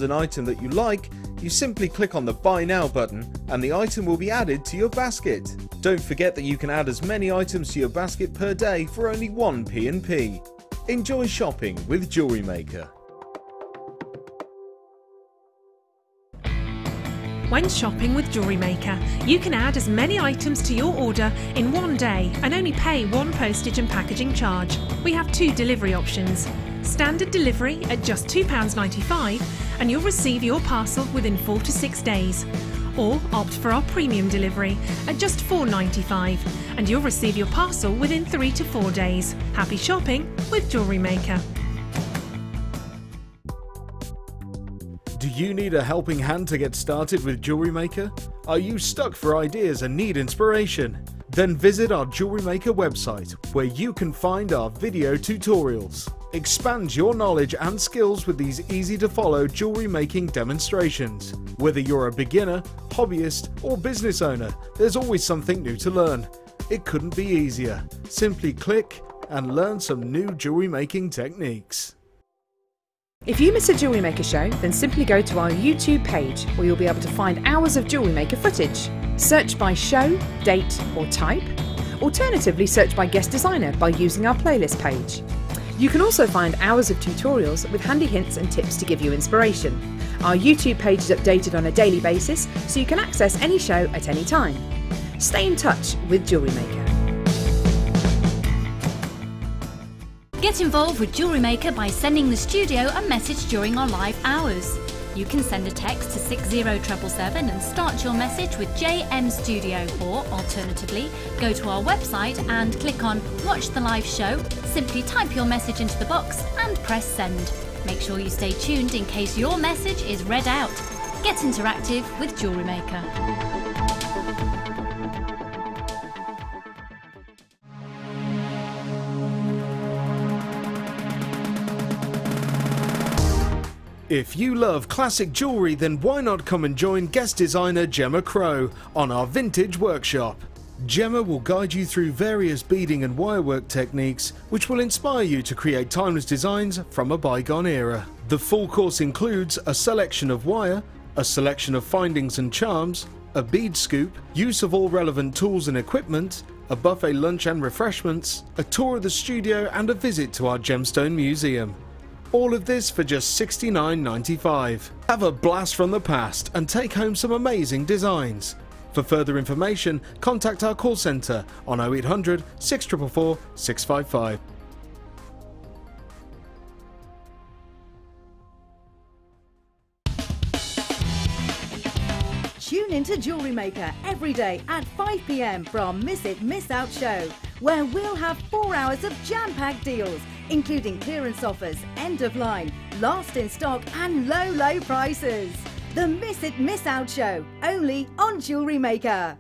an item that you like, you simply click on the Buy Now button and the item will be added to your basket. Don't forget that you can add as many items to your basket per day for only 1 P&P. Enjoy shopping with JewelleryMaker. When shopping with JewelleryMaker, you can add as many items to your order in one day and only pay one postage and packaging charge. We have 2 delivery options. Standard delivery at just £2.95 and you'll receive your parcel within 4 to 6 days. Or opt for our premium delivery at just £4.95 and you'll receive your parcel within 3 to 4 days. Happy shopping with JewelleryMaker. Do you need a helping hand to get started with JewelleryMaker? Are you stuck for ideas and need inspiration? Then visit our JewelleryMaker website where you can find our video tutorials. Expand your knowledge and skills with these easy to follow jewellery making demonstrations. Whether you're a beginner, hobbyist or business owner, there's always something new to learn. It couldn't be easier. Simply click and learn some new jewellery making techniques. If you miss a JewelleryMaker show, then simply go to our YouTube page where you'll be able to find hours of JewelleryMaker footage. Search by show, date or type. Alternatively, search by guest designer by using our playlist page. You can also find hours of tutorials with handy hints and tips to give you inspiration. Our YouTube page is updated on a daily basis so you can access any show at any time. Stay in touch with JewelleryMaker. Get involved with JewelleryMaker by sending the studio a message during our live hours. You can send a text to 60777 and start your message with JM Studio, or alternatively, go to our website and click on Watch the Live Show, simply type your message into the box and press send. Make sure you stay tuned in case your message is read out. Get interactive with JewelleryMaker. If you love classic jewellery, then why not come and join guest designer Gemma Crow on our vintage workshop. Gemma will guide you through various beading and wirework techniques which will inspire you to create timeless designs from a bygone era. The full course includes a selection of wire, a selection of findings and charms, a bead scoop, use of all relevant tools and equipment, a buffet lunch and refreshments, a tour of the studio and a visit to our gemstone museum. All of this for just $69.95. Have a blast from the past and take home some amazing designs. For further information, contact our call centre on 0800 644 655. Tune into JewelleryMaker every day at 5 p.m. for our Miss It, Miss Out show, where we'll have 4 hours of jam-packed deals, including clearance offers, end of line, last in stock and low prices. The Miss It, Miss Out show, only on JewelleryMaker.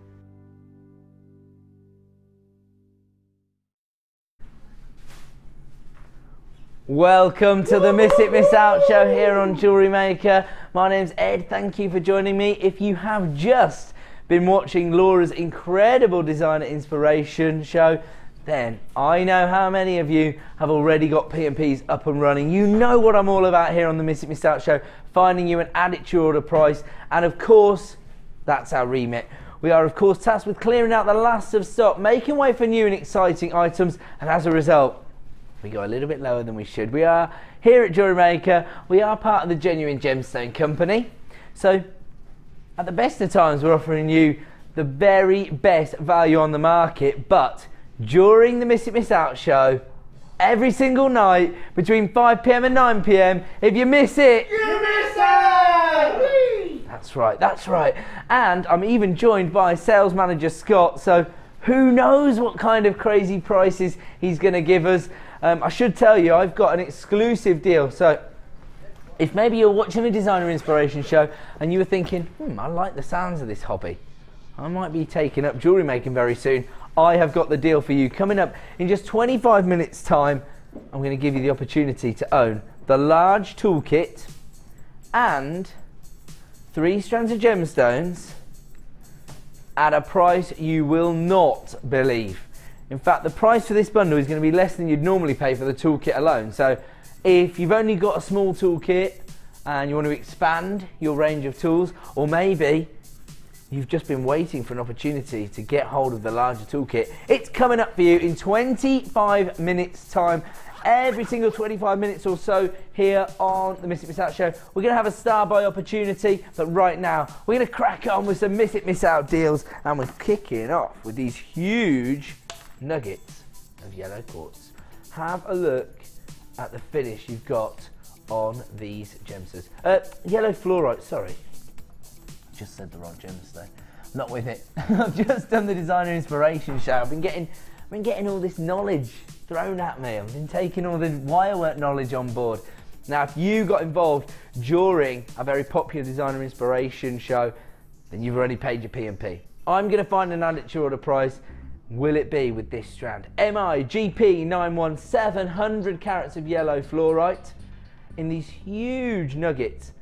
Welcome to the Miss It, Miss Out show here on JewelleryMaker. My name's Ed, thank you for joining me. If you have just been watching Laura's incredible designer inspiration show, then I know how many of you have already got P&Ps up and running. You know what I'm all about here on the Miss It, Miss Out show, finding you an add it to your order price, and of course, that's our remit. We are of course tasked with clearing out the last of stock, making way for new and exciting items, and as a result, we go a little bit lower than we should. We are here at JewelleryMaker, we are part of the Genuine Gemstone Company. So at the best of times, we're offering you the very best value on the market, but during the Miss It, Miss Out show, every single night between 5 p.m. and 9 p.m, if you miss it, you miss it! That's right, that's right. And I'm even joined by sales manager Scott, so who knows what kind of crazy prices he's going to give us. I should tell you, I've got an exclusive deal. So if maybe you're watching a designer inspiration show and you were thinking, I like the sounds of this hobby, I might be taking up jewellery making very soon, I have got the deal for you. Coming up in just 25 minutes time, I'm going to give you the opportunity to own the large toolkit and 3 strands of gemstones at a price you will not believe. In fact, the price for this bundle is going to be less than you'd normally pay for the toolkit alone. So if you've only got a small toolkit and you want to expand your range of tools, or maybe you've just been waiting for an opportunity to get hold of the larger toolkit, it's coming up for you in 25 minutes time. Every single 25 minutes or so here on the Miss It Miss Out show, we're going to have a star buy opportunity, but right now we're going to crack on with some Miss It Miss Out deals, and we're kicking off with these huge nuggets of yellow quartz. Have a look at the finish you've got on these gemstones. Yellow fluorite, sorry. Just said the wrong gemstone. Not with it. I've just done the designer inspiration show. I've been getting all this knowledge thrown at me. I've been taking all the wirework knowledge on board. Now, if you got involved during a very popular designer inspiration show, then you've already paid your P&P. I'm going to find and add it to your order price. Will it be with this strand? MIGP 91 700 carats of yellow fluorite in these huge nuggets.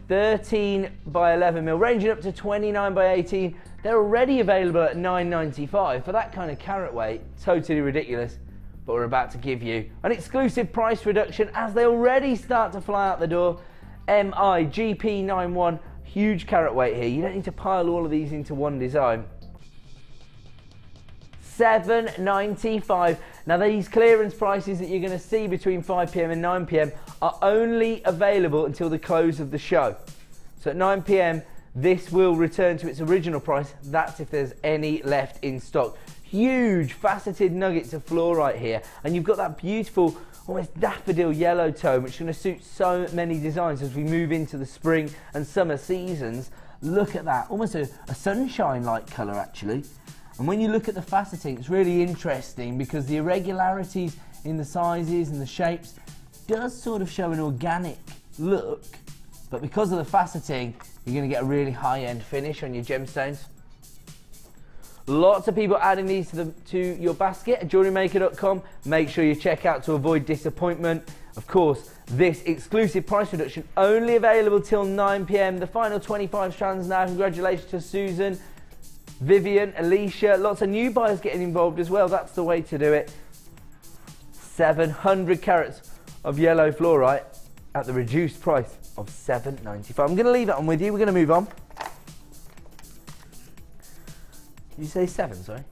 13 by 11 mil, ranging up to 29 by 18. They're already available at $9.95 for that kind of carat weight. Totally ridiculous. But we're about to give you an exclusive price reduction as they already start to fly out the door. MIGP 91, huge carat weight here. You don't need to pile all of these into one design. $7.95. Now, these clearance prices that you're going to see between 5 p.m. and 9 p.m. are only available until the close of the show. So at 9 p.m. this will return to its original price. That's if there's any left in stock. Huge faceted nuggets of fluorite here, and you've got that beautiful almost daffodil yellow tone, which is going to suit so many designs as we move into the spring and summer seasons. Look at that, almost a sunshine-like colour actually. And when you look at the faceting, it's really interesting because the irregularities in the sizes and the shapes does sort of show an organic look, but because of the faceting, you're going to get a really high-end finish on your gemstones. Lots of people adding these to your basket at JewelleryMaker.com. Make sure you check out to avoid disappointment. Of course, this exclusive price reduction only available till 9 p.m. The final 25 strands now. Congratulations to Susan, Vivian, Alicia. Lots of new buyers getting involved as well. That's the way to do it. 700 carats of yellow fluorite at the reduced price of $7.95. I'm going to leave that on with you. We're going to move on. Did you say 7, sorry?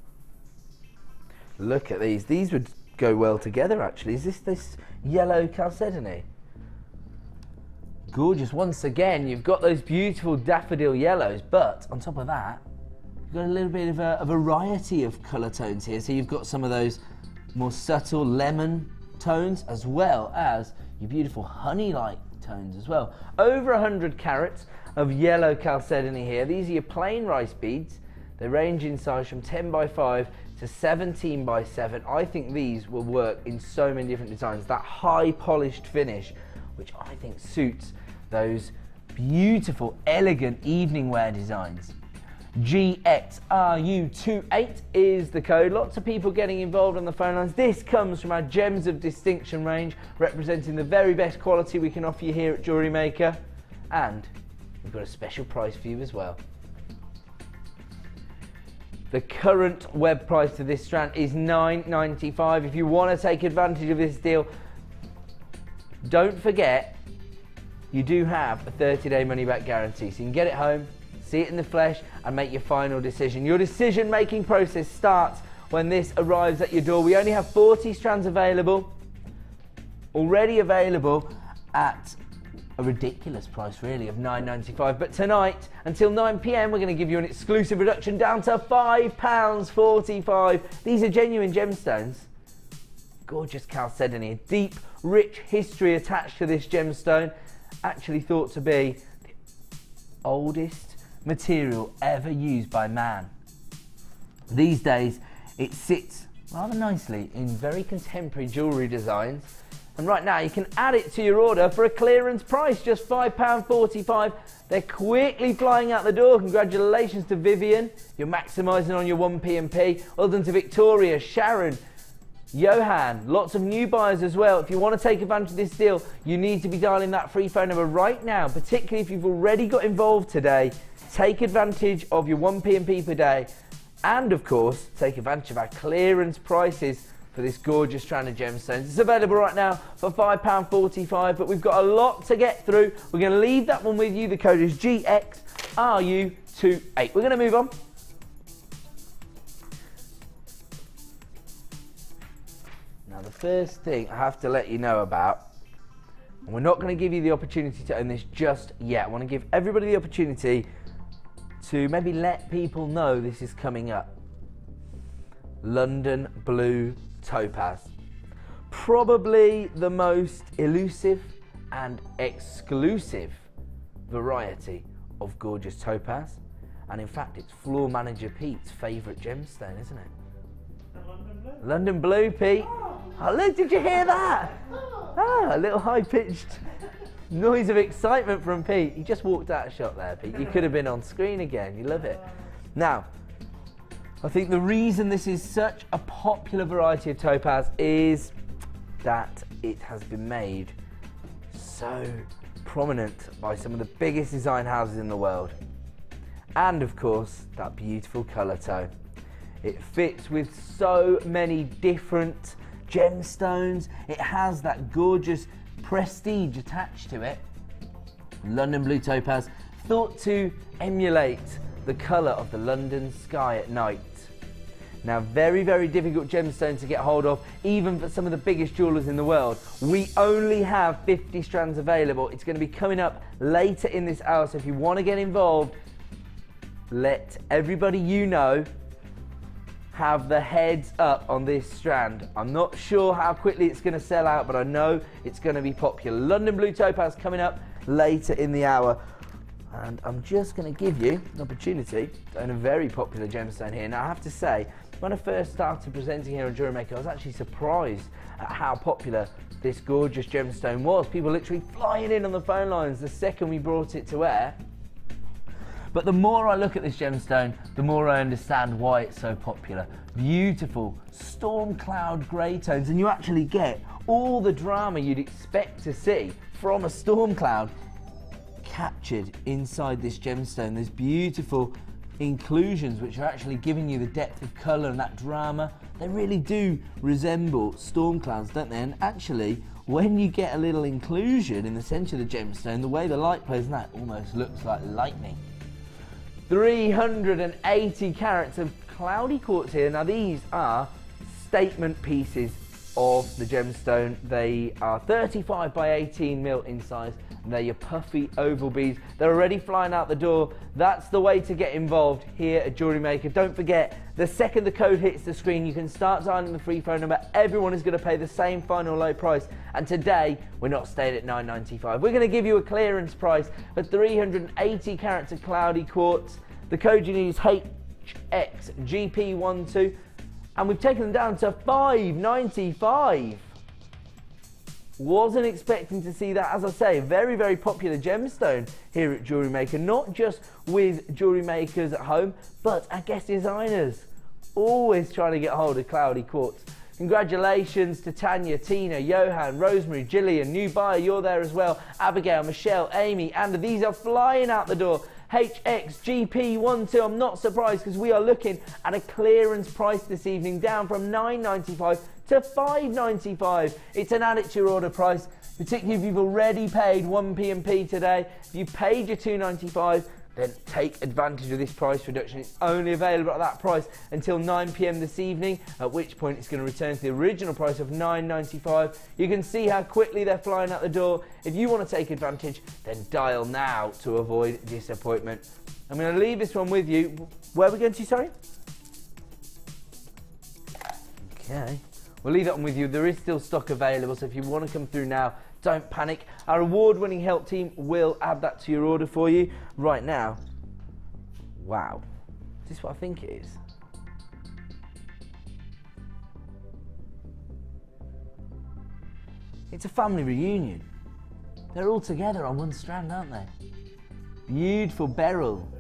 Look at these. These would go well together, actually. Is this yellow chalcedony? Gorgeous. Once again, you've got those beautiful daffodil yellows, but on top of that, you've got a little bit of a variety of colour tones here. So you've got some of those more subtle lemon tones, as well as your beautiful honey-like tones as well. Over 100 carats of yellow chalcedony here. These are your plain rice beads. They range in size from 10 by 5 to 17 by 7. I think these will work in so many different designs. That high polished finish, which I think suits those beautiful, elegant evening wear designs. GXRU28 is the code. Lots of people getting involved on the phone lines. This comes from our Gems of Distinction range, representing the very best quality we can offer you here at Jewellery Maker. And we've got a special price for you as well. The current web price for this strand is $9.95. If you want to take advantage of this deal, don't forget you do have a 30-day money-back guarantee. So you can get it home, see it in the flesh, and make your final decision. Your decision-making process starts when this arrives at your door. We only have 40 strands available, already available at a ridiculous price really of $9.95, but tonight until 9 p.m. we're going to give you an exclusive reduction down to £5.45. These are genuine gemstones. Gorgeous chalcedony, a deep, rich history attached to this gemstone. Actually thought to be the oldest material ever used by man. These days it sits rather nicely in very contemporary jewellery designs. And right now you can add it to your order for a clearance price, just £5.45. They're quickly flying out the door. Congratulations to Vivian. You're maximising on your 1P&P. Well done to Victoria, Sharon, Johan. Lots of new buyers as well. If you want to take advantage of this deal, you need to be dialing that free phone number right now, particularly if you've already got involved today. Take advantage of your 1P&P per day. And of course, take advantage of our clearance prices for this gorgeous strand of gemstones. It's available right now for £5.45, but we've got a lot to get through. We're going to leave that one with you. The code is GXRU28. We're going to move on. Now, the first thing I have to let you know about, and we're not going to give you the opportunity to own this just yet. I want to give everybody the opportunity to maybe let people know this is coming up. London Blue Topaz. Probably the most elusive and exclusive variety of gorgeous topaz. And in fact, it's floor manager Pete's favourite gemstone, isn't it? London Blue, Pete. Oh, look, did you hear that? Ah, a little high-pitched noise of excitement from Pete. He just walked out of shot there, Pete. You could have been on screen again. You love it. Now, I think the reason this is such a popular variety of topaz is that it has been made so prominent by some of the biggest design houses in the world. And of course, that beautiful colour tone. It fits with so many different gemstones. It has that gorgeous prestige attached to it. London Blue Topaz, thought to emulate the colour of the London sky at night. Now, very, very difficult gemstone to get hold of, even for some of the biggest jewellers in the world. We only have 50 strands available. It's going to be coming up later in this hour, so if you want to get involved, let everybody you know have the heads up on this strand. I'm not sure how quickly it's going to sell out, but I know it's going to be popular. London Blue Topaz coming up later in the hour. And I'm just going to give you an opportunity to own a very popular gemstone here. Now, I have to say, when I first started presenting here on JewelleryMaker, I was actually surprised at how popular this gorgeous gemstone was. People literally flying in on the phone lines the second we brought it to air. But the more I look at this gemstone, the more I understand why it's so popular. Beautiful storm cloud grey tones, and you actually get all the drama you'd expect to see from a storm cloud captured inside this gemstone. There's beautiful inclusions which are actually giving you the depth of colour and that drama. They really do resemble storm clouds, don't they? And actually, when you get a little inclusion in the centre of the gemstone, the way the light plays on that almost looks like lightning. 380 carats of cloudy quartz here. Now, these are statement pieces of the gemstone. They are 35 by 18 mil in size, and they're your puffy oval beads. They're already flying out the door. That's the way to get involved here at JewelleryMaker. Don't forget, the second the code hits the screen, you can start dialing the free phone number. Everyone is going to pay the same final low price, and today we're not staying at $9.95. We're going to give you a clearance price for 380 carats of cloudy quartz. The code you need is HXGP12, and we've taken them down to $5.95. Wasn't expecting to see that. As I say, a very, very popular gemstone here at JewelleryMaker, not just with jewellery makers at home, but our guest designers, always trying to get hold of cloudy quartz. Congratulations to Tanya, Tina, Johan, Rosemary, Gillian, new buyer, you're there as well, Abigail, Michelle, Amy, and these are flying out the door. HXGP12, I'm not surprised because we are looking at a clearance price this evening, down from $9.95 to $5.95. It's an add it to your order price, particularly if you've already paid 1 P&P today. If you paid your $2.95, then take advantage of this price reduction. It's only available at that price until 9 PM this evening, at which point it's going to return to the original price of $9.95. You can see how quickly they're flying out the door. If you want to take advantage, then dial now to avoid disappointment. I'm going to leave this one with you. Where are we going to, sorry? Okay. We'll leave that one with you. There is still stock available, so if you want to come through now, don't panic. Our award-winning help team will add that to your order for you. Right now, wow, is this what I think it is? It's a family reunion. They're all together on one strand, aren't they? Beautiful beryl.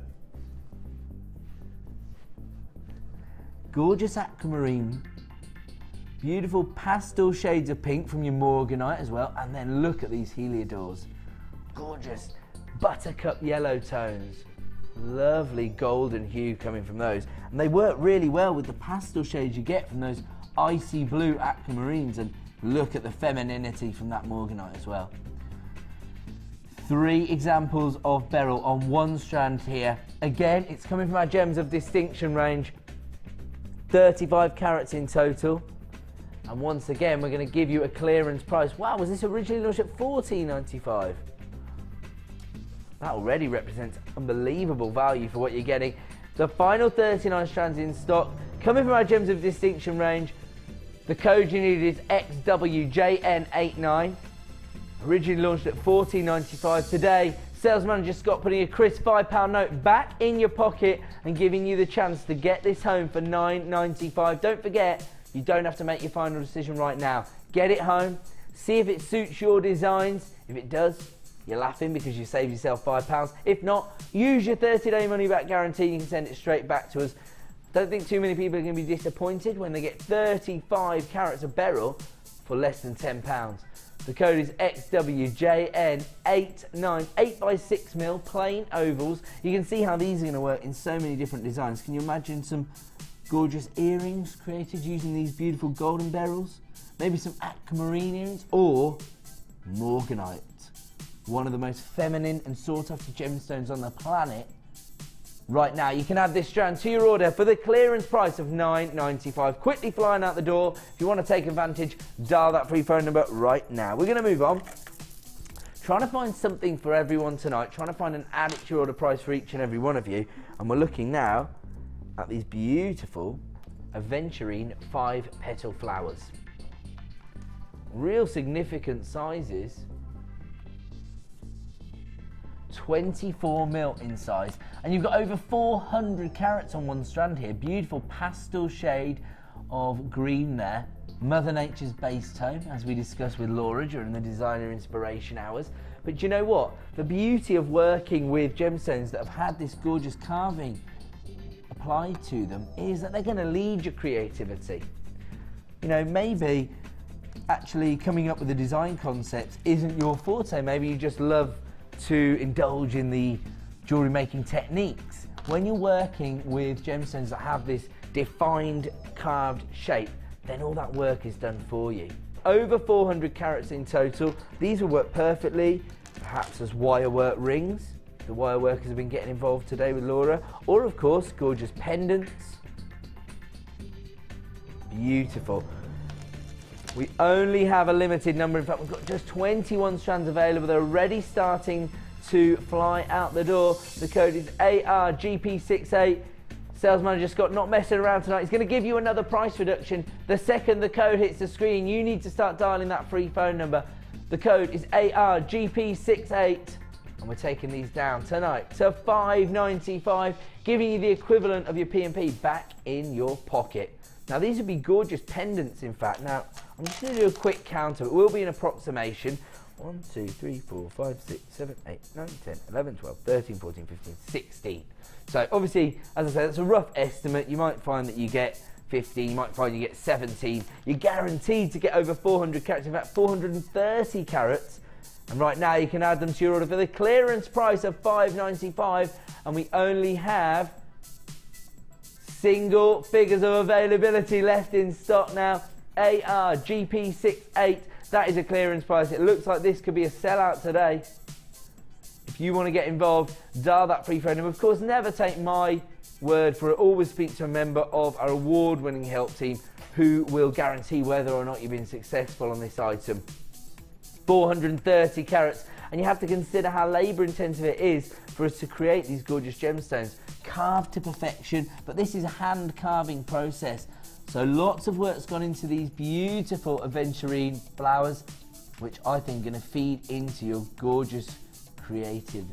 Gorgeous aquamarine. Beautiful pastel shades of pink from your morganite as well. And then look at these heliodors. Gorgeous buttercup yellow tones. Lovely golden hue coming from those. And they work really well with the pastel shades you get from those icy blue aquamarines, and look at the femininity from that morganite as well. 3 examples of beryl on 1 strand here. Again, it's coming from our Gems of Distinction range. 35 carats in total. And once again, we're going to give you a clearance price. Wow, was this originally launched at $14.95? That already represents unbelievable value for what you're getting. The final 39 strands in stock, coming from our Gems of Distinction range. The code you need is XWJN89. Originally launched at $14.95. Today, sales manager Scott putting a crisp £5 note back in your pocket and giving you the chance to get this home for $9.95. Don't forget, you don't have to make your final decision right now. Get it home, see if it suits your designs. If it does, you're laughing because you saved yourself £5. If not, use your 30-day money-back guarantee. You can send it straight back to us. Don't think too many people are going to be disappointed when they get 35 carats of beryl for less than £10. The code is XWJN89, 8x6mm, plain ovals. You can see how these are going to work in so many different designs. Can you imagine some gorgeous earrings created using these beautiful golden beryls? Maybe some aquamarine earrings, or morganite, one of the most feminine and sought after gemstones on the planet. Right now, you can add this strand to your order for the clearance price of $9.95. Quickly flying out the door. If you want to take advantage, dial that free phone number right now. We're going to move on. Trying to find something for everyone tonight. Trying to find an add it to your order price for each and every one of you. And we're looking now at these beautiful aventurine 5-petal flowers. Real significant sizes. 24mm in size, and you've got over 400 carats on 1 strand here. Beautiful pastel shade of green there, Mother Nature's base tone, as we discussed with Laura during the designer inspiration hours. But you know what, the beauty of working with gemstones that have had this gorgeous carving applied to them is that they're going to lead your creativity. You know, maybe actually coming up with a design concept isn't your forte. Maybe you just love to indulge in the jewellery making techniques. When you're working with gemstones that have this defined carved shape, then all that work is done for you. Over 400 carats in total. These will work perfectly, perhaps as wire work rings. The wire workers have been getting involved today with Laura. Or of course, gorgeous pendants. Beautiful. We only have a limited number. In fact, we've got just 21 strands available. They're already starting to fly out the door. The code is ARGP68. Sales manager Scott not messing around tonight. He's going to give you another price reduction. The second the code hits the screen, you need to start dialing that free phone number. The code is ARGP68. And we're taking these down tonight to $5.95, giving you the equivalent of your P&P back in your pocket. Now these would be gorgeous pendants, in fact. Now I'm just going to do a quick count of it. It will be an approximation. 1, 2, 3, 4, 5, 6, 7, 8, 9, 10, 11, 12, 13, 14, 15, 16. So obviously, as I said, it's a rough estimate. You might find that you get 15, you might find you get 17. You're guaranteed to get over 400 carats, in fact 430 carats. And right now you can add them to your order for the clearance price of $5.95, and we only have single figures of availability left in stock now. ARGP68, that is a clearance price. It looks like this could be a sellout today. If you want to get involved, dial that free phone number. Of course, never take my word for it. Always speak to a member of our award-winning help team who will guarantee whether or not you've been successful on this item. 430 carats, and you have to consider how labour intensive it is for us to create these gorgeous gemstones, carved to perfection. But this is a hand carving process, so lots of work's gone into these beautiful aventurine flowers, which I think are going to feed into your gorgeous creative.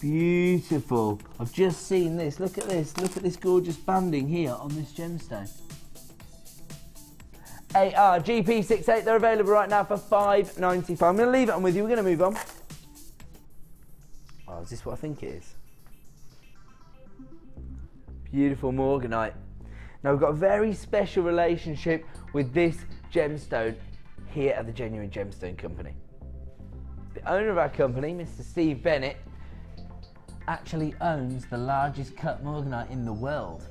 Beautiful. I've just seen this. Look at this. Look at this gorgeous banding here on this gemstone. ARGP68, they're available right now for $5.95. I'm going to leave it on with you. We're going to move on. Oh, is this what I think it is? Beautiful morganite. Now we've got a very special relationship with this gemstone here at the Genuine Gemstone Company. The owner of our company, Mr. Steve Bennett, actually owns the largest cut morganite in the world.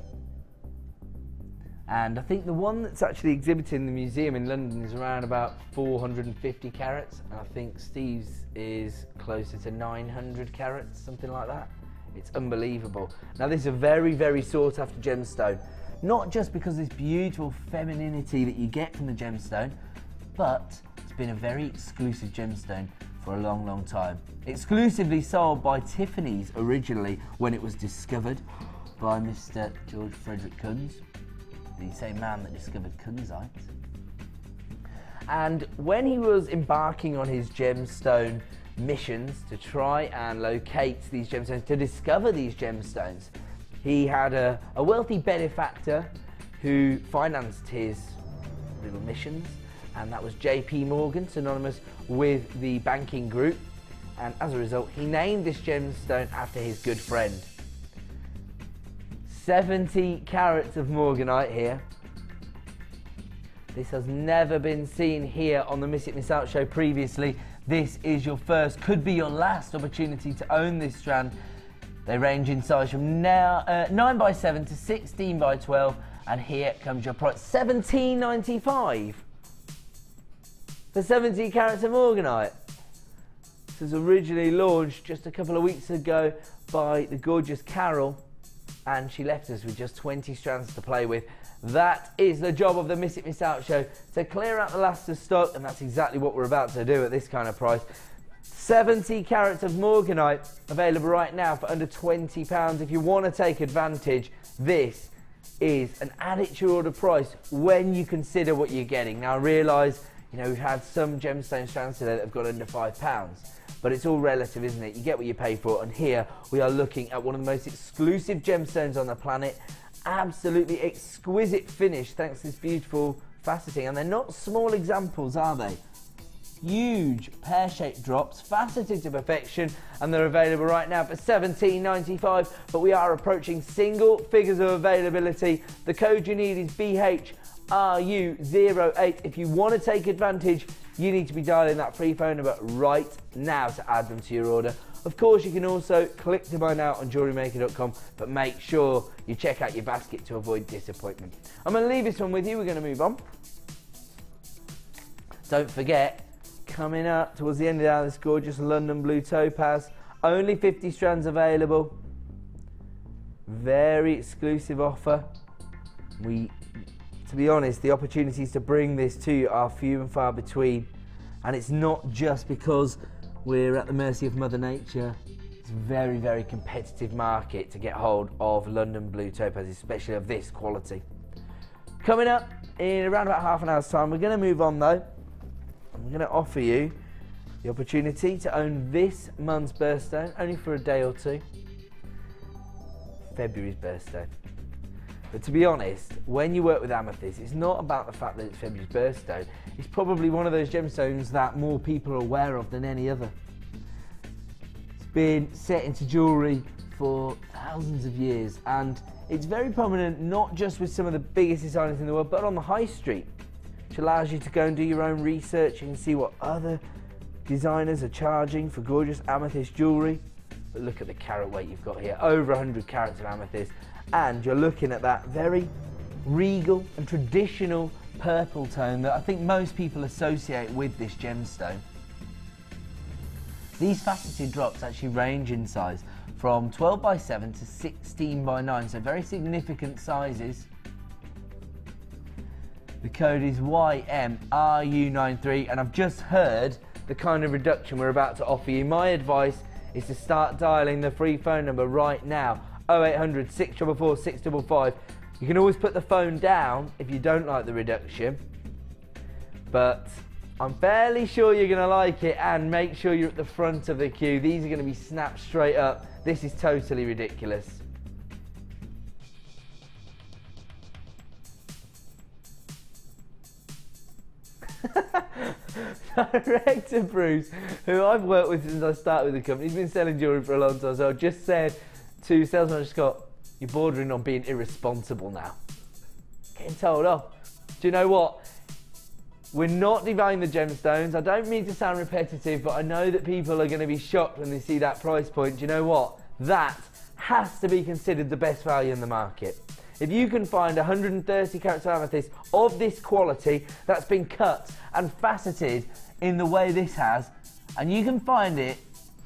And I think the one that's actually exhibited in the museum in London is around about 450 carats, and I think Steve's is closer to 900 carats, something like that. It's unbelievable. Now this is a very, very sought after gemstone, not just because of this beautiful femininity that you get from the gemstone, but it's been a very exclusive gemstone for a long, long time. Exclusively sold by Tiffany's originally when it was discovered by Mr. George Frederick Kunz, the same man that discovered kunzite. And when he was embarking on his gemstone missions to try and locate these gemstones, to discover these gemstones, he had a wealthy benefactor who financed his little missions, and that was JP Morgan, synonymous with the banking group, and as a result he named this gemstone after his good friend. 70 carats of morganite here. This has never been seen here on the Miss It Miss Out show previously. This is your first, could be your last opportunity to own this strand. They range in size from 9x7 to 16x12, and here comes your price, $17.95 for 70 carats of morganite. This was originally launched just a couple of weeks ago by the gorgeous Carol, and she left us with just 20 strands to play with. That is the job of the Miss It Miss Out show, to clear out the last of stock, and that's exactly what we're about to do at this kind of price. 70 carats of morganite available right now for under £20. If you want to take advantage, this is an add it to your order price when you consider what you're getting. Now I realise, you know, we've had some gemstone strands today that have got under £5. But it's all relative, isn't it? You get what you pay for, and here we are looking at one of the most exclusive gemstones on the planet. Absolutely exquisite finish thanks to this beautiful faceting, and they're not small examples, are they? Huge pear-shaped drops, faceted to perfection, and they're available right now for $17.95, but we are approaching single figures of availability. The code you need is BHRU08. If you want to take advantage, you need to be dialing that free phone number right now to add them to your order. Of course, you can also click to buy now on JewelleryMaker.com, but make sure you check out your basket to avoid disappointment. I'm going to leave this one with you. We're going to move on. Don't forget, coming up towards the end of this gorgeous London blue topaz, only 50 strands available. Very exclusive offer. To be honest, the opportunities to bring this to you are few and far between, and it's not just because we're at the mercy of Mother Nature. It's a very, very competitive market to get hold of London blue topaz, especially of this quality. Coming up in around about half an hour's time, we're going to move on though. I'm going to offer you the opportunity to own this month's birthstone, only for a day or two. February's birthstone. But to be honest, when you work with amethyst, it's not about the fact that it's February's birthstone. It's probably one of those gemstones that more people are aware of than any other. It's been set into jewellery for thousands of years, and it's very prominent not just with some of the biggest designers in the world, but on the high street, which allows you to go and do your own research and see what other designers are charging for gorgeous amethyst jewellery. But look at the carat weight you've got here, over 100 carats of amethyst. And you're looking at that very regal and traditional purple tone that I think most people associate with this gemstone. These faceted drops actually range in size from 12x7 to 16x9, so very significant sizes. The code is YMRU93, and I've just heard the kind of reduction we're about to offer you. My advice is to start dialing the free phone number right now, 0800 644 655. You can always put the phone down if you don't like the reduction, but I'm fairly sure you're going to like it, and make sure you're at the front of the queue. These are going to be snapped straight up. This is totally ridiculous. Director Bruce, who I've worked with since I started with the company, he's been selling jewellery for a long time, so I just said to Sales Manager Scott, you're bordering on being irresponsible now. Getting told off. Do you know what? We're not devaluing the gemstones. I don't mean to sound repetitive, but I know that people are going to be shocked when they see that price point. Do you know what? That has to be considered the best value in the market. If you can find 130 carats of amethyst of this quality that's been cut and faceted in the way this has, and you can find it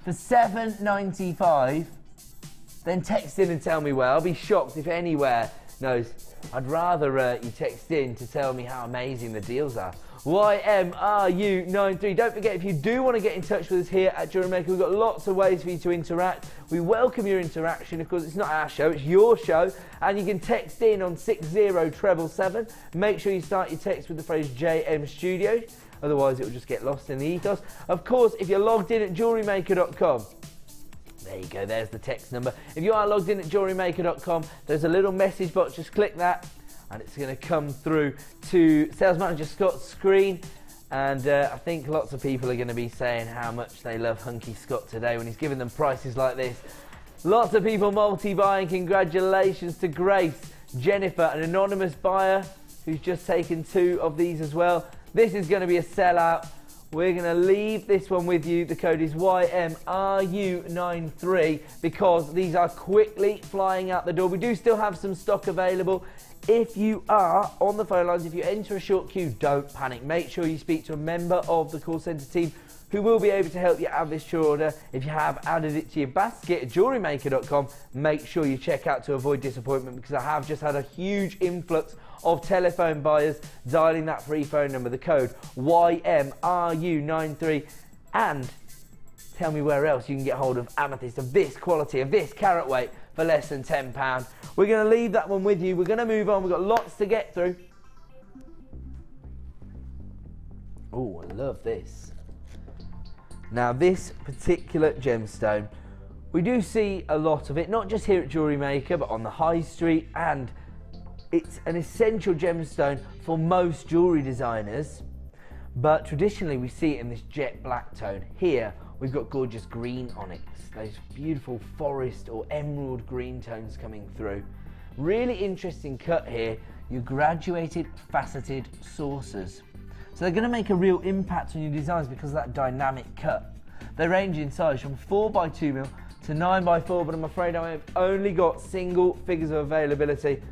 for £7.95, then text in and tell me where. I'll be shocked if anywhere knows. I'd rather you text in to tell me how amazing the deals are. YMRU93. Don't forget, if you do want to get in touch with us here at JewelleryMaker, we've got lots of ways for you to interact. We welcome your interaction. Of course, it's not our show, it's your show, and you can text in on 60777. Make sure you start your text with the phrase JM Studio, otherwise it will just get lost in the ethos. Of course, if you're logged in at JewelleryMaker.com, there you go, there's the text number. If you are logged in at JewelleryMaker.com, there's a little message box, just click that, and it's going to come through to Sales Manager Scott's screen. And I think lots of people are going to be saying how much they love Hunky Scott today when he's giving them prices like this. Lots of people multi-buying. Congratulations to Grace, Jennifer, an anonymous buyer who's just taken 2 of these as well. This is going to be a sellout. We're going to leave this one with you. The code is YMRU93 because these are quickly flying out the door. We do still have some stock available. If you are on the phone lines, if you enter a short queue, don't panic. Make sure you speak to a member of the call centre team who will be able to help you add this to your order. If you have added it to your basket at JewelleryMaker.com, make sure you check out to avoid disappointment, because I have just had a huge influx of telephone buyers dialing that free phone number, the code YMRU93, and tell me where else you can get hold of amethyst of this quality, of this carat weight, for less than £10. We're going to leave that one with you. We're going to move on. We've got lots to get through. Oh, I love this. Now, this particular gemstone, we do see a lot of it, not just here at JewelleryMaker, but on the high street, and it's an essential gemstone for most jewellery designers. But traditionally, we see it in this jet black tone. Here, we've got gorgeous green onyx, those beautiful forest or emerald green tones coming through. Really interesting cut here, your graduated faceted saucers. So they're going to make a real impact on your designs because of that dynamic cut. They range in size from 4x2mm to 9x4, but I'm afraid I've only got single figures of availability.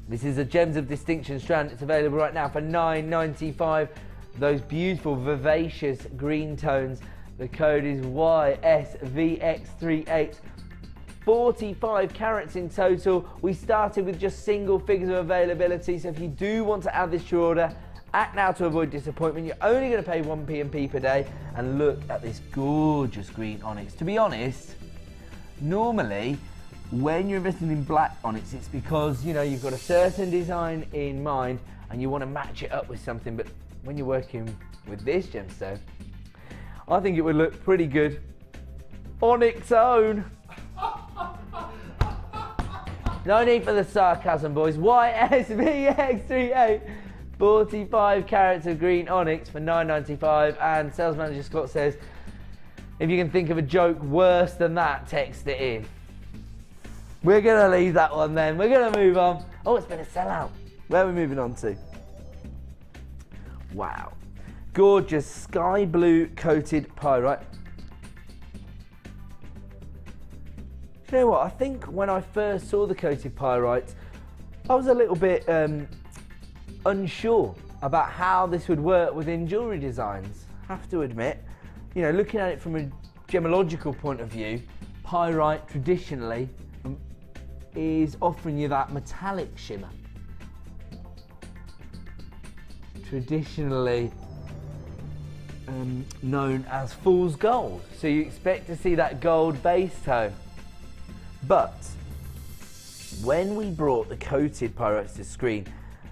This is a Gems of Distinction strand. It's available right now for £9.95. Those beautiful vivacious green tones. The code is YSVX38. 45 carats in total. We started with just single figures of availability, so if you do want to add this to your order, act now to avoid disappointment. You're only going to pay 1 P&P per day, and look at this gorgeous green onyx. To be honest, normally when you're investing in black onyx, it's because, you know, you've got a certain design in mind and you want to match it up with something, but when you're working with this gemstone, I think it would look pretty good on its own. No need for the sarcasm, boys. YSVX38, 45 carats of green onyx for £9.95, and Sales Manager Scott says, if you can think of a joke worse than that, text it in. We're going to leave that one then. We're going to move on. Oh, it's been a sellout. Where are we moving on to? Wow. Gorgeous sky blue coated pyrite. You know what? I think when I first saw the coated pyrite, I was a little bit unsure about how this would work within jewellery designs. I have to admit, you know, looking at it from a gemological point of view, pyrite traditionally is offering you that metallic shimmer. Traditionally known as fool's gold. So you expect to see that gold base tone. But when we brought the coated pyrites to screen,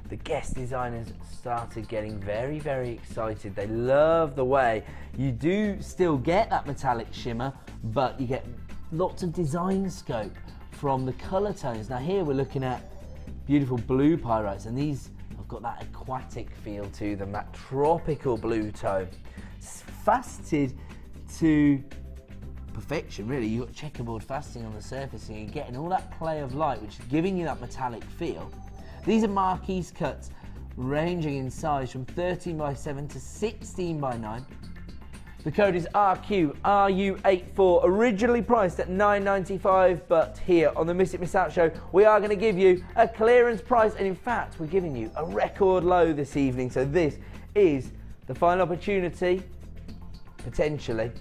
the guest designers started getting very, very excited. They love the way you do still get that metallic shimmer, but you get lots of design scope from the colour tones. Now here we're looking at beautiful blue pyrites, and these have got that aquatic feel to them, that tropical blue tone. It's faceted to perfection, really. You've got checkerboard faceting on the surface, and you're getting all that play of light, which is giving you that metallic feel. These are marquise cuts ranging in size from 13x7 to 16x9. The code is RQ-RU84, originally priced at $9.95, but here on the Miss It Miss Out show, we are going to give you a clearance price, and in fact, we're giving you a record low this evening, so this is the final opportunity, potentially,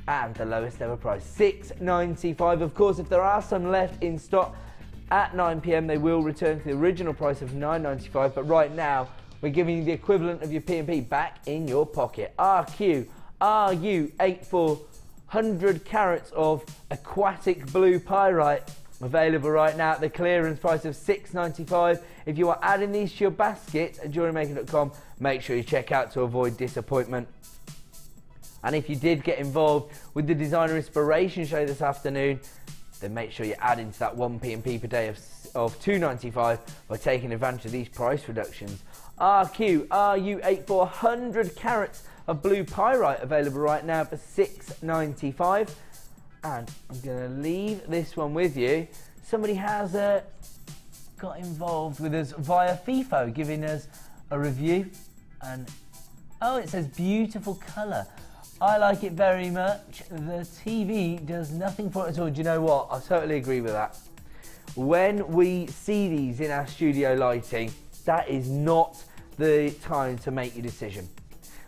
and the lowest ever price, $6.95. Of course, if there are some left in stock at 9 PM, they will return to the original price of $9.95, but right now, we're giving you the equivalent of your P&P back in your pocket. RQ-RU84, 100 carats of aquatic blue pyrite, available right now at the clearance price of $6.95. If you are adding these to your basket at JewelleryMaker.com, make sure you check out to avoid disappointment. And if you did get involved with the designer inspiration show this afternoon, then make sure you add into that one P&P per day of $2.95 by taking advantage of these price reductions. RQ-RU84, 100 carats of blue pyrite, available right now for $6.95. And I'm going to leave this one with you. Somebody has got involved with us via FIFO, giving us a review. And oh, it says beautiful colour. I like it very much. The TV does nothing for it at all. Do you know what? I totally agree with that. When we see these in our studio lighting, that is not the time to make your decision.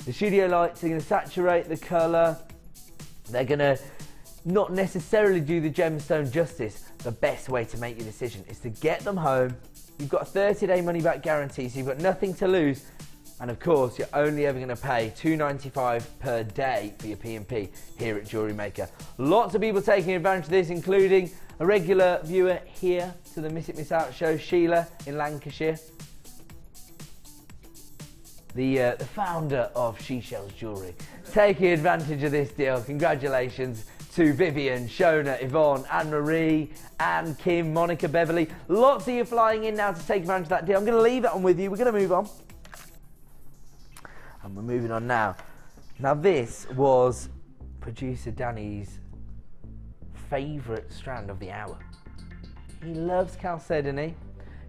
The studio lights are going to saturate the colour. They're going to not necessarily do the gemstone justice. The best way to make your decision is to get them home. You've got a 30-day money-back guarantee, so you've got nothing to lose. And of course, you're only ever going to pay $2.95 per day for your P&P here at Jewellery Maker. Lots of people taking advantage of this, including a regular viewer here to the Miss It Miss Out show, Sheila in Lancashire. The founder of She Shells Jewellery, taking advantage of this deal. Congratulations to Vivian, Shona, Yvonne, Anne-Marie, Anne, Kim, Monica, Beverly. Lots of you flying in now to take advantage of that deal. I'm going to leave that on with you. We're going to move on. And we're moving on now. Now this was producer Danny's favourite strand of the hour. He loves chalcedony.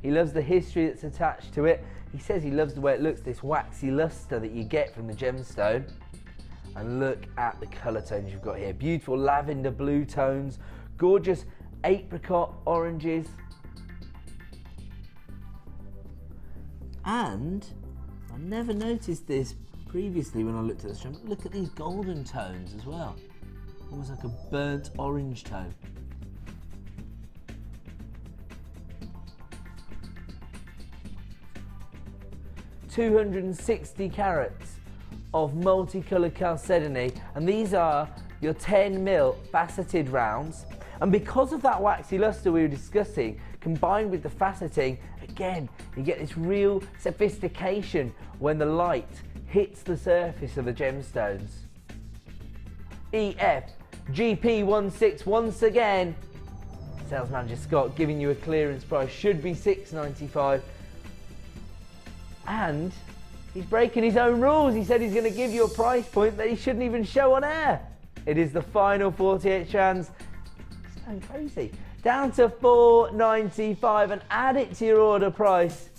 He loves the history that's attached to it. He says he loves the way it looks, this waxy lustre that you get from the gemstone. And look at the colour tones you've got here. Beautiful lavender blue tones, gorgeous apricot oranges. And I never noticed this previously when I looked at the strand, but look at these golden tones as well. Almost like a burnt orange tone. $260 carats of multicoloured chalcedony, and these are your 10mm faceted rounds. And because of that waxy lustre we were discussing, combined with the faceting, again, you get this real sophistication when the light hits the surface of the gemstones. EFGP16 once again. Sales Manager Scott giving you a clearance price, should be $6.95. And he's breaking his own rules. He said he's going to give you a price point that he shouldn't even show on air. It is the final 48 strands. It's going crazy. Down to $4.95 and add it to your order price.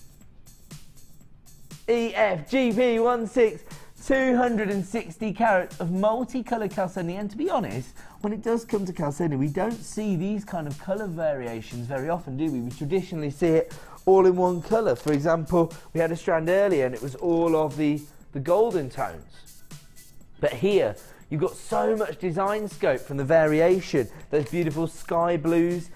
EFGP16, 260 carats of multicoloured chalcedony. And to be honest, when it does come to chalcedony, we don't see these kind of colour variations very often, do we? We traditionally see it all in one colour. For example, we had a strand earlier and it was all of the golden tones. But here, you've got so much design scope from the variation. Those beautiful sky blues,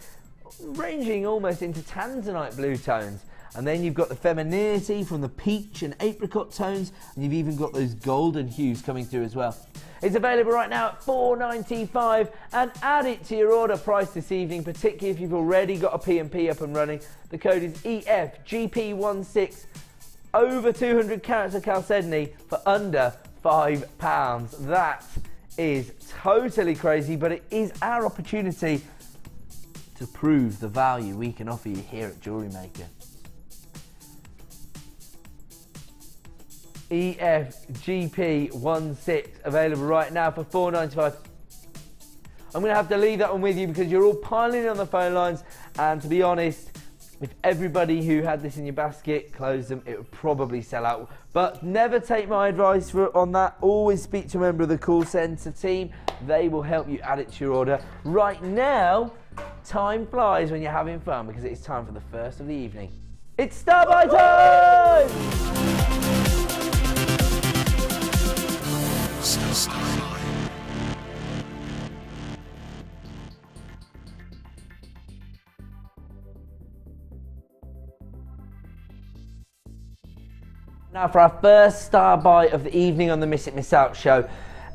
ranging almost into tanzanite blue tones. And then you've got the femininity from the peach and apricot tones, and you've even got those golden hues coming through as well. It's available right now at $4.95, and add it to your order price this evening, particularly if you've already got a P&P up and running. The code is EFGP16, over 200 carats of chalcedony for under £5. That is totally crazy, but it is our opportunity to prove the value we can offer you here at Jewellery Maker. EFGP16 available right now for $4.95. I'm going to have to leave that one with you because you're all piling in on the phone lines, and to be honest, If everybody who had this in your basket closed them, it would probably sell out. But never take my advice on that. Always speak to a member of the call centre team. They will help you add it to your order. Right now, time flies when you're having fun because it's time for the first of the evening. It's Star Buy time! Now for our first star buy of the evening on the Miss It Miss Out show.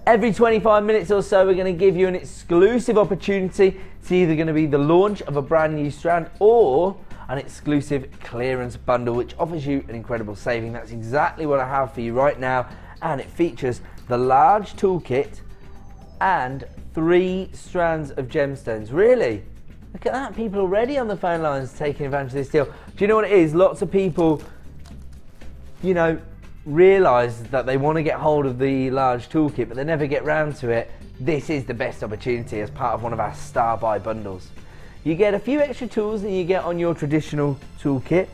Every 25 minutes or so we're going to give you an exclusive opportunity. It's either going to be the launch of a brand new strand or an exclusive clearance bundle which offers you an incredible saving. That's exactly what I have for you right now, and it features the large toolkit and 3 strands of gemstones. Really? Look at that, people already on the phone lines taking advantage of this deal. Do you know what it is? Lots of people, you know, realise that they want to get hold of the large toolkit but they never get round to it. This is the best opportunity as part of one of our star buy bundles. You get a few extra tools that you get on your traditional toolkit.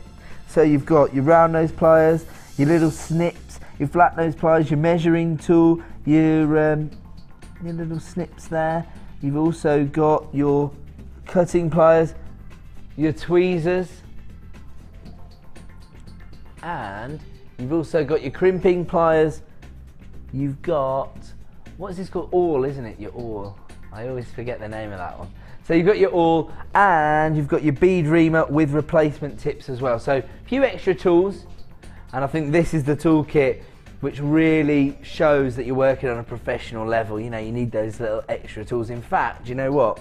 So you've got your round nose pliers, your little snips, your flat nose pliers, your measuring tool, your little snips there. You've also got your cutting pliers, your tweezers, and you've also got your crimping pliers. You've got, what is this called? Awl, isn't it? Your awl. I always forget the name of that one. So you've got your awl and you've got your bead reamer with replacement tips as well. So a few extra tools, and I think this is the toolkit which really shows that you're working on a professional level. You know, you need those little extra tools. In fact, you know what?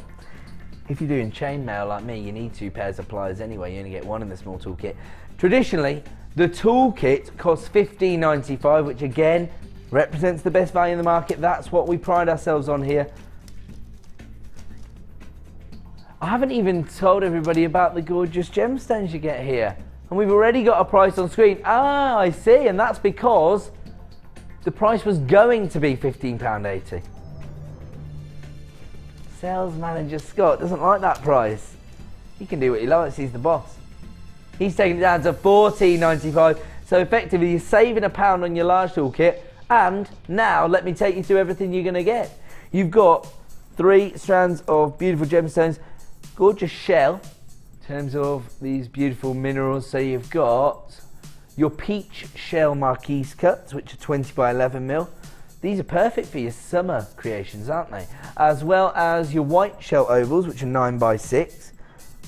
If you're doing chainmail like me, you need 2 pairs of pliers anyway. You only get 1 in the small toolkit. Traditionally, the toolkit costs $15.95, which again represents the best value in the market. That's what we pride ourselves on here. I haven't even told everybody about the gorgeous gemstones you get here. And we've already got a price on screen. Ah, I see, and that's because the price was going to be £15.80. Sales manager Scott doesn't like that price. He can do what he likes, he's the boss. He's taking it down to $14.95. So effectively you're saving £1 on your large toolkit. And now let me take you through everything you're going to get. You've got 3 strands of beautiful gemstones, gorgeous shell in terms of these beautiful minerals. So you've got your peach shell marquise cuts, which are 20 by 11 mil. These are perfect for your summer creations, aren't they? As well as your white shell ovals, which are 9 by 6.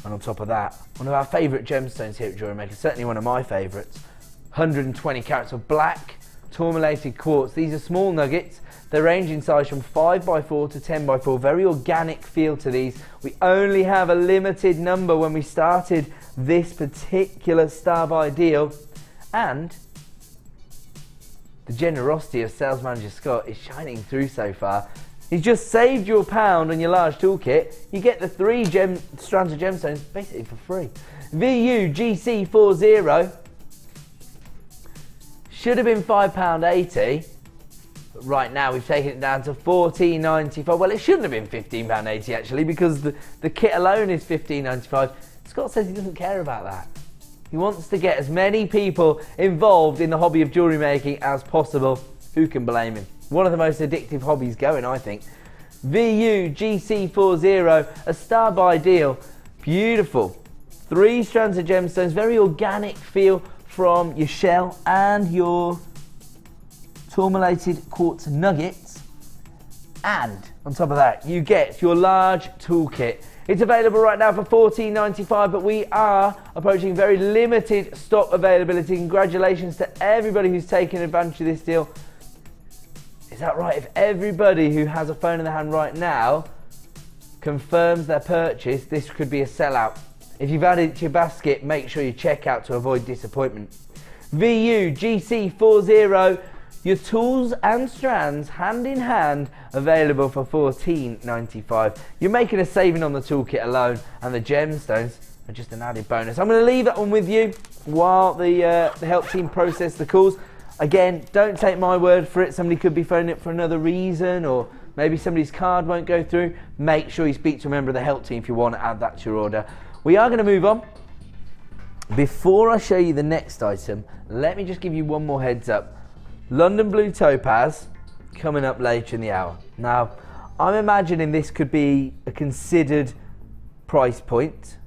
And on top of that, one of our favourite gemstones here at JewelleryMaker, certainly one of my favourites, 120 carats of black tourmalated quartz. These are small nuggets. They range in size from 5x4 to 10x4. Very organic feel to these. We only have a limited number when we started this particular star buy deal, and the generosity of sales manager Scott is shining through so far. He's just saved you £1 on your large toolkit. You get the 3 strands of gemstones basically for free. VU GC40 should have been £5.80, but right now we've taken it down to $14.95. Well, it shouldn't have been £15.80 actually, because the kit alone is $15.95. Scott says he doesn't care about that. He wants to get as many people involved in the hobby of jewellery making as possible. Who can blame him? One of the most addictive hobbies going, I think. VU GC40, a star buy deal. Beautiful. 3 strands of gemstones, very organic feel from your shell and your tourmalated quartz nuggets. And on top of that, you get your large toolkit. It's available right now for $14.95, but we are approaching very limited stock availability. Congratulations to everybody who's taken advantage of this deal. Is that right? If everybody who has a phone in their hand right now confirms their purchase, this could be a sellout. If you've added it to your basket, make sure you check out to avoid disappointment. VU GC40, your tools and strands hand in hand, available for $14.95. You're making a saving on the toolkit alone, and the gemstones are just an added bonus. I'm going to leave that one with you while the help team process the calls. Again, don't take my word for it. Somebody could be phoning it for another reason, or maybe somebody's card won't go through. Make sure you speak to a member of the help team if you want to add that to your order. We are going to move on Before I show you the next item, let me just give you one more heads up. London Blue Topaz coming up later in the hour. Now, I'm imagining this could be a considered price point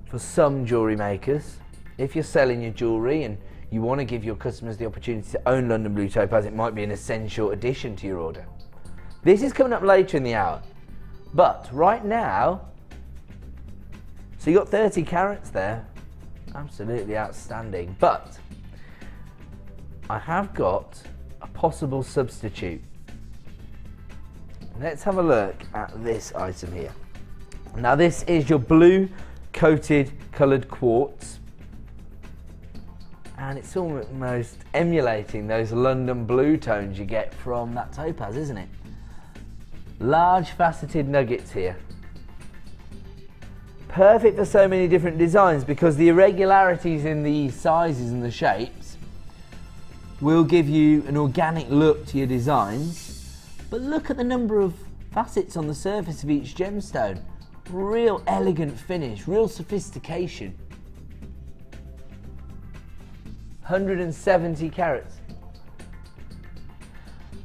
for some jewellery makers. If you're selling your jewellery and you want to give your customers the opportunity to own London Blue Topaz, it might be an essential addition to your order. This is coming up later in the hour. But right now, so you got 30 carats there, absolutely outstanding. But I have got a possible substitute. Let's have a look at this item here. Now this is your blue coated coloured quartz, and it's almost emulating those London blue tones you get from that topaz, isn't it? Large faceted nuggets here. Perfect for so many different designs because the irregularities in the sizes and the shapes will give you an organic look to your designs. But look at the number of facets on the surface of each gemstone. Real elegant finish, real sophistication. 170 carats.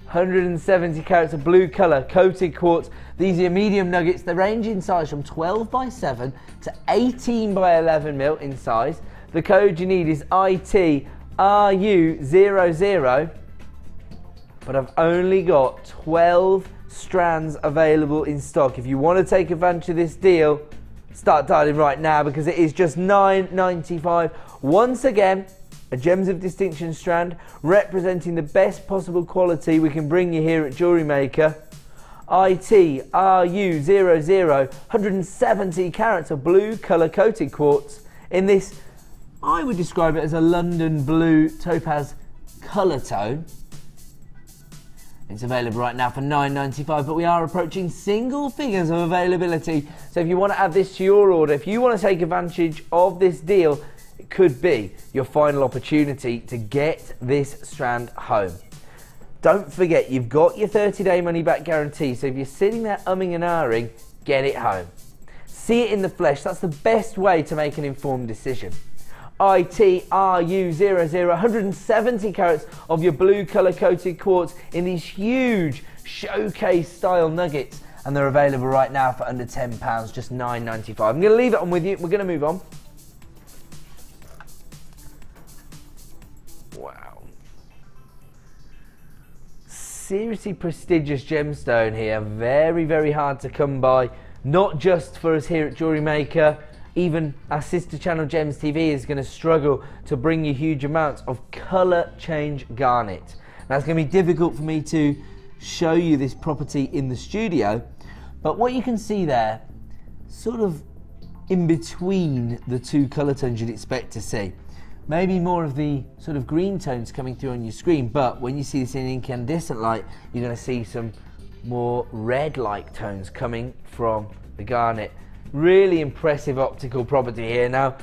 170 carats of blue colour, coated quartz. These are medium nuggets. They range in size from 12 by 7 to 18 by 11 mil in size. The code you need is ITRU00, but I've only got 12 strands available in stock. If you want to take advantage of this deal, start dialing right now because it is just $9.95. Once again, a Gems of Distinction strand representing the best possible quality we can bring you here at Jewellery Maker. ITRU00, 170 carats of blue colour coated quartz in this, I would describe it as a London blue topaz colour tone. It's available right now for $9.95, but we are approaching single figures of availability. So if you want to add this to your order, if you want to take advantage of this deal, it could be your final opportunity to get this strand home. Don't forget, you've got your 30-day money-back guarantee, so if you're sitting there umming and ahhing, get it home. See it in the flesh. That's the best way to make an informed decision. ITRU00, 170 carats of your blue colour coated quartz in these huge showcase style nuggets, and they're available right now for under £10, just $9.95. I'm going to leave it on with you. We're going to move on. Wow. Seriously prestigious gemstone here. Very, very hard to come by. Not just for us here at Jewellery Maker. Even our sister channel Gems TV is going to struggle to bring you huge amounts of colour change garnet. Now it's going to be difficult for me to show you this property in the studio, but what you can see there, sort of in between the two colour tones you'd expect to see. Maybe more of the sort of green tones coming through on your screen, but when you see this in incandescent light, you're going to see some more red-like tones coming from the garnet. Really impressive optical property here. Now,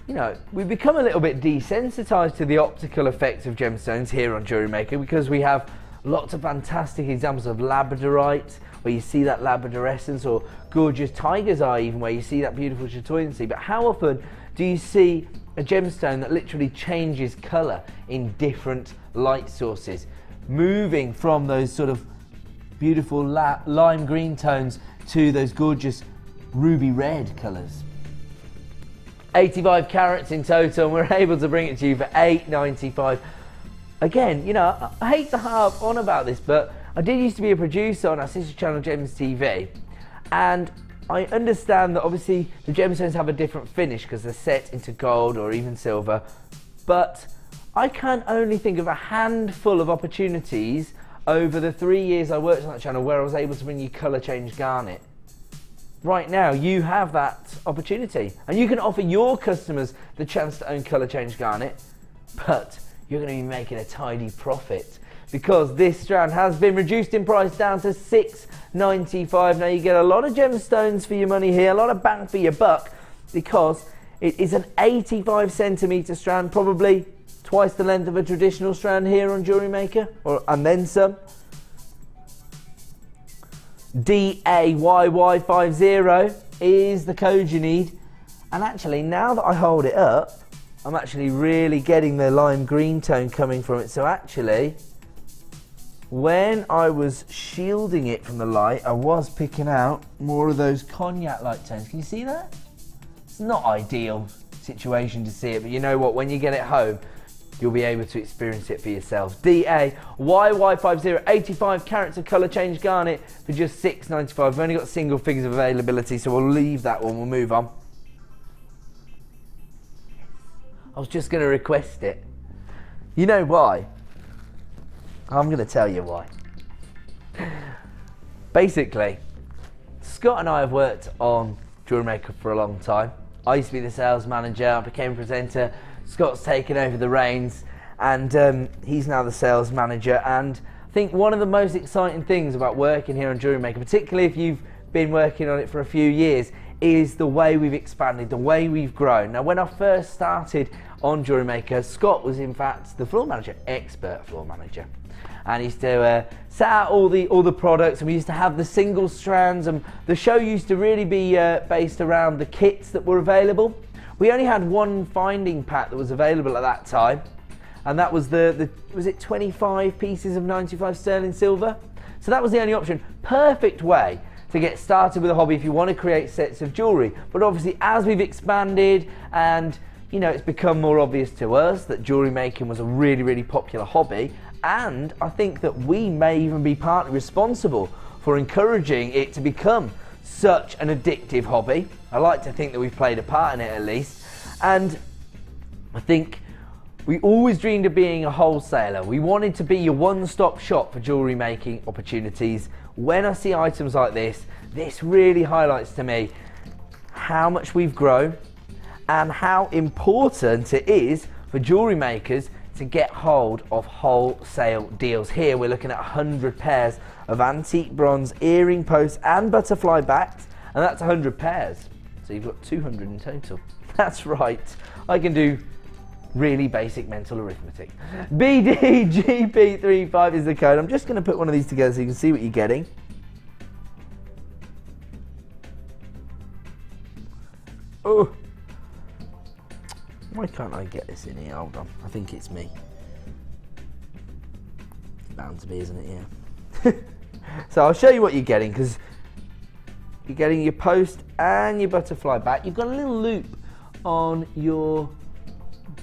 you know, we've become a little bit desensitized to the optical effects of gemstones here on Jewellery Maker because we have lots of fantastic examples of labradorite, where you see that labradorescence, or gorgeous tiger's eye even, where you see that beautiful chatoyancy. But how often do you see a gemstone that literally changes colour in different light sources, moving from those sort of beautiful lime green tones to those gorgeous ruby red colours? 85 carats in total, and we're able to bring it to you for $8.95. Again, you know, I hate to harp on about this, but I did used to be a producer on our sister channel Gems TV, and I understand that obviously the gemstones have a different finish because they're set into gold or even silver, but I can only think of a handful of opportunities over the 3 years I worked on that channel where I was able to bring you colour change garnet. Right now you have that opportunity, and you can offer your customers the chance to own colour change garnet, but you're going to be making a tidy profit because this strand has been reduced in price down to $6.95. Now you get a lot of gemstones for your money here, a lot of bang for your buck, because it is an 85 centimetre strand, probably twice the length of a traditional strand here on Jewellery Maker, and then some. DAYY50 is the code you need, and actually now that I hold it up, I'm actually really getting the lime green tone coming from it. So actually, when I was shielding it from the light, I was picking out more of those cognac light tones. Can you see that? It's not ideal situation to see it, but you know what, when you get it home, you'll be able to experience it for yourself. DA-YY50, 85 carats of colour change garnet for just $6.95. We've only got single figures of availability, so we'll leave that one, we'll move on. I was just going to request it. You know why? I'm going to tell you why. Basically, Scott and I have worked on JewelleryMaker for a long time. I used to be the sales manager, I became a presenter. Scott's taken over the reins, and he's now the sales manager. And I think one of the most exciting things about working here on JewelleryMaker, particularly if you've been working on it for a few years, is the way we've expanded, the way we've grown. Now, when I first started on JewelleryMaker, Scott was in fact the floor manager, expert floor manager. And he used to set out all the products, and we used to have the single strands, and the show used to really be based around the kits that were available. We only had one finding pack that was available at that time, and that was was it 25 pieces of 95 sterling silver? So that was the only option. Perfect way to get started with a hobby if you want to create sets of jewellery. But obviously, as we've expanded and you know, it's become more obvious to us that jewellery making was a really, really popular hobby, and I think that we may even be partly responsible for encouraging it to become such an addictive hobby. I like to think that we've played a part in it at least, and I think we always dreamed of being a wholesaler. We wanted to be your one-stop shop for jewellery making opportunities. When I see items like this really highlights to me how much we've grown and how important it is for jewellery makers to get hold of wholesale deals. Here we're looking at 100 pairs of antique bronze earring posts and butterfly backs, and that's 100 pairs. So you've got 200 in total. That's right, I can do really basic mental arithmetic. BDGP35 is the code. I'm just going to put one of these together so you can see what you're getting. Oh, why can't I get this in here? Hold on, I think it's me. It's bound to be, isn't it? Yeah. So I'll show you what you're getting, because you're getting your post and your butterfly back. You've got a little loop on your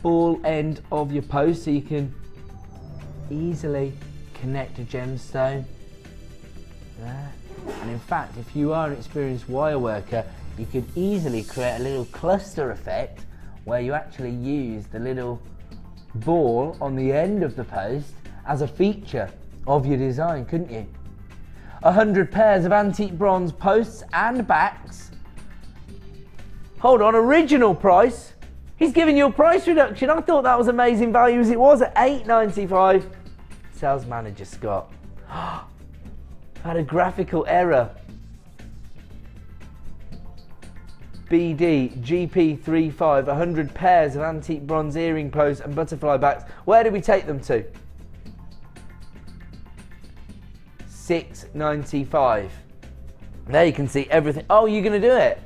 ball end of your post, so you can easily connect a gemstone there. And in fact, if you are an experienced wire worker, you could easily create a little cluster effect where you actually use the little ball on the end of the post as a feature of your design, couldn't you? 100 pairs of antique bronze posts and backs. Hold on, original price. He's giving you a price reduction. I thought that was amazing value as it was at $8.95. Sales manager Scott. Had a graphical error. BDGP35, 100 pairs of antique bronze earring posts and butterfly backs. Where did we take them to? $6.95. There you can see everything. Oh, you're going to do it?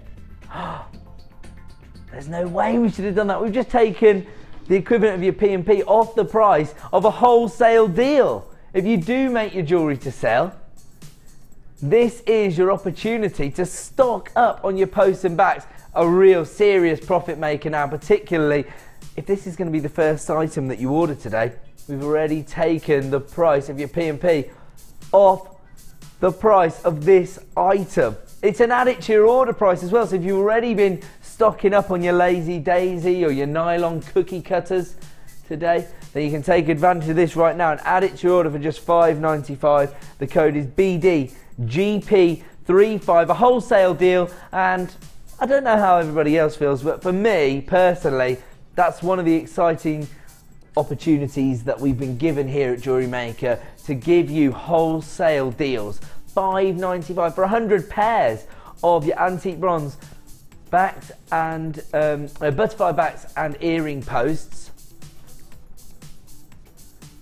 There's no way we should have done that. We've just taken the equivalent of your P&P off the price of a wholesale deal. If you do make your jewellery to sell, this is your opportunity to stock up on your posts and backs. A real serious profit maker now, particularly if this is going to be the first item that you order today. We've already taken the price of your P&P off the price of this item. It's an add it to your order price as well, so if you've already been stocking up on your Lazy Daisy or your nylon cookie cutters today, then you can take advantage of this right now and add it to your order for just $5.95. The code is BDGP35, a wholesale deal, and I don't know how everybody else feels, but for me personally, that's one of the exciting opportunities that we've been given here at JewelleryMaker, to give you wholesale deals. $5.95 for 100 pairs of your antique bronze backs and butterfly backs and earring posts.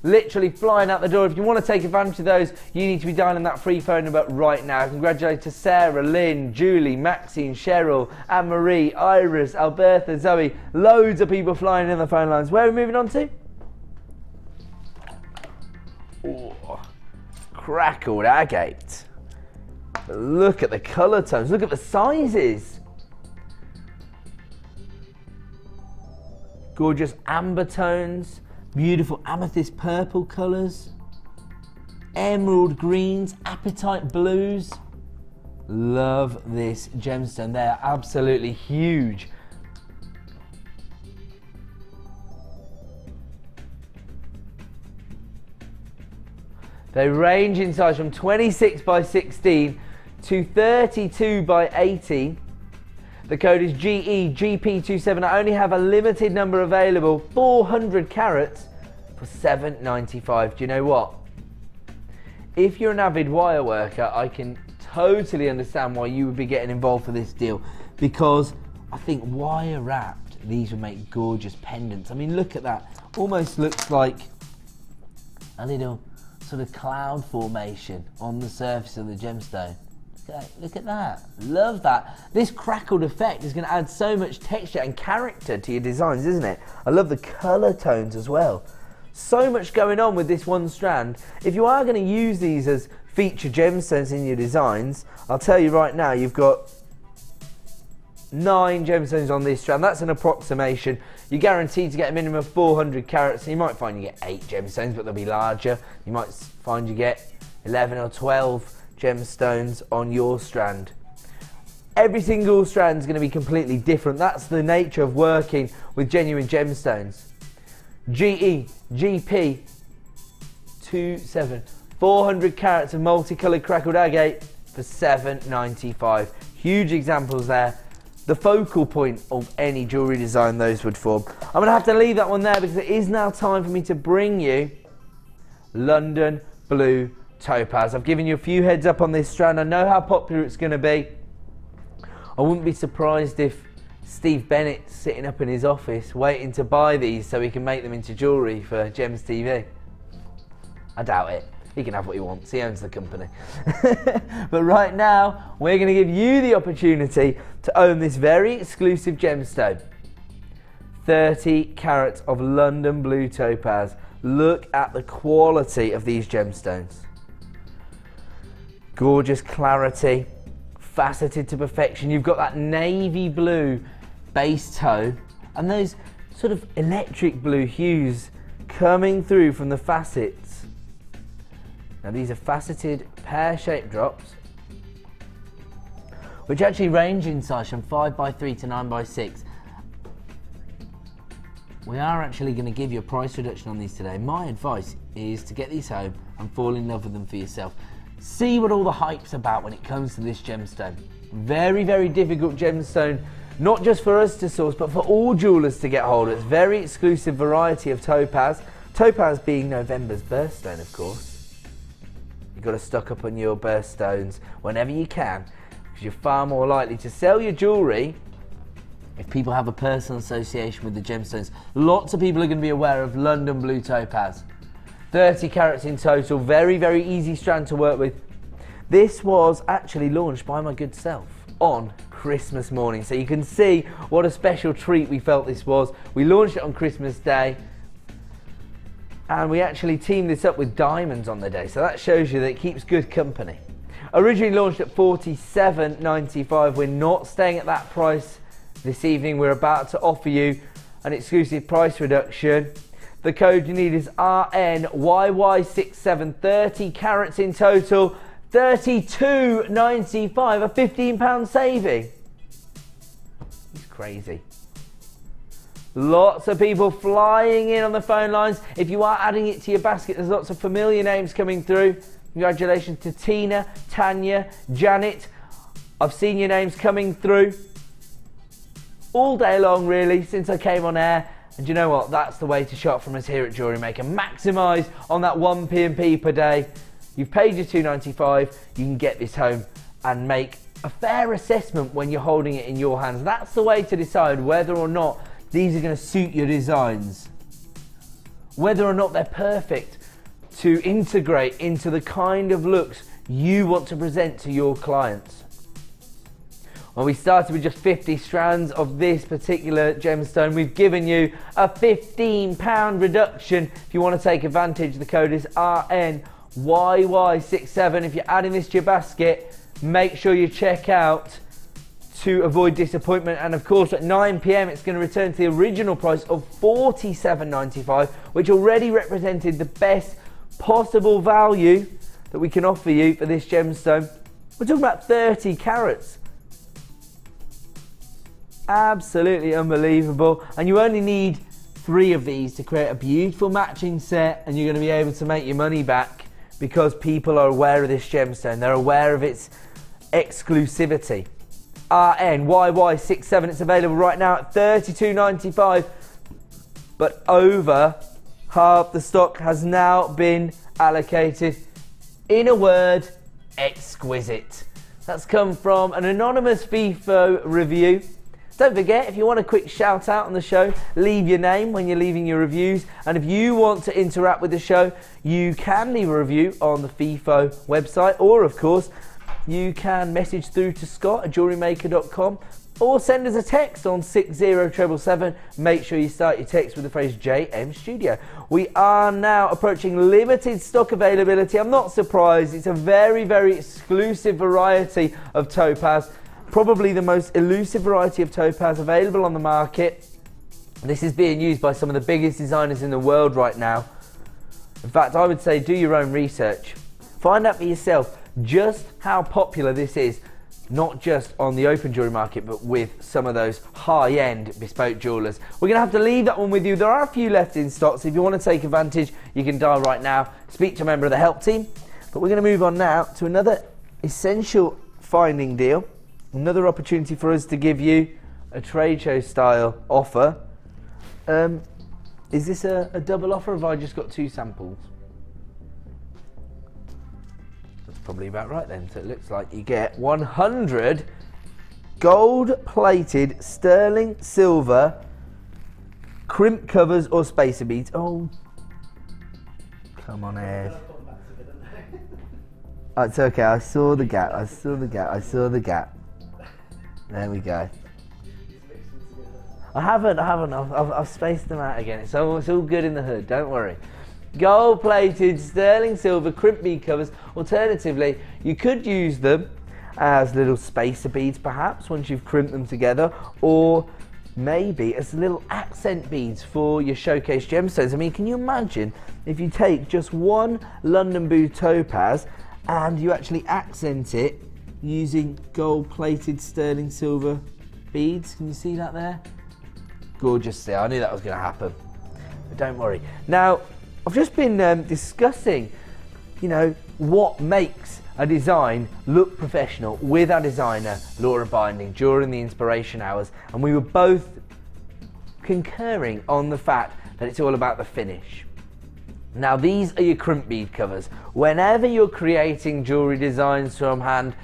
literally flying out the door. If you want to take advantage of those, you need to be dialing that free phone number right now. Congratulations to Sarah, Lynn, Julie, Maxine, Cheryl, Anne-Marie, Iris, Alberta, Zoe. Loads of people flying in the phone lines. Where are we moving on to? Oh, crackled agate. Look at the colour tones. Look at the sizes. Gorgeous amber tones. Beautiful amethyst purple colours, emerald greens, apatite blues. Love this gemstone. They're absolutely huge. They range in size from 26 by 16 to 32 by 18. The code is GEGP27. I only have a limited number available, 400 carats for $7.95. Do you know what? If you're an avid wire worker, I can totally understand why you would be getting involved for this deal, because I think wire wrapped, these would make gorgeous pendants. I mean, look at that. Almost looks like a little sort of cloud formation on the surface of the gemstone. Look at that. Love that. This crackled effect is going to add so much texture and character to your designs, isn't it? I love the colour tones as well. So much going on with this one strand. If you are going to use these as feature gemstones in your designs, I'll tell you right now, you've got 9 gemstones on this strand. That's an approximation. You're guaranteed to get a minimum of 400 carats. You might find you get 8 gemstones, but they'll be larger. You might find you get 11 or 12 gemstones on your strand. Every single strand is going to be completely different. That's the nature of working with genuine gemstones. GEGP27, 400 carats of multicoloured crackled agate for $7.95. Huge examples there. The focal point of any jewellery design those would form. I'm going to have to leave that one there because it is now time for me to bring you London Blue Topaz. I've given you a few heads up on this strand. I know how popular it's going to be. I wouldn't be surprised if Steve Bennett's sitting up in his office waiting to buy these so he can make them into jewellery for Gems TV. I doubt it. He can have what he wants. He owns the company. But right now, we're going to give you the opportunity to own this very exclusive gemstone. 30 carats of London Blue Topaz. Look at the quality of these gemstones. Gorgeous clarity, faceted to perfection. You've got that navy blue base tone and those sort of electric blue hues coming through from the facets. Now these are faceted pear-shaped drops, which actually range in size from 5x3 to 9x6. We are actually going to give you a price reduction on these today. My advice is to get these home and fall in love with them for yourself. See what all the hype's about when it comes to this gemstone. Very, very difficult gemstone, not just for us to source, but for all jewellers to get hold of. It's a very exclusive variety of topaz. Topaz being November's birthstone, of course. You've got to stock up on your birthstones whenever you can, because you're far more likely to sell your jewellery if people have a personal association with the gemstones. Lots of people are going to be aware of London Blue Topaz. 30 carats in total, very, very easy strand to work with. This was actually launched by my good self on Christmas morning, so you can see what a special treat we felt this was. We launched it on Christmas Day, and we actually teamed this up with diamonds on the day, so that shows you that it keeps good company. Originally launched at $47.95. We're not staying at that price this evening. We're about to offer you an exclusive price reduction. The code you need is RNYY67, 30 carats in total, $32.95, a £15 saving. It's crazy. Lots of people flying in on the phone lines. If you are adding it to your basket, there's lots of familiar names coming through. Congratulations to Tina, Tanya, Janet. I've seen your names coming through all day long, really, since I came on air. And you know what? That's the way to shop from us here at JewelleryMaker. Maximise on that 1 P&P per day. You've paid your $2.95. You can get this home and make a fair assessment when you're holding it in your hands. That's the way to decide whether or not these are going to suit your designs. whether or not they're perfect to integrate into the kind of looks you want to present to your clients. Well, we started with just 50 strands of this particular gemstone. We've given you a £15 reduction. If you want to take advantage, the code is RNYY67. If you're adding this to your basket, make sure you check out to avoid disappointment. And of course, at 9 PM, it's going to return to the original price of £47.95, which already represented the best possible value that we can offer you for this gemstone. We're talking about 30 carats. Absolutely unbelievable. And you only need 3 of these to create a beautiful matching set, and you're going to be able to make your money back because people are aware of this gemstone. They're aware of its exclusivity. RNYY67. It's available right now at $32.95, but over half the stock has now been allocated. In a word, exquisite. That's come from an anonymous FIFO review. Don't forget, if you want a quick shout out on the show, leave your name when you're leaving your reviews. And if you want to interact with the show, you can leave a review on the FIFO website, or of course, you can message through to Scott at JewelleryMaker.com, or send us a text on 60777. Make sure you start your text with the phrase JM Studio. We are now approaching limited stock availability. I'm not surprised. It's a very, very exclusive variety of topaz. Probably the most elusive variety of topaz available on the market. This is being used by some of the biggest designers in the world right now. In fact, I would say do your own research. Find out for yourself just how popular this is, not just on the open jewellery market, but with some of those high-end bespoke jewellers. We're going to have to leave that one with you. There are a few left in stock, so if you want to take advantage, you can dial right now, speak to a member of the help team. But we're going to move on now to another essential finding deal. Another opportunity for us to give you a trade show style offer. Is this a double offer, or have I just got 2 samples? That's probably about right then. So it looks like you get 100 gold-plated sterling silver crimp covers or spacer beads. Oh, come on, Ed. Oh, it's okay. I saw the gap. I saw the gap. I saw the gap. There we go. I haven't. I've spaced them out again. It's all good in the hood, don't worry. Gold-plated sterling silver crimp bead covers. Alternatively, you could use them as little spacer beads perhaps once you've crimped them together, or maybe as little accent beads for your showcase gemstones. I mean, can you imagine if you take just one London Blue topaz and you actually accent it using gold-plated sterling silver beads? Can you see that there? Gorgeous there. I knew that was going to happen, but don't worry. Now, I've just been discussing, you know, what makes a design look professional with our designer Laura Binding during the inspiration hours, and we were both concurring on the fact that it's all about the finish. Now, these are your crimp bead covers. Whenever you're creating jewellery designs from hand,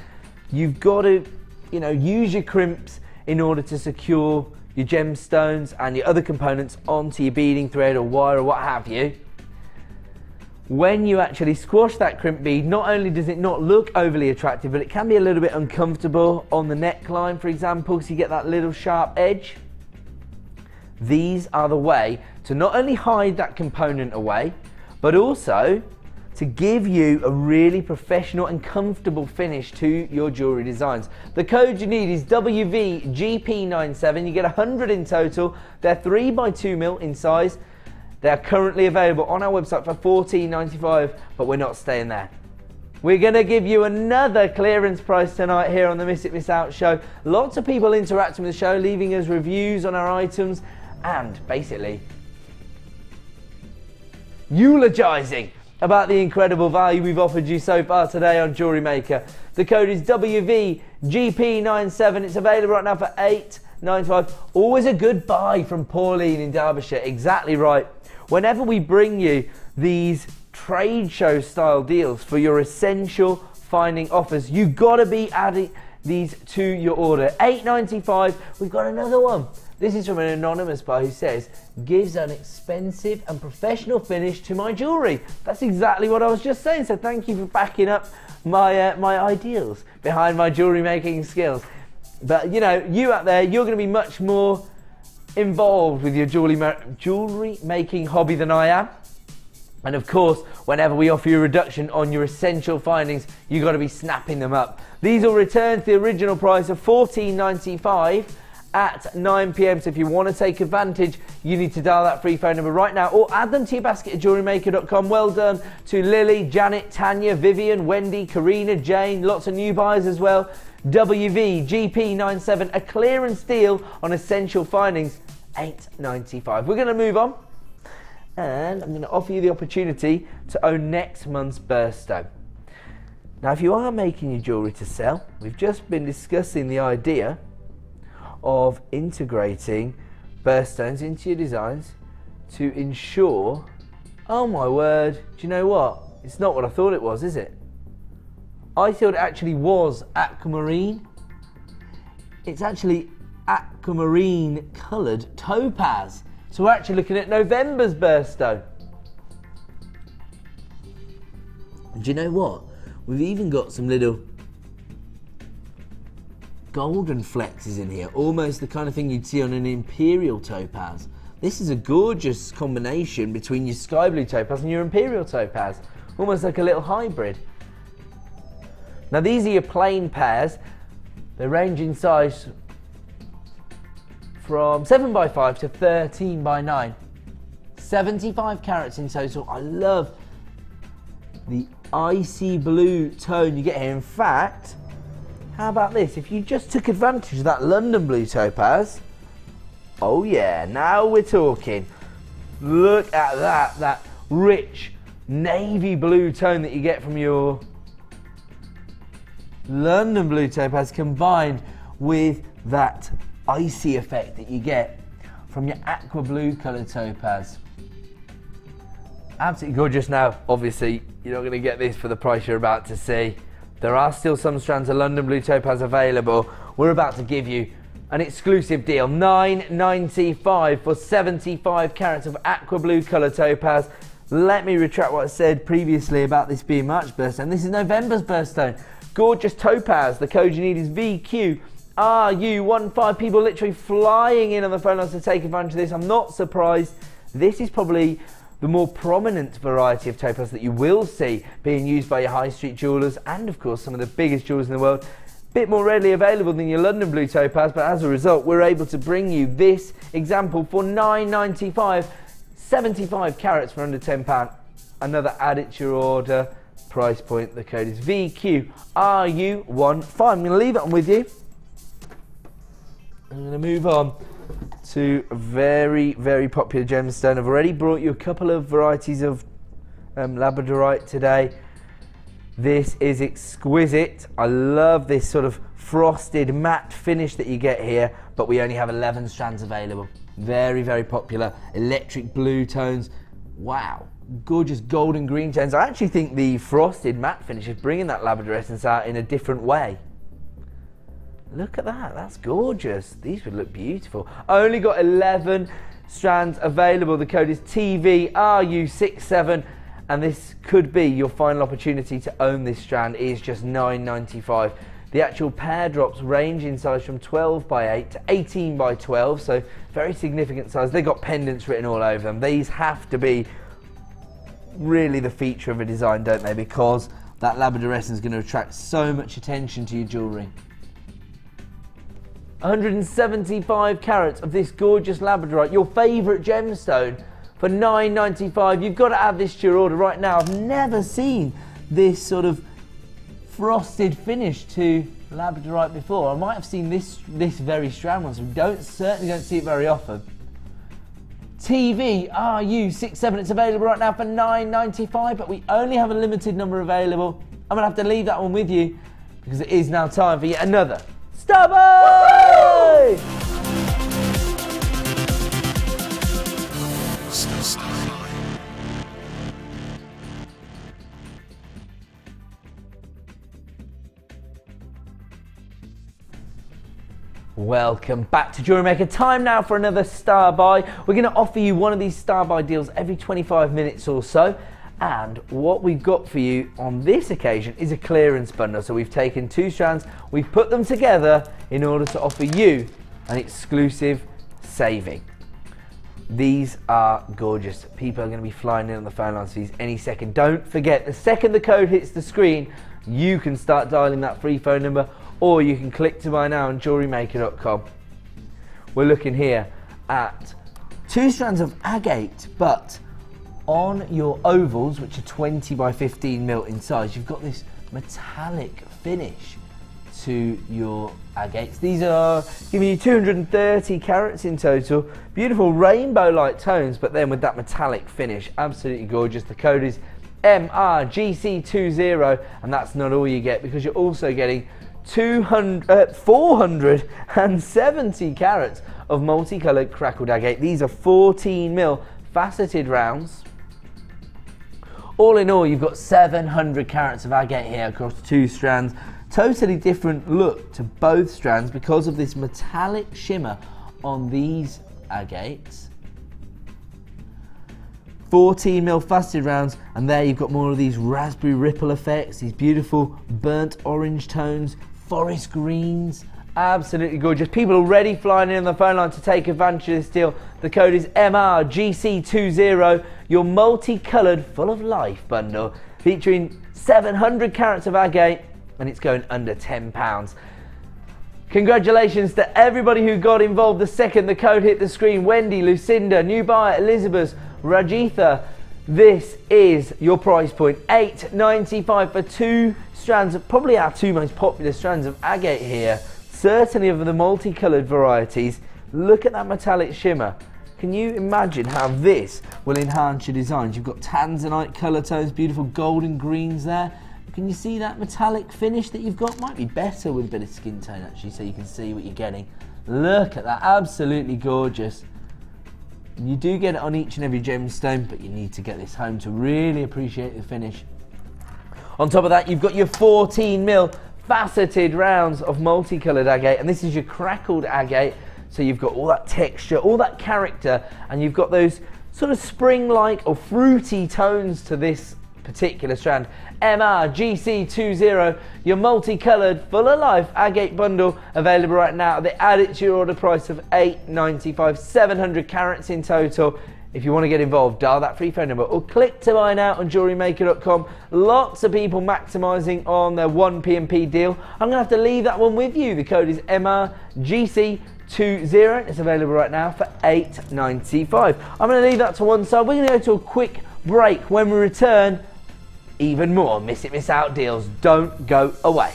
you've got to, you know, use your crimps in order to secure your gemstones and your other components onto your beading thread or wire or what have you. When you actually squash that crimp bead, not only does it not look overly attractive, but it can be a little bit uncomfortable on the neckline, for example, so you get that little sharp edge. These are the way to not only hide that component away, but also to give you a really professional and comfortable finish to your jewellery designs. The code you need is WVGP97. You get 100 in total. They're 3x2mm in size. They're currently available on our website for $14.95, but we're not staying there. We're going to give you another clearance price tonight here on the Miss It Miss Out show. Lots of people interacting with the show, leaving us reviews on our items, and basically eulogising about the incredible value we've offered you so far today on Jewellery Maker. The code is WVGP97. It's available right now for $8.95. Always a good buy from Pauline in Derbyshire. Exactly right. Whenever we bring you these trade show style deals for your essential finding offers, you've got to be adding these to your order. $8.95. We've got another one This is from an anonymous buyer who says, gives an expensive and professional finish to my jewellery. That's exactly what I was just saying, so thank you for backing up my my ideals behind my jewellery making skills. But you know, you out there, you're going to be much more involved with your jewellery making hobby than I am. And of course, whenever we offer you a reduction on your essential findings, you've got to be snapping them up. These will return to the original price of $14.95 at 9 PM. So if you want to take advantage, you need to dial that free phone number right now or add them to your basket at JewelleryMaker.com. Well done to Lily, Janet, Tanya, Vivian, Wendy, Karina, Jane, lots of new buyers as well. WV, GP97, a clearance deal on essential findings, $8.95. We're going to move on. And I'm going to offer you the opportunity to own next month's birthstone. Now, if you are making your jewellery to sell, we've just been discussing the idea of integrating birthstones into your designs to ensure, oh my word, do you know what? It's not what I thought it was, is it? I thought it actually was aquamarine. It's actually aquamarine coloured topaz. So we're actually looking at November's birthstone. Do you know what? We've even got some little golden flexes in here, almost the kind of thing you'd see on an imperial topaz. This is a gorgeous combination between your sky blue topaz and your imperial topaz, almost like a little hybrid. Now these are your plain pairs. They range in size from 7x5 to 13x9. 75 carats in total. I love the icy blue tone you get here. In fact, how about this? If you just took advantage of that London blue topaz, oh yeah, now we're talking. Look at that rich navy blue tone that you get from your London blue topaz combined with that icy effect that you get from your aqua blue coloured topaz. Absolutely gorgeous. Now, obviously, you're not going to get this for the price you're about to see. There are still some strands of London blue topaz available. We're about to give you an exclusive deal, $9.95 for 75 carats of aqua blue colour topaz. Let me retract what I said previously about this being March's birthstone. This is November's birthstone. Gorgeous topaz. The code you need is VQRU15. People literally flying in on the phone lines to take advantage of this. I'm not surprised. This is probably the more prominent variety of topaz that you will see being used by your high street jewellers and of course some of the biggest jewellers in the world. Bit more readily available than your London blue topaz, but as a result we're able to bring you this example for $9.95, 75 carats for under £10. Another add it to your order. Price point, the code is VQRU15. I'm going to leave it on with you. I'm going to move on to a very, very popular gemstone. I've already brought you a couple of varieties of labradorite today. This is exquisite. I love this sort of frosted matte finish that you get here, but we only have 11 strands available. Very, very popular. Electric blue tones. Wow. Gorgeous golden green tones. I actually think the frosted matte finish is bringing that labrador essence out in a different way. Look at that, that's gorgeous. These would look beautiful. I only got 11 strands available. The code is TVRU67 and this could be your final opportunity to own this strand. It is just $9.95. The actual pear drops range in size from 12x8 to 18x12, so very significant size. They've got pendants written all over them. These have to be really the feature of a design, don't they? Because that labrador essence is going to attract so much attention to your jewellery. 175 carats of this gorgeous labradorite, your favourite gemstone, for $9.95. You've got to add this to your order right now. I've never seen this sort of frosted finish to labradorite before. I might have seen this very strand once. We certainly don't see it very often. TVRU67, it's available right now for $9.95, but we only have a limited number available. I'm going to have to leave that one with you because it is now time for yet another Stubby! Welcome back to JewelleryMaker. Time now for another star buy. We're going to offer you one of these star buy deals every 25 minutes or so. And what we've got for you on this occasion is a clearance bundle. So we've taken 2 strands, we've put them together in order to offer you an exclusive saving. These are gorgeous. People are going to be flying in on the phone lines for these any second. Don't forget, the second the code hits the screen, you can start dialing that free phone number, or you can click to buy now on JewelleryMaker.com. We're looking here at 2 strands of agate, but on your ovals, which are 20 by 15 mil in size, you've got this metallic finish to your agates. These are giving you 230 carats in total. Beautiful rainbow-like tones, but then with that metallic finish, absolutely gorgeous. The code is MRGC20, and that's not all you get, because you're also getting 470 carats of multicolored crackled agate. These are 14 mil faceted rounds. All in all, you've got 700 carats of agate here across 2 strands. Totally different look to both strands because of this metallic shimmer on these agates. 14 mil faceted rounds, and there you've got more of these raspberry ripple effects, these beautiful burnt orange tones, forest greens. Absolutely gorgeous. People already flying in on the phone line to take advantage of this deal. The code is MRGC20, your multicolored full of life bundle featuring 700 carats of agate, and it's going under £10. Congratulations to everybody who got involved the second the code hit the screen. Wendy, Lucinda, new buyer, Elizabeth, Rajitha. This is your price point, $8.95 for 2 strands, probably our 2 most popular strands of agate here. Certainly of the multicolored varieties. Look at that metallic shimmer. Can you imagine how this will enhance your designs? You've got tanzanite colour tones, beautiful golden greens there. Can you see that metallic finish that you've got? Might be better with a bit of skin tone actually, so you can see what you're getting. Look at that, absolutely gorgeous. And you do get it on each and every gemstone, but you need to get this home to really appreciate the finish. On top of that, you've got your 14 mil faceted rounds of multicolored agate, and this is your crackled agate, so you've got all that texture, all that character, and you've got those sort of spring-like or fruity tones to this particular strand. MRGC20, your multicolored full of life agate bundle, available right now. They add it to your order price of $8.95, 700 carats in total. If you want to get involved, dial that free phone number or click to buy now on JewelleryMaker.com. Lots of people maximising on their 1 P&P deal. I'm going to have to leave that one with you. The code is MRGC20. It's available right now for $8.95. I'm going to leave that to one side. We're going to go to a quick break. When we return, even more Miss It Miss Out deals. Don't go away.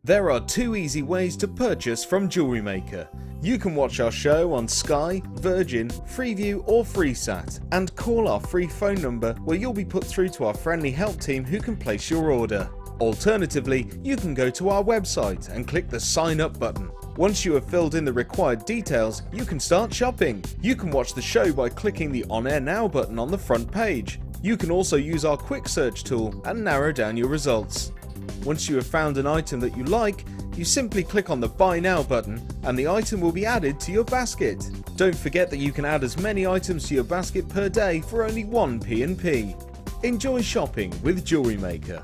There are 2 easy ways to purchase from JewelleryMaker. You can watch our show on Sky, Virgin, Freeview or FreeSat, and call our free phone number where you'll be put through to our friendly help team who can place your order. Alternatively, you can go to our website and click the sign up button. Once you have filled in the required details, you can start shopping. You can watch the show by clicking the On Air Now button on the front page. You can also use our quick search tool and narrow down your results. Once you have found an item that you like, you simply click on the Buy Now button and the item will be added to your basket. Don't forget that you can add as many items to your basket per day for only 1 P&P. Enjoy shopping with JewelleryMaker.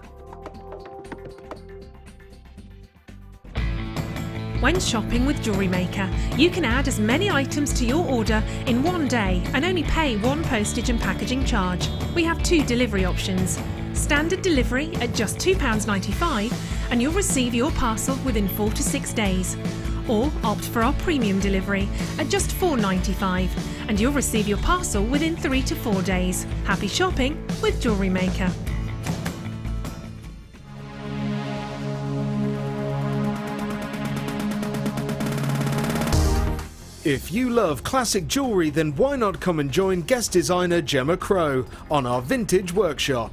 When shopping with JewelleryMaker, you can add as many items to your order in 1 day and only pay 1 postage and packaging charge. We have 2 delivery options. Standard delivery at just £2.95 and you'll receive your parcel within 4 to 6 days. Or opt for our premium delivery at just £4.95 and you'll receive your parcel within 3 to 4 days. Happy shopping with JewelleryMaker. If you love classic jewellery, then why not come and join guest designer Gemma Crow on our vintage workshop.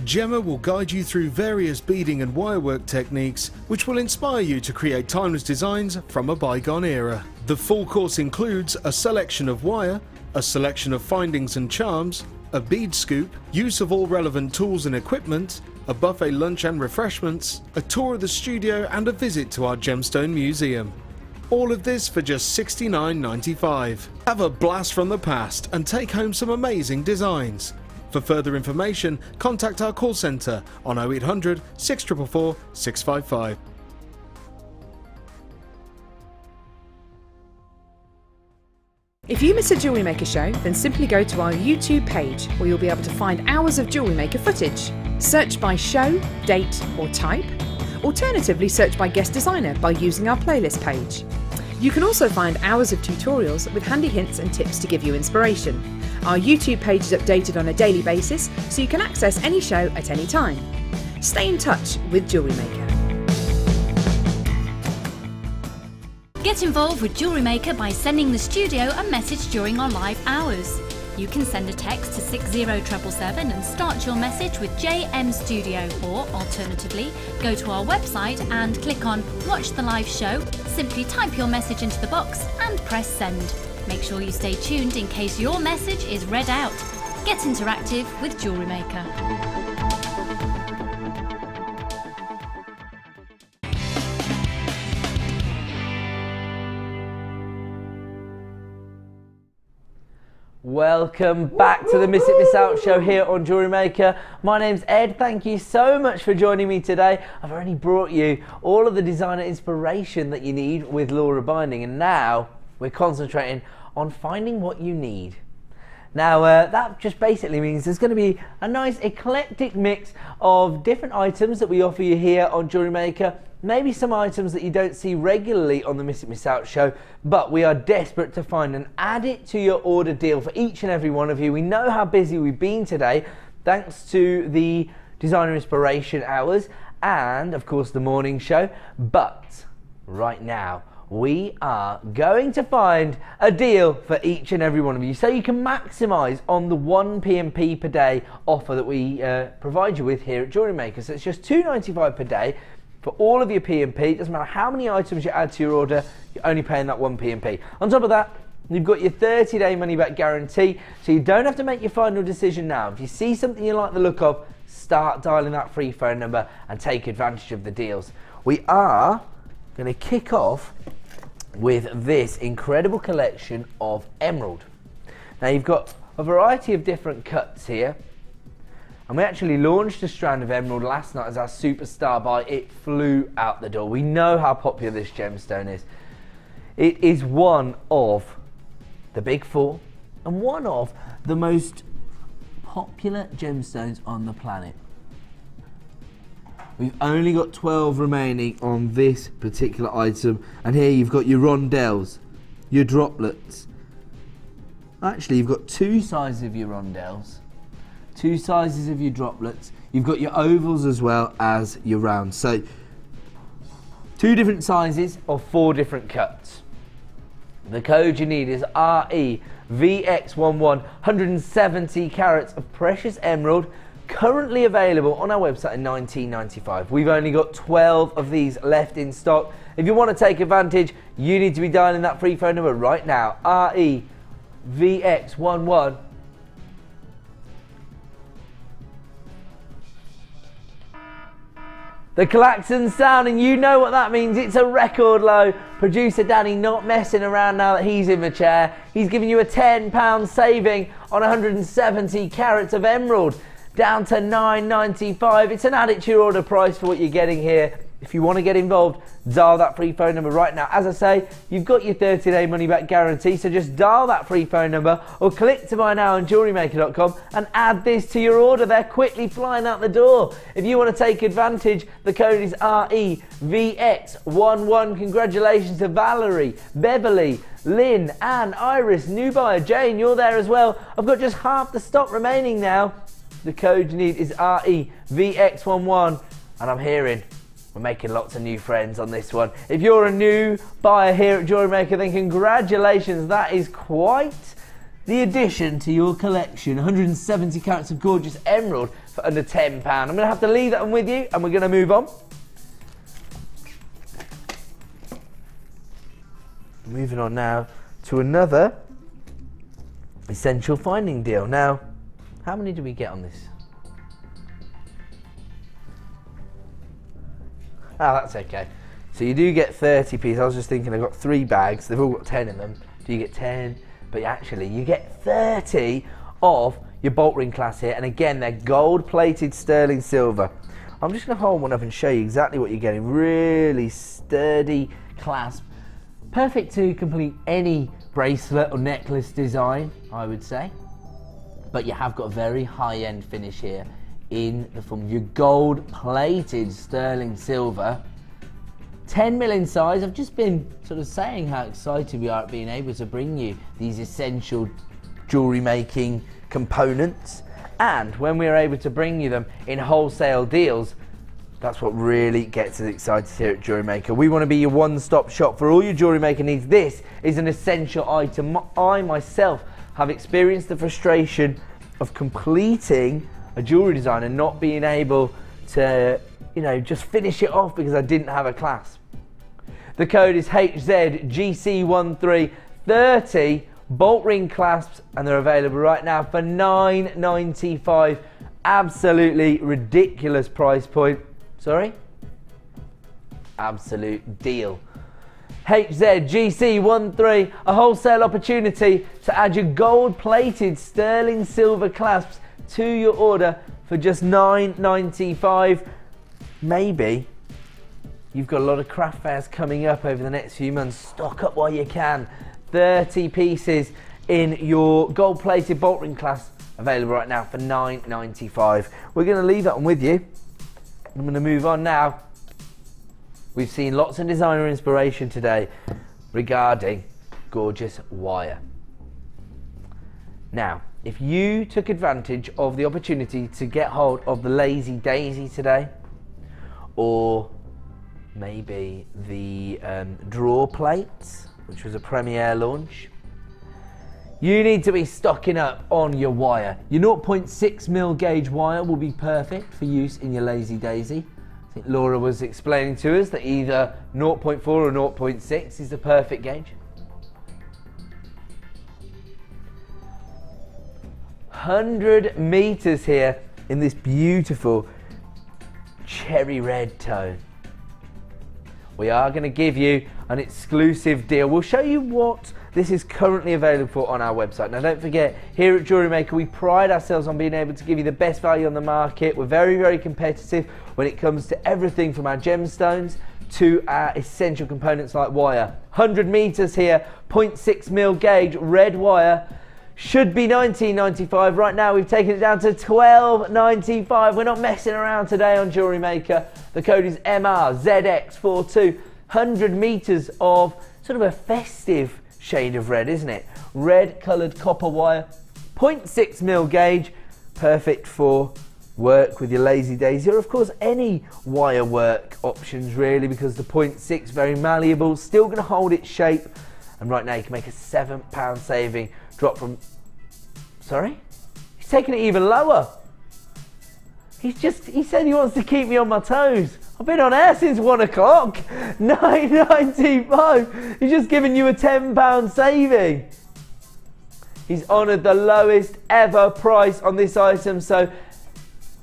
Gemma will guide you through various beading and wirework techniques which will inspire you to create timeless designs from a bygone era. The full course includes a selection of wire, a selection of findings and charms, a bead scoop, use of all relevant tools and equipment, a buffet lunch and refreshments, a tour of the studio and a visit to our gemstone museum. All of this for just $69.95. Have a blast from the past and take home some amazing designs. For further information, contact our call centre on 0800 644 655. If you miss a Jewellery Maker show, then simply go to our YouTube page where you'll be able to find hours of Jewellery Maker footage. Search by show, date or type. Alternatively, search by guest designer by using our playlist page. You can also find hours of tutorials with handy hints and tips to give you inspiration. Our YouTube page is updated on a daily basis, so you can access any show at any time. Stay in touch with Jewellery Maker. Get involved with Jewellery Maker by sending the studio a message during our live hours. You can send a text to 60777 and start your message with JM Studio, or alternatively, go to our website and click on Watch the Live Show, simply type your message into the box and press send. Make sure you stay tuned in case your message is read out. Get interactive with Jewellery Maker. Welcome back to the Miss It Miss Out show here on Jewellery Maker. My name's Ed. Thank you so much for joining me today. I've already brought you all of the designer inspiration that you need with Laura binding, and now we're concentrating on finding what you need. Now that just basically means there's going to be a nice eclectic mix of different items that we offer you here on Jewellery Maker. Maybe some items that you don't see regularly on the Miss It Miss Out show, but we are desperate to find and add it to your order deal for each and every one of you. We know how busy we've been today, thanks to the designer inspiration hours and of course the morning show, but right now we are going to find a deal for each and every one of you, so you can maximise on the 1 P&P per day offer that we provide you with here at Jewellery Maker. So it's just $2.95 per day for all of your P&P. It doesn't matter how many items you add to your order, you're only paying that 1 P&P. On top of that, you've got your 30-day money-back guarantee, so you don't have to make your final decision now. If you see something you like the look of, start dialing that free phone number and take advantage of the deals. We are going to kick off with this incredible collection of emerald. Now you've got a variety of different cuts here, and we actually launched a strand of emerald last night as our superstar buy. It flew out the door. We know how popular this gemstone is. It is one of the big four and one of the most popular gemstones on the planet. We've only got 12 remaining on this particular item, and here you've got your rondelles, your droplets. Actually, you've got two sizes of your rondelles, two sizes of your droplets. You've got your ovals as well as your rounds. So, two different sizes of 4 different cuts. The code you need is REVX11, 170 carats of precious emerald, currently available on our website at $19.95. We've only got 12 of these left in stock. If you want to take advantage, you need to be dialing that free phone number right now, REVX11. The klaxon sound, and you know what that means. It's a record low. Producer Danny not messing around now that he's in the chair. He's giving you a £10 saving on 170 carats of emerald, down to $9.95. It's an add it to your order price for what you're getting here. If you want to get involved, dial that free phone number right now. As I say, you've got your 30-day money-back guarantee, so just dial that free phone number or click to buy now on JewelleryMaker.com and add this to your order. They're quickly flying out the door. If you want to take advantage, the code is REVX11. Congratulations to Valerie, Beverly, Lynn, Anne, Iris, new buyer, Jane, you're there as well. I've got just half the stock remaining now. The code you need is REVX11, and I'm hearing we're making lots of new friends on this one. If you're a new buyer here at Jewellery Maker, then congratulations. That is quite the addition to your collection. 170 carats of gorgeous emerald for under £10. I'm going to have to leave that one with you, and we're going to move on. Moving on now to another essential finding deal. Now, How many do we get on this? Oh, that's okay. So you do get 30 pieces. I was just thinking I've got 3 bags. They've all got 10 in them. Do you get 10? But actually you get 30 of your bolt ring clasps here. And again, they're gold plated sterling silver. I'm just going to hold one up and show you exactly what you're getting. Really sturdy clasp. Perfect to complete any bracelet or necklace design, I would say. But you have got a very high-end finish here in the form of your gold-plated sterling silver. 10mm in size. I've just been sort of saying how excited we are at being able to bring you these essential jewellery making components. And when we're able to bring you them in wholesale deals, that's what really gets us excited here at Jewellery Maker. We want to be your one-stop shop for all your jewellery maker needs. This is an essential item. I myself have experienced the frustration of completing a jewellery design and not being able to, you know, just finish it off because I didn't have a clasp. The code is HZGC13, 30 bolt ring clasps, and they're available right now for $9.95. Absolutely ridiculous price point. Sorry? Absolute deal. HZGC13, a wholesale opportunity to add your gold-plated sterling silver clasps to your order for just $9.95. Maybe you've got a lot of craft fairs coming up over the next few months. Stock up while you can. 30 pieces in your gold-plated bolt ring clasp available right now for $9.95. We're going to leave that one with you. I'm going to move on now. We've seen lots of designer inspiration today regarding gorgeous wire. Now, if you took advantage of the opportunity to get hold of the Lazy Daisy today, or maybe the draw plates, which was a premiere launch, you need to be stocking up on your wire. Your 0.6mm gauge wire will be perfect for use in your Lazy Daisy. I think Laura was explaining to us that either 0.4 or 0.6 is the perfect gauge. 100 meters here in this beautiful cherry red tone. We are going to give you an exclusive deal. We'll show you what this is currently available for on our website. Now don't forget, here at Jewellery Maker we pride ourselves on being able to give you the best value on the market. We're very, very competitive when it comes to everything from our gemstones to our essential components like wire. 100 meters here, 0.6mm gauge red wire. Should be $19.95. Right now we've taken it down to $12.95. We're not messing around today on Jewellery Maker. The code is MRZX42. 100 meters of sort of a festive shade of red, isn't it? Red coloured copper wire, 0.6mm gauge, perfect for work with your Lazy Daisy, or of course any wire work options really, because the 0.6 very malleable, still going to hold its shape, and right now you can make a £7 saving. Drop from, sorry? He's taking it even lower. He said he wants to keep me on my toes. I've been on air since 1 o'clock. $9.95. He's just giving you a £10 saving. He's honoured the lowest ever price on this item, so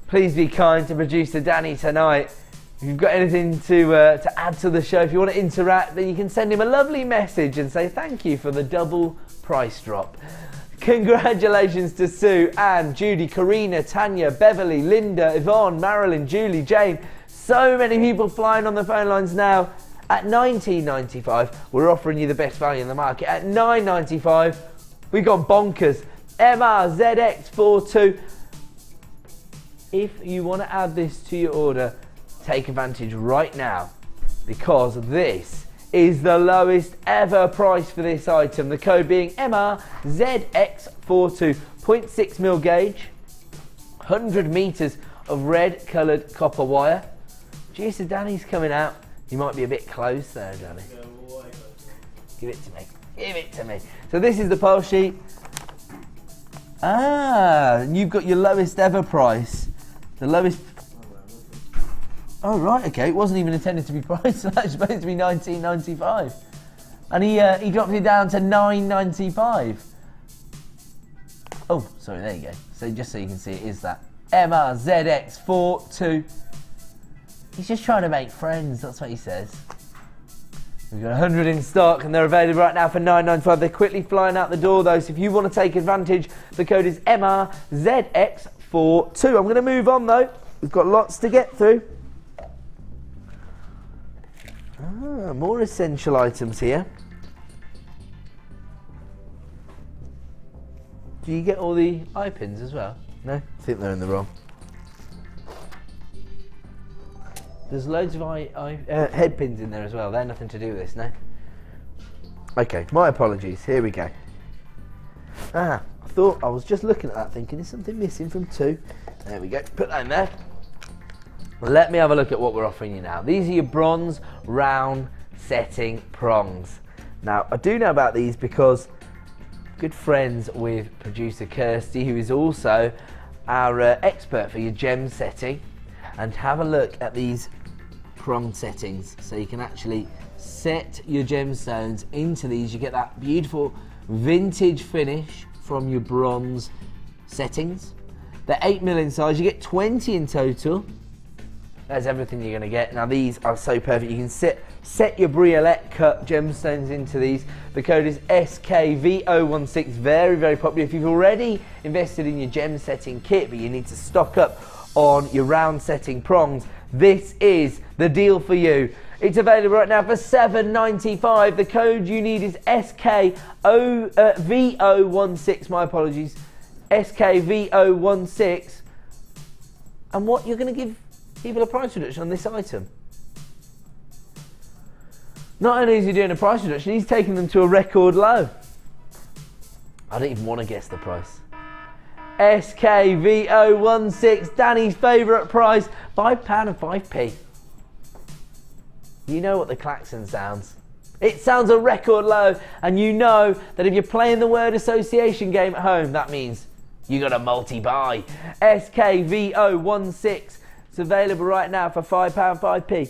please be kind to producer Danny tonight. If you've got anything to add to the show, if you want to interact, then you can send him a lovely message and say thank you for the double price drop. Congratulations to Sue, Anne, Judy, Karina, Tanya, Beverly, Linda, Yvonne, Marilyn, Julie, Jane. So many people flying on the phone lines now. At $19.95, we're offering you the best value in the market. At $9.95, we've gone bonkers. MRZX42. If you want to add this to your order, take advantage right now, because this is the lowest ever price for this item. The code being MRZX42, 0.6mm gauge, 100 meters of red coloured copper wire. Producer Danny's coming out. You might be a bit close there, Danny. Give it to me. Give it to me. So this is the pulse sheet. Ah, you've got your lowest ever price. The lowest. Oh right, okay. It wasn't even intended to be priced. That's supposed to be $19.95, and he dropped it down to $9.95. Oh, sorry, there you go. So just so you can see, it is that MRZX42. He's just trying to make friends, that's what he says. We've got 100 in stock and they're available right now for $9.95. They're quickly flying out the door though, so if you want to take advantage, the code is MRZX42. I'm going to move on though. We've got lots to get through. More essential items here. Do you get all the eye pins as well? No? I think they're in the wrong. There's loads of head pins in there as well. They're nothing to do with this, no? Okay, my apologies. Here we go. I thought, I was just looking at that thinking, there's something missing from 2. There we go. Put that in there. Let me have a look at what we're offering you now. These are your bronze round setting prongs. Now, I do know about these because good friends with producer Kirsty, who is also our expert for your gem setting. And have a look at these prong settings, so you can actually set your gemstones into these. You get that beautiful vintage finish from your bronze settings. They're 8mm in size. You get 20 in total. That's everything you're going to get. Now these are so perfect. You can set your briolette cut gemstones into these. The code is SKV016. Very, very popular. If you've already invested in your gem setting kit, but you need to stock up on your round setting prongs, this is the deal for you. It's available right now for $7.95. The code you need is SKV016. My apologies, SKV016. And what you're going to give people a price reduction on this item. Not only is he doing a price reduction, he's taking them to a record low. I don't even want to guess the price. SKV016, Danny's favourite price, £5 and 5p. You know what the klaxon sounds. It sounds a record low, and you know that if you're playing the word association game at home, that means you got to multi-buy. SKV016, it's available right now for £5 and 5p.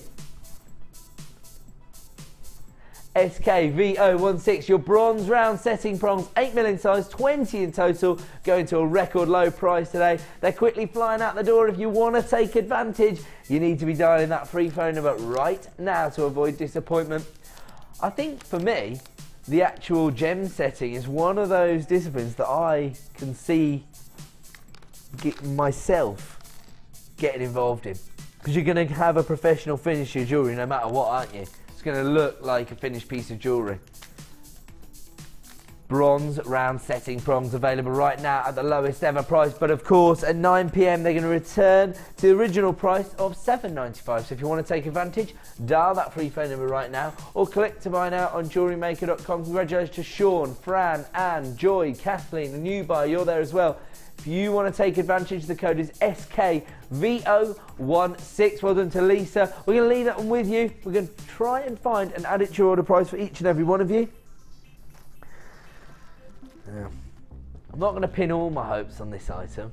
SKV016, your bronze round setting prongs, 8mm in size, 20 in total, going to a record low price today. They're quickly flying out the door. If you want to take advantage, you need to be dialing that free phone number right now to avoid disappointment. I think for me, the actual gem setting is one of those disciplines that I can see myself getting involved in, because you're going to have a professional finish to your jewellery no matter what, aren't you? It's going to look like a finished piece of jewellery. Bronze round setting prongs available right now at the lowest ever price, but of course at 9 PM they're going to return to the original price of $7.95. So if you want to take advantage, dial that free phone number right now or click to buy now on JewelleryMaker.com. Congratulations to Sean, Fran, Anne, Joy, Kathleen, a new buyer, you're there as well. If you want to take advantage, the code is SKV016. Well done to Lisa. We're going to leave that one with you. We're going to try and find and add it to your order price for each and every one of you. I'm not going to pin all my hopes on this item,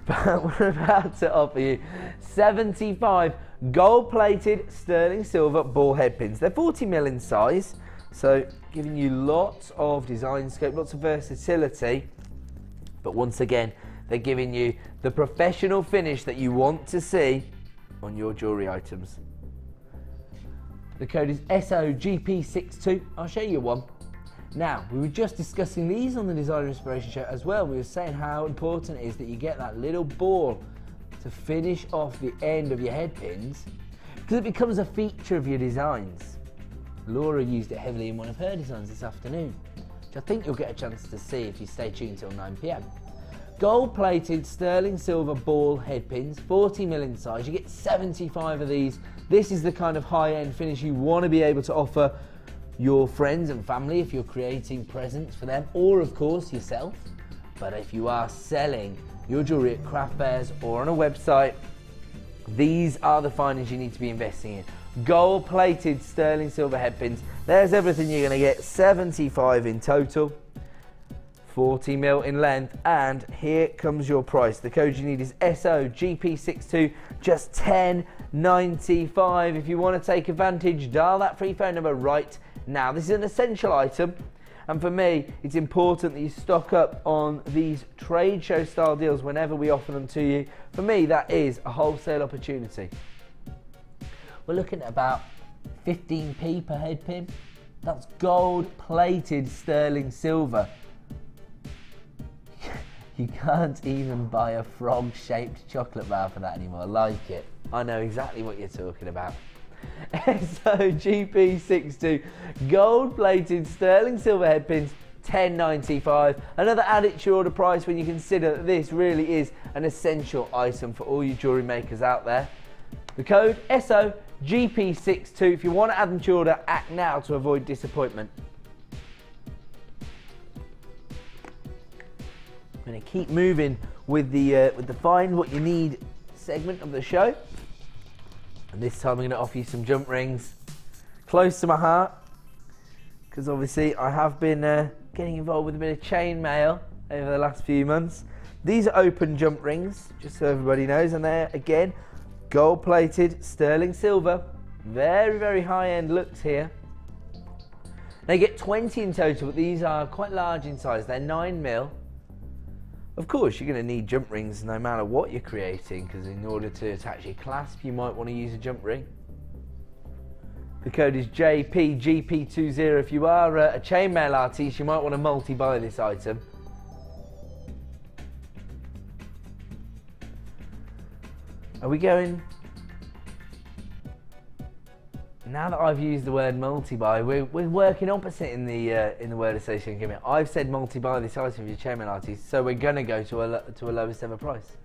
but we're about to offer you 75 gold-plated sterling silver ball head pins. They're 40mm in size, so giving you lots of design scope, lots of versatility. But once again, they're giving you the professional finish that you want to see on your jewellery items. The code is SOGP62. I'll show you one. Now, we were just discussing these on the Designer Inspiration Show as well. We were saying how important it is that you get that little ball to finish off the end of your head pins, because it becomes a feature of your designs. Laura used it heavily in one of her designs this afternoon, which I think you'll get a chance to see if you stay tuned till 9 PM. Gold-plated sterling silver ball head pins, 40mm in size. You get 75 of these. This is the kind of high-end finish you want to be able to offer your friends and family if you're creating presents for them, or of course yourself. But if you are selling your jewellery at craft fairs or on a website, these are the findings you need to be investing in. Gold-plated sterling silver head pins. There's everything you're going to get. 75 in total, 40mm in length, and here comes your price. The code you need is SOGP62, just $10.95. If you want to take advantage, dial that free phone number right now. This is an essential item, And for me, it's important that you stock up on these trade show style deals whenever we offer them to you. For me, that is a wholesale opportunity. We're looking at about 15p per head pin. That's gold plated sterling silver. You can't even buy a frog shaped chocolate bar for that anymore. Like it. I know exactly what you're talking about. So GP62 gold plated sterling silver head pins, $10.95. Another added to your order price when you consider that this really is an essential item for all you jewellery makers out there. The code SOGP62. If you want to add them to your order, act now to avoid disappointment. I'm going to keep moving with the find what you need segment of the show. And this time I'm going to offer you some jump rings close to my heart, because obviously I have been getting involved with a bit of chain mail over the last few months. These are open jump rings, just so everybody knows, and they're again gold plated sterling silver. Very, very high end looks here. They get 20 in total, but these are quite large in size. They're 9mm. Of course, you're going to need jump rings no matter what you're creating, because in order to attach your clasp, you might want to use a jump ring. The code is JPGP20. If you are a chainmail artist, you might want to multi-buy this item. Are we going? Now that I've used the word multi-buy, we're working opposite in the word association gimmick. I've said multi-buy this item for your chainmail artist, so we're going to go to a lowest ever price.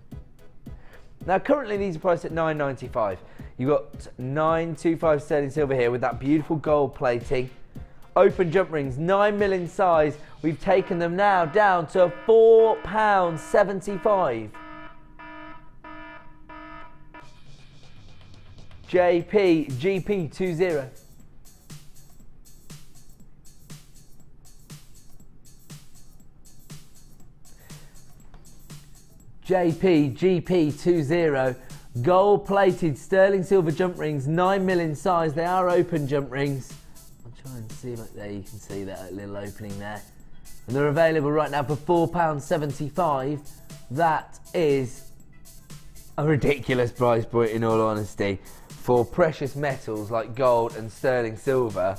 Now currently these are priced at $9.95. You've got 925 sterling silver here with that beautiful gold plating. Open jump rings, 9mm in size. We've taken them now down to £4.75. JPGP20. JPGP20. Gold plated sterling silver jump rings, 9mm in size. They are open jump rings. I'll try and see, look there, you can see that little opening there. And they're available right now for £4.75. That is a ridiculous price point, in all honesty, for precious metals like gold and sterling silver.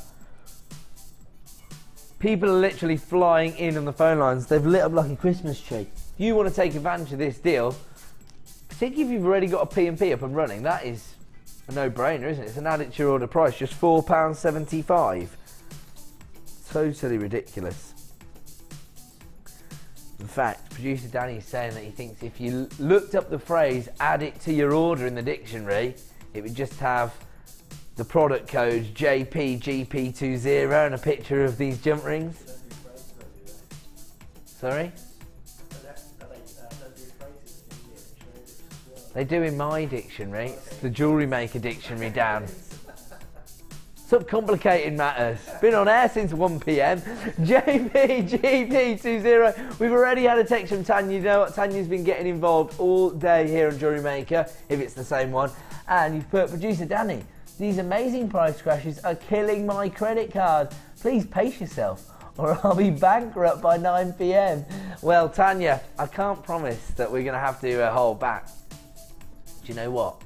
People are literally flying in on the phone lines. They've lit up like a Christmas tree. If you want to take advantage of this deal, particularly if you've already got a P&P up and running, that is a no-brainer, isn't it? It's an added to your order price, just £4.75. Totally ridiculous. In fact, producer Danny is saying that he thinks if you looked up the phrase "add it to your order" in the dictionary, it would just have the product code JPGP20 and a picture of these jump rings. Sorry? They do in my dictionary. It's the JewelleryMaker dictionary, Dan. Stop complicating matters. Been on air since 1 PM. JPGP20. We've already had a text from Tanya. You know what? Tanya's been getting involved all day here on JewelleryMaker, if it's the same one. And you've put, producer Danny, these amazing price crashes are killing my credit card. Please pace yourself, or I'll be bankrupt by 9 PM. Well, Tanya, I can't promise that we're going to have to hold back. Do you know what?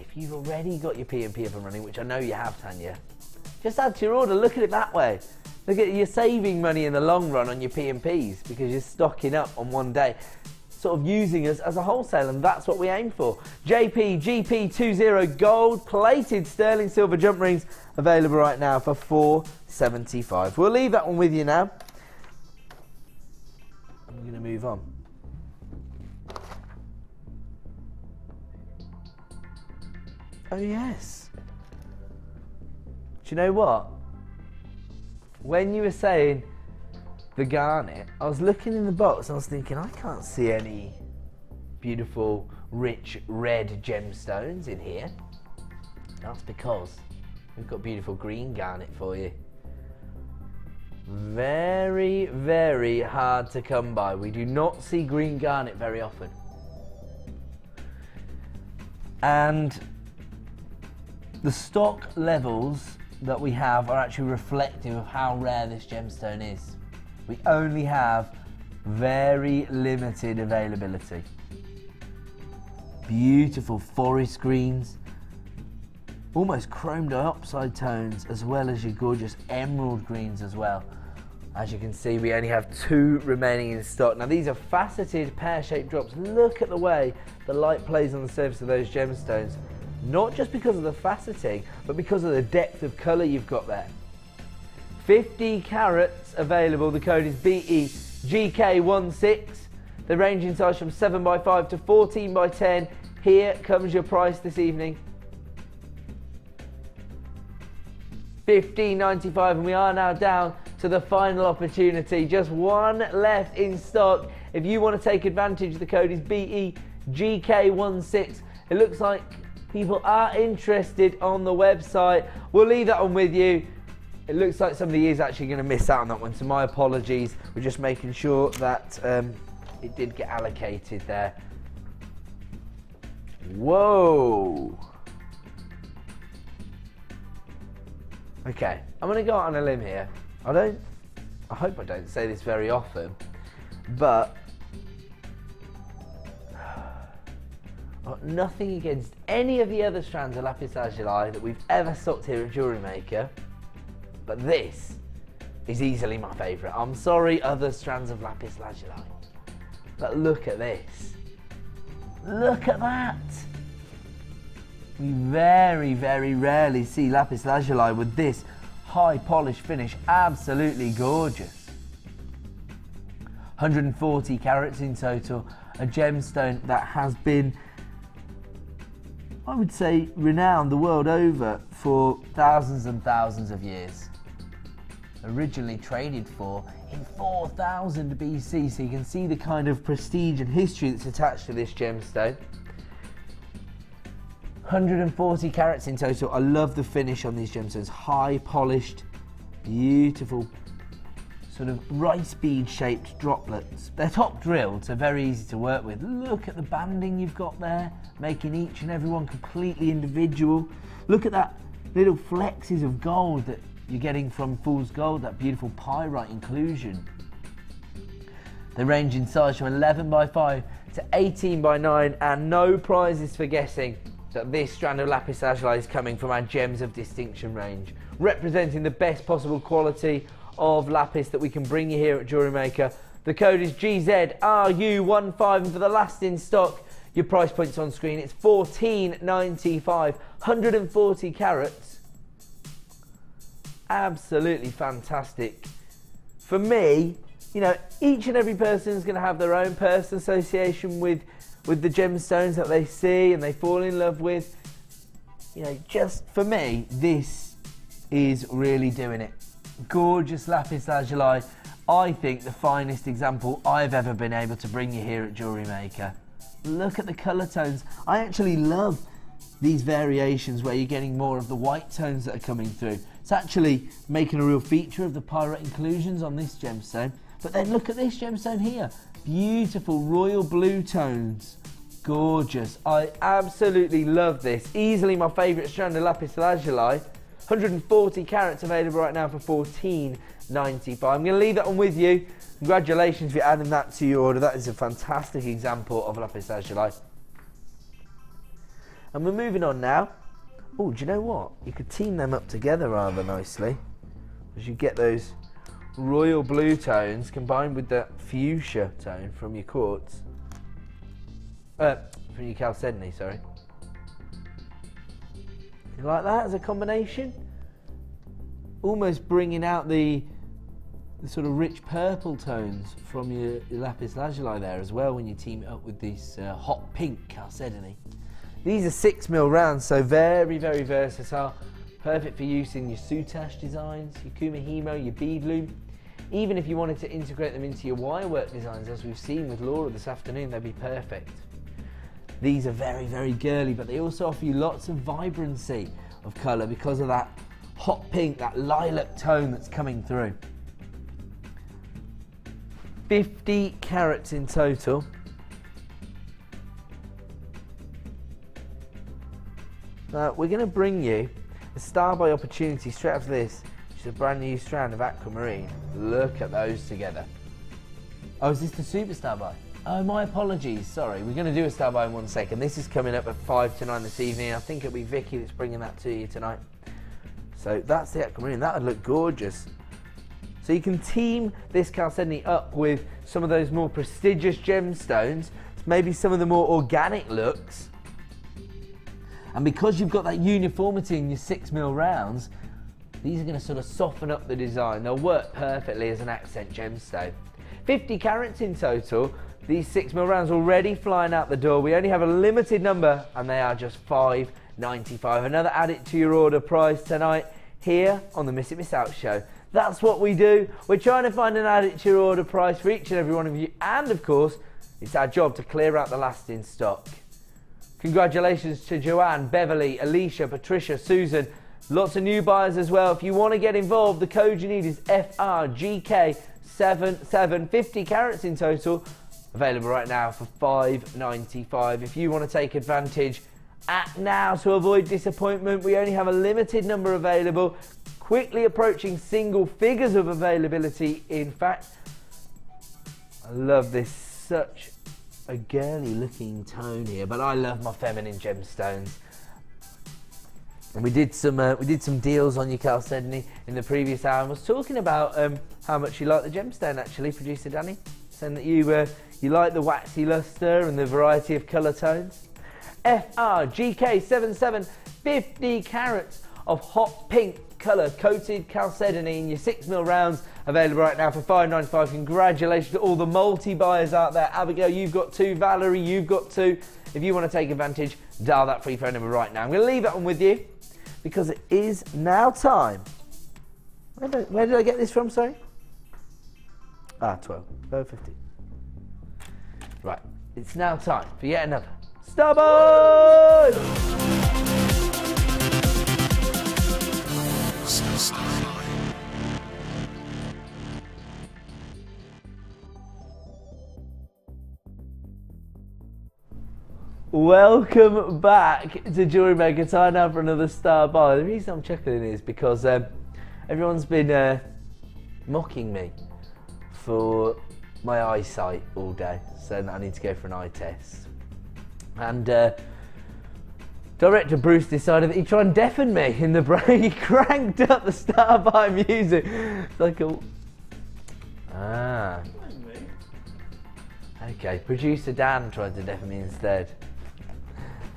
If you've already got your P&P up and running, which I know you have, Tanya, just add to your order. Look at it that way. Look at, you're saving money in the long run on your P&Ps because you're stocking up on one day, sort of using us as a wholesale, and that's what we aim for. JPGP20 gold plated sterling silver jump rings available right now for £4.75. We'll leave that one with you now. I'm going to move on. Oh yes. Do you know what? When you were saying the garnet, I was looking in the box and I was thinking, I can't see any beautiful, rich, red gemstones in here. That's because we've got beautiful green garnet for you. Very, very hard to come by. We do not see green garnet very often. And the stock levels that we have are actually reflective of how rare this gemstone is. We only have very limited availability. Beautiful forest greens, almost chrome dioxide tones, as well as your gorgeous emerald greens as well. As you can see, we only have 2 remaining in stock. Now these are faceted pear-shaped drops. Look at the way the light plays on the surface of those gemstones. Not just because of the faceting, but because of the depth of colour you've got there. 50 carats available. The code is BEGK16. They range in size from 7x5 to 14x10. Here comes your price this evening. $15.95, and we are now down to the final opportunity. Just one left in stock. If you want to take advantage, the code is BEGK16. It looks like people are interested on the website. We'll leave that one with you. It looks like somebody is actually going to miss out on that one, so my apologies. We're just making sure that it did get allocated there. Whoa. Okay, I'm going to go out on a limb here. I hope I don't say this very often, but nothing against any of the other strands of lapis lazuli that we've ever stocked here at JewelleryMaker, but this is easily my favourite. I'm sorry, other strands of lapis lazuli, but look at this. Look at that. We very, very rarely see lapis lazuli with this high polish finish. Absolutely gorgeous. 140 carats in total. A gemstone that has been, I would say, renowned the world over for thousands and thousands of years. Originally traded for in 4000 BC, so you can see the kind of prestige and history that's attached to this gemstone. 140 carats in total. I love the finish on these gemstones. High polished, beautiful, sort of rice bead shaped droplets. They're top drilled, so very easy to work with. Look at the banding you've got there, making each and every one completely individual. Look at that little flexes of gold that you're getting from fool's gold, that beautiful pyrite inclusion. They range in size from 11x5 to 18x9, and no prizes for guessing that this strand of lapis lazuli is coming from our Gems of Distinction range, representing the best possible quality of lapis that we can bring you here at JewelleryMaker. The code is GZRU15, and for the last in stock, your price point's on screen. It's $14.95, 140 carats. Absolutely fantastic. For me, you know, each and every person is going to have their own personal association with the gemstones that they see and they fall in love with. You know, just for me, this is really doing it. Gorgeous lapis lazuli. I think the finest example I've ever been able to bring you here at JewelleryMaker. Look at the colour tones. I actually love these variations where you're getting more of the white tones that are coming through. It's actually making a real feature of the pyrite inclusions on this gemstone. But then look at this gemstone here. Beautiful royal blue tones. Gorgeous. I absolutely love this. Easily my favourite strand of lapis lazuli. 140 carats available right now for $14.95. I'm going to leave that one with you. Congratulations for adding that to your order. That is a fantastic example of lapis lazuli. And we're moving on now. Oh, do you know what? You could team them up together rather nicely, as you get those royal blue tones combined with the fuchsia tone from your quartz. From your chalcedony, sorry. You like that as a combination? Almost bringing out the sort of rich purple tones from your lapis lazuli there as well when you team it up with this hot pink chalcedony. These are 6mm rounds, so very, very versatile. Perfect for use in your Soutache designs, your kumihimo, your bead loom. Even if you wanted to integrate them into your wirework designs, as we've seen with Laura this afternoon, they'd be perfect. These are very, very girly, but they also offer you lots of vibrancy of colour because of that hot pink, that lilac tone that's coming through. 50 carats in total. Now, we're going to bring you The Star by Opportunity straight after this, which is a brand new strand of aquamarine. Look at those together. Oh, is this the Super Star by? Oh, my apologies, sorry. We're going to do a Star by in 1 second. This is coming up at 5 to 9 this evening. I think it'll be Vicky that's bringing that to you tonight. So that's the aquamarine. That would look gorgeous. So you can team this chalcedony up with some of those more prestigious gemstones, maybe some of the more organic looks. And because you've got that uniformity in your 6mm rounds, these are going to sort of soften up the design. They'll work perfectly as an accent gemstone. 50 carats in total. These 6mm rounds already flying out the door. We only have a limited number and they are just $5.95. Another add it to your order price tonight here on the Miss It Miss Out show. That's what we do. We're trying to find an add it to your order price for each and every one of you, and of course it's our job to clear out the last in stock. Congratulations to Joanne, Beverly, Alicia, Patricia, Susan. Lots of new buyers as well. If you want to get involved, the code you need is FRGK77, 50 carats in total. Available right now for $5.95. If you want to take advantage, act now to avoid disappointment. We only have a limited number available, quickly approaching single figures of availability. In fact, I love this, such a girly looking tone here, but I love my feminine gemstones. And we did some deals on your chalcedony in the previous hour, and was talking about how much you like the gemstone actually, producer Danny, saying that you like the waxy luster and the variety of colour tones. FRGK77, 50 carats of hot pink colour coated chalcedony in your 6mm rounds, available right now for $5.95. Congratulations to all the multi-buyers out there. Abigail, you've got 2. Valerie, you've got 2. If you want to take advantage, dial that free phone number right now. I'm going to leave that one with you because it is now time. Where did I get this from, sorry? 12.50. Right, it's now time for yet another Star by! Welcome back to Jewellery Maker. Time now for another Star by. The reason I'm chuckling is because everyone's been mocking me for my eyesight all day, saying that I need to go for an eye test. And director Bruce decided that he'd try and deafen me in the brain. He cranked up the Star by music. It's like a... Okay, producer Dan tried to deafen me instead.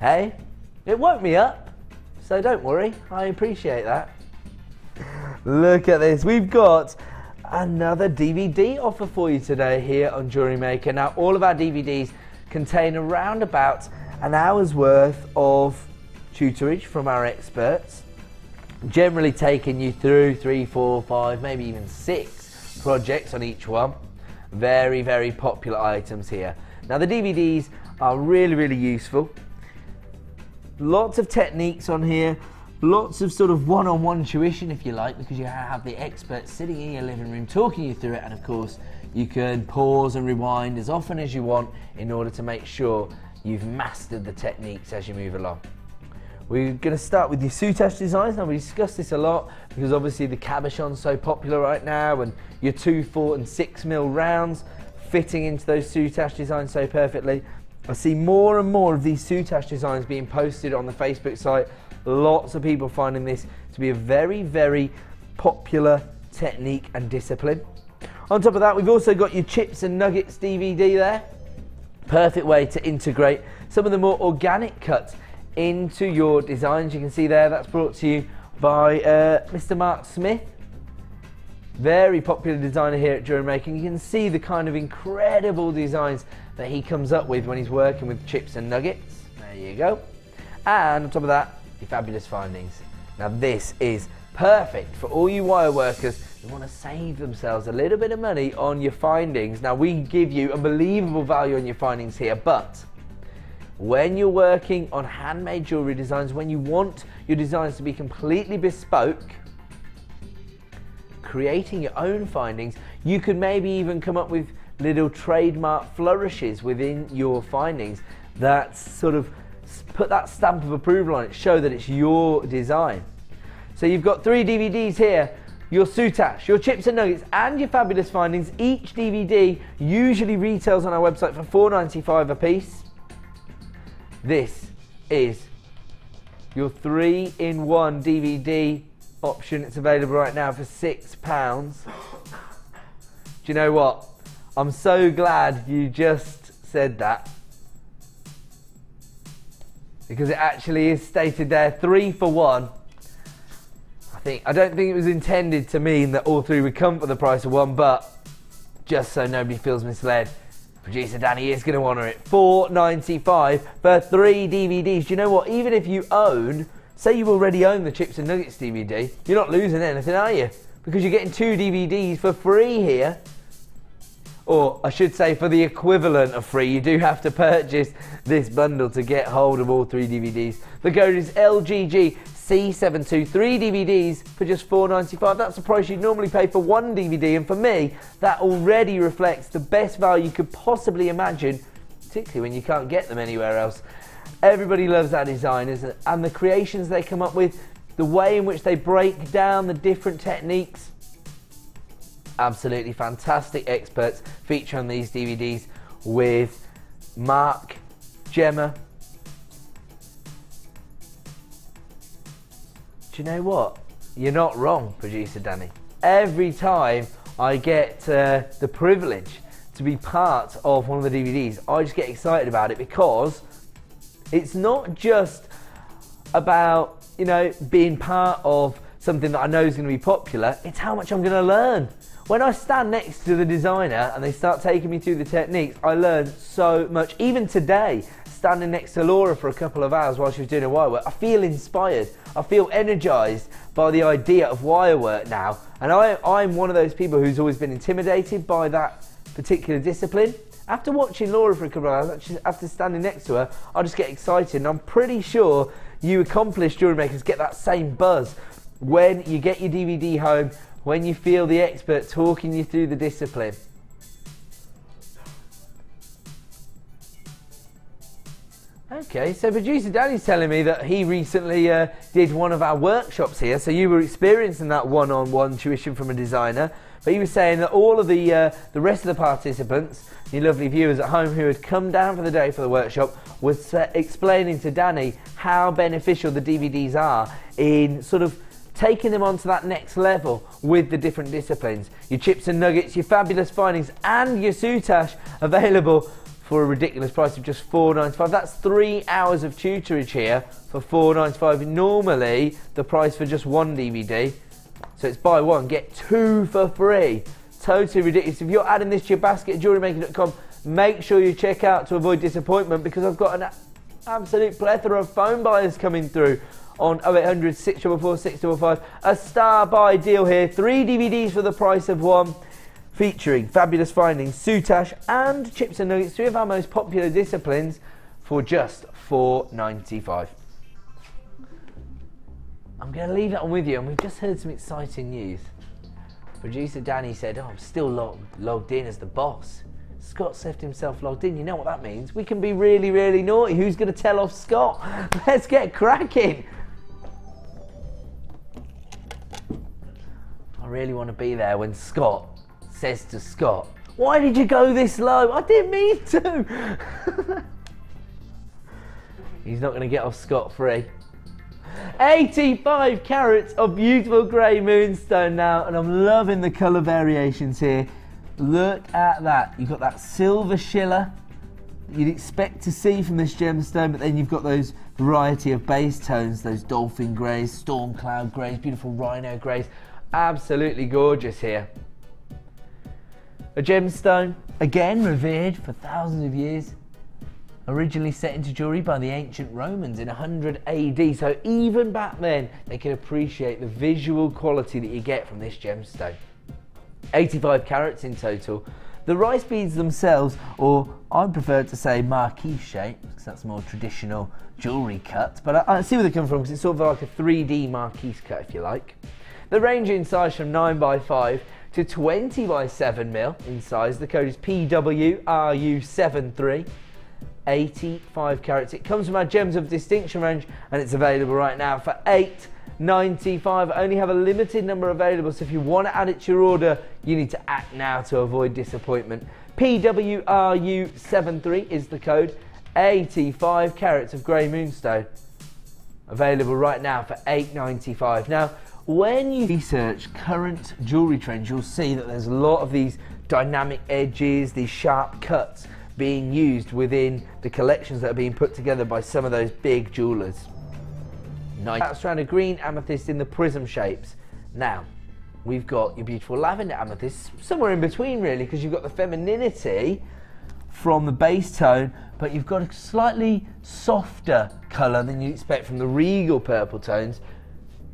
Hey, it woke me up, so don't worry, I appreciate that. Look at this, we've got another DVD offer for you today here on Jewellery Maker. Now, all of our DVDs contain around about an hour's worth of tutorage from our experts, generally taking you through 3, 4, 5, maybe even 6 projects on each one. Very, very popular items here. Now, the DVDs are really, really useful. Lots of techniques on here, lots of sort of one-on-one tuition, if you like, because you have the experts sitting in your living room talking you through it, and of course you can pause and rewind as often as you want in order to make sure you've mastered the techniques as you move along. We're going to start with your Soutache designs. Now, we discussed this a lot because obviously the cabochon's so popular right now, and your 2, 4 and 6mm rounds fitting into those Soutache designs so perfectly. I see more and more of these Soutache designs being posted on the Facebook site. Lots of people finding this to be a very, very popular technique and discipline. On top of that, we've also got your Chips and Nuggets DVD there. Perfect way to integrate some of the more organic cuts into your designs. You can see there, that's brought to you by Mr. Mark Smith. Very popular designer here at Jewellery Maker. You can see the kind of incredible designs that he comes up with when he's working with Chips and Nuggets. There you go. And on top of that, your fabulous findings. Now, this is perfect for all you wire workers who want to save themselves a little bit of money on your findings. Now, we give you unbelievable value on your findings here, but when you're working on handmade jewellery designs, when you want your designs to be completely bespoke, creating your own findings, you could maybe even come up with little trademark flourishes within your findings that sort of put that stamp of approval on it, show that it's your design. So you've got 3 DVDs here, your Soutache, your chips and nuggets, and your fabulous findings. Each DVD usually retails on our website for £4.95 a piece. This is your 3-in-1 DVD option. It's available right now for £6. Do you know what? I'm so glad you just said that, because it actually is stated there 3 for 1. I don't think it was intended to mean that all 3 would come for the price of 1, but just so nobody feels misled, producer Danny is going to honour it. £4.95 for 3 DVDs. Do you know what? Even if you own, say you already own the Chips and Nuggets DVD, you're not losing anything, are you? Because you're getting 2 DVDs for free here. Or I should say, for the equivalent of free, you do have to purchase this bundle to get hold of all 3 DVDs. The code is LGGC72, 3 DVDs for just £4.95. That's the price you'd normally pay for 1 DVD, and for me, that already reflects the best value you could possibly imagine, particularly when you can't get them anywhere else. Everybody loves our designers and the creations they come up with, the way in which they break down the different techniques. Absolutely fantastic experts feature on these DVDs with Mark, Gemma. Do you know what? You're not wrong, producer Danny. Every time I get the privilege to be part of one of the DVDs, I just get excited about it, because it's not just about, you know, being part of something that I know is going to be popular. It's how much I'm going to learn. When I stand next to the designer and they start taking me through the techniques, I learn so much. Even today, standing next to Laura for a couple of hours while she was doing her wire work, I feel inspired. I feel energised by the idea of wire work now. And I'm one of those people who's always been intimidated by that particular discipline. After watching Laura for a couple of hours, after standing next to her, I just get excited. And I'm pretty sure you accomplished jewellery makers get that same buzz when you get your DVD home, when you feel the expert talking you through the discipline. Okay, so producer Danny's telling me that he recently did one of our workshops here, so you were experiencing that one-on-one tuition from a designer, but he was saying that all of the rest of the participants, you lovely viewers at home who had come down for the day for the workshop, was explaining to Danny how beneficial the DVDs are in sort of taking them onto that next level with the different disciplines. Your chips and nuggets, your fabulous findings, and your Soutache available for a ridiculous price of just £4.95. That's 3 hours of tutorage here for £4.95. Normally the price for just 1 DVD. So it's buy 1, get 2 for free. Totally ridiculous. If you're adding this to your basket at jewellerymaker.com, make sure you check out to avoid disappointment, because I've got an absolute plethora of phone buyers coming through on 0800 644 655. A star buy deal here. 3 DVDs for the price of 1, featuring fabulous findings, Soutache and chips and nuggets, 3 of our most popular disciplines, for just £4.95. I'm going to leave that on with you, and we've just heard some exciting news. Producer Danny said, I'm still logged in as the boss. Scott's left himself logged in. You know what that means? We can be really, really naughty. Who's going to tell off Scott? Let's get cracking. I really want to be there when Scott says to Scott, why did you go this low? I didn't mean to. He's not going to get off scot-free. 85 carats of beautiful grey moonstone now, and I'm loving the colour variations here. Look at that. You've got that silver shiller you'd expect to see from this gemstone, but then you've got those variety of base tones, those dolphin greys, storm cloud greys, beautiful rhino greys. Absolutely gorgeous here. A gemstone, again revered for thousands of years, originally set into jewellery by the ancient Romans in 100 AD, so even back then they could appreciate the visual quality that you get from this gemstone. 85 carats in total. The rice beads themselves, or I prefer to say marquise shape, because that's a more traditional jewellery cut, but I see where they come from, because it's sort of like a 3D marquise cut, if you like. They range in size from 9x5 to 20x7mm in size. The code is PWRU73. 85 carats. It comes from our Gems of Distinction range, and it's available right now for $9.95. I only have a limited number available, so if you want to add it to your order, you need to act now to avoid disappointment. PWRU73 is the code. 85 carats of grey moonstone. Available right now for $8.95. Now, when you research current jewellery trends, you'll see that there's a lot of these dynamic edges, these sharp cuts being used within the collections that are being put together by some of those big jewellers. Nice strand of green amethyst in the prism shapes. Now, we've got your beautiful lavender amethyst, somewhere in between really, because you've got the femininity from the base tone, but you've got a slightly softer colour than you'd expect from the regal purple tones.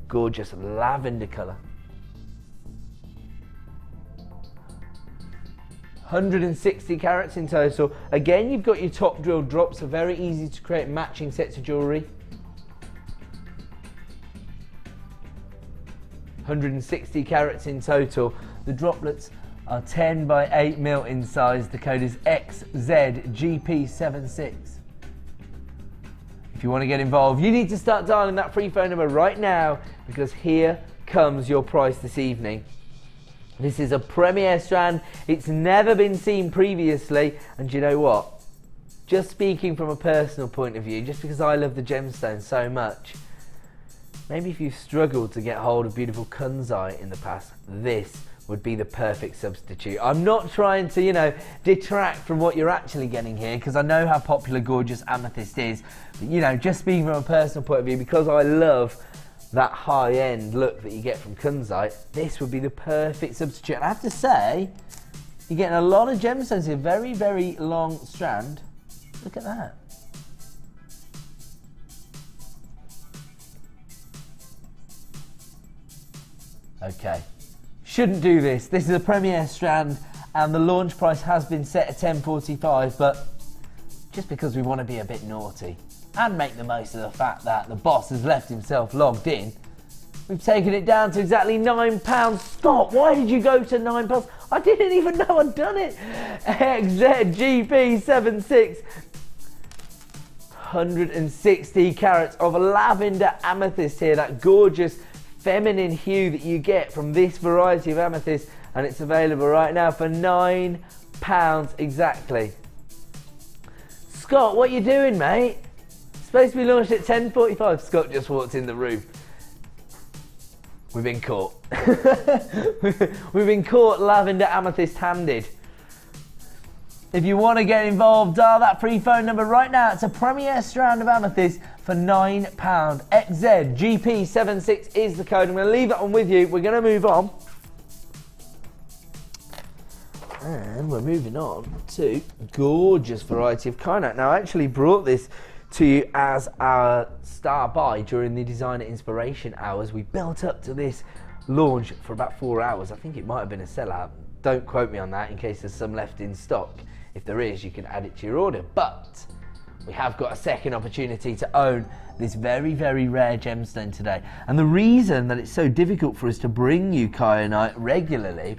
Gorgeous lavender colour. 160 carats in total. Again, you've got your top drill drops, so very easy to create matching sets of jewellery. 160 carats in total. The droplets are 10 by 8 mil in size. The code is XZGP76. If you want to get involved, you need to start dialing that free phone number right now, because here comes your price this evening. This is a premier strand. It's never been seen previously, and you know what? Just speaking from a personal point of view, just because I love the gemstone so much, maybe if you've struggled to get hold of beautiful kunzite in the past, this would be the perfect substitute. I'm not trying to, you know, detract from what you're actually getting here, because I know how popular gorgeous amethyst is. But, you know, just speaking from a personal point of view, because I love that high-end look that you get from kunzite, this would be the perfect substitute. And I have to say, you're getting a lot of gemstones here. Very, very long strand. Look at that. Okay. Shouldn't do this. This is a premier strand, and the launch price has been set at $10.45, but just because we want to be a bit naughty and make the most of the fact that the boss has left himself logged in, we've taken it down to exactly £9. Scott, why did you go to £9? I didn't even know I'd done it. XZGP76. 160 carats of lavender amethyst here, that gorgeous feminine hue that you get from this variety of amethyst, and it's available right now for £9 exactly. Scott, what are you doing, mate? It's supposed to be launched at 10:45. Scott just walked in the room. We've been caught. We've been caught lavender amethyst handed. If you want to get involved, dial that free phone number right now. It's a premier strand of amethyst for £9. XZGP76 is the code. I'm going to leave that one with you. We're going to move on. And we're moving on to gorgeous variety of kyanite. Now, I actually brought this to you as our star buy during the designer inspiration hours. We built up to this launch for about 4 hours. I think it might have been a sellout. Don't quote me on that in case there's some left in stock. If there is, you can add it to your order. But we have got a second opportunity to own this very, very rare gemstone today. And the reason that it's so difficult for us to bring you kyanite regularly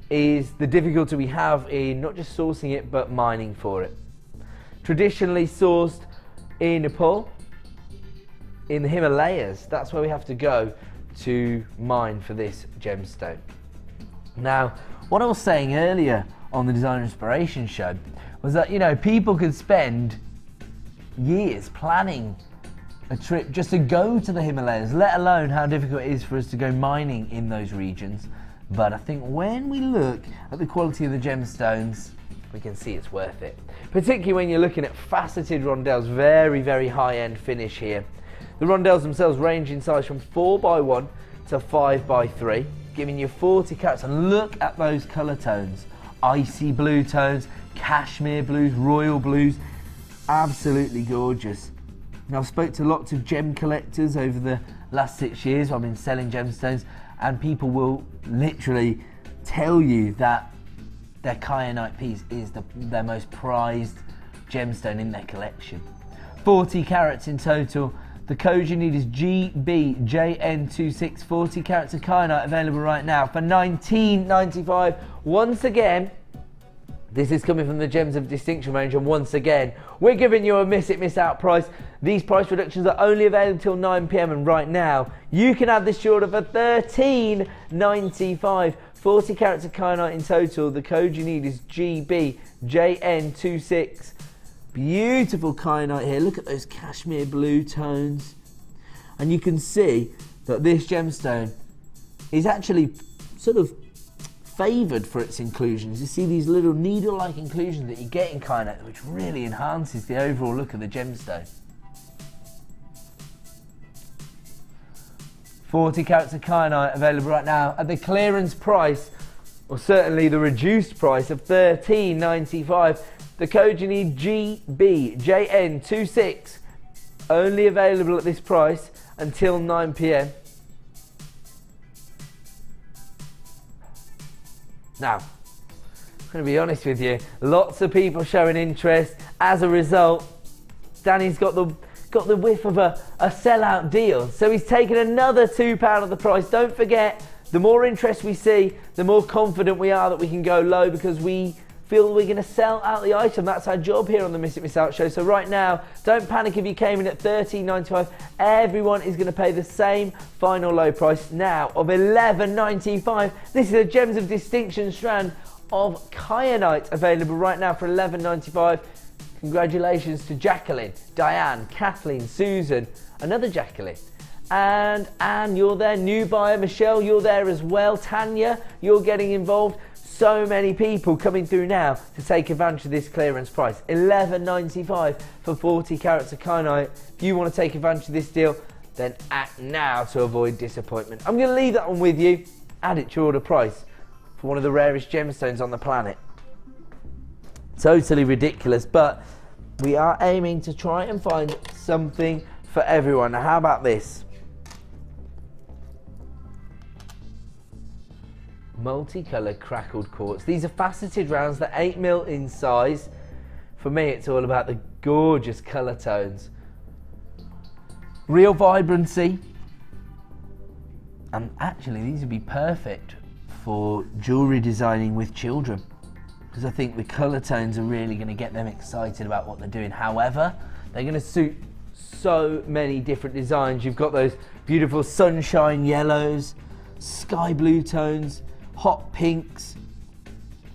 is the difficulty we have in not just sourcing it, but mining for it. Traditionally sourced in Nepal, in the Himalayas, that's where we have to go to mine for this gemstone. Now, what I was saying earlier on the Designer Inspiration show was that, you know, people could spend years planning a trip just to go to the Himalayas, let alone how difficult it is for us to go mining in those regions. But I think when we look at the quality of the gemstones, we can see it's worth it. Particularly when you're looking at faceted rondelles, very, very high-end finish here. The rondelles themselves range in size from 4x1 to 5x3, giving you 40 carats. And look at those colour tones. Icy blue tones, cashmere blues, royal blues. Absolutely gorgeous. Now, I've spoke to lots of gem collectors over the last 6 years. I've been selling gemstones, and people will literally tell you that their kyanite piece is their most prized gemstone in their collection. 40 carats in total. The code you need is GBJN26. 40 carats of kyanite available right now for $19.95. Once again, This is coming from the Gems of Distinction range, and once again, we're giving you a miss it, miss out price. These price reductions are only available until 9 PM, and right now, you can add this to your order for $13.95. 40 carats of kyanite in total. The code you need is GBJN26. Beautiful kyanite here. Look at those cashmere blue tones. And you can see that this gemstone is actually sort of favoured for its inclusions. You see these little needle-like inclusions that you get in kyanite, which really enhances the overall look of the gemstone. 40 carats of kyanite available right now at the clearance price, or certainly the reduced price of $13.95. The code you need, GBJN26, only available at this price until 9 PM. Now, I'm going to be honest with you, lots of people showing interest. As a result, Danny's got the whiff of a sellout deal. So he's taken another £2 of the price. Don't forget, the more interest we see, the more confident we are that we can go low, because we feel we're going to sell out the item. That's our job here on the Miss It Miss Out show. So right now, don't panic if you came in at $13.95. Everyone is going to pay the same final low price now of $11.95. This is a Gems of Distinction strand of kyanite available right now for $11.95. Congratulations to Jacqueline, Diane, Kathleen, Susan, another Jacqueline, and Anne, you're there. New buyer, Michelle, you're there as well. Tanya, you're getting involved. So many people coming through now to take advantage of this clearance price. $11.95 for 40 carats of kyanite. If you want to take advantage of this deal, then act now to avoid disappointment. I'm going to leave that one with you. Add it to your order price for one of the rarest gemstones on the planet. Totally ridiculous, but we are aiming to try and find something for everyone. Now, how about this? Multicoloured crackled quartz. These are faceted rounds. They're 8 mil in size. For me, it's all about the gorgeous colour tones. Real vibrancy. And actually, these would be perfect for jewellery designing with children, because I think the colour tones are really going to get them excited about what they're doing. However, they're going to suit so many different designs. You've got those beautiful sunshine yellows, sky blue tones, hot pinks,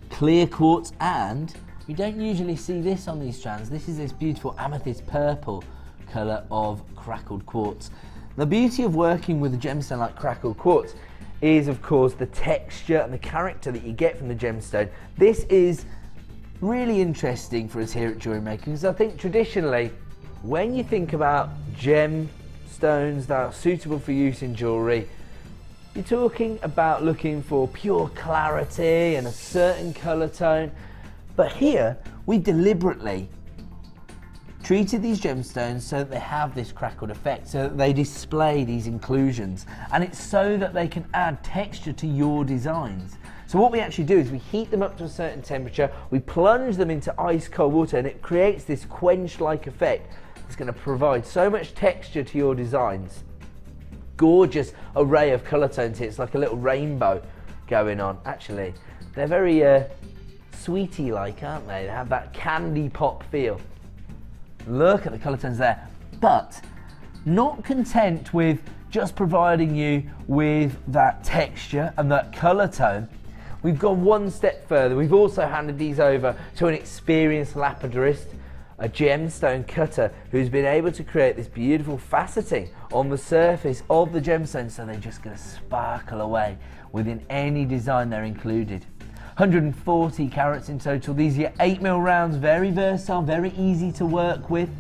clear quartz, and you don't usually see this on these strands. This is this beautiful amethyst purple colour of crackled quartz. The beauty of working with a gemstone like crackled quartz is, of course, the texture and the character that you get from the gemstone. This is really interesting for us here at JewelleryMaker, because I think traditionally, when you think about gemstones that are suitable for use in jewellery, you're talking about looking for pure clarity and a certain colour tone. But here, we deliberately treated these gemstones so that they have this crackled effect, so that they display these inclusions, and it's so that they can add texture to your designs. So what we actually do is we heat them up to a certain temperature, we plunge them into ice cold water, and it creates this quench-like effect. It's going to provide so much texture to your designs. Gorgeous array of colour tones here. It's like a little rainbow going on. Actually, they're very sweetie-like, aren't they? They have that candy pop feel. Look at the colour tones there. But not content with just providing you with that texture and that colour tone, we've gone one step further. We've also handed these over to an experienced lapidarist, a gemstone cutter, who's been able to create this beautiful faceting on the surface of the gemstone, so they're just going to sparkle away within any design they're included. 140 carats in total. These are your 8 mil rounds, very versatile, very easy to work with.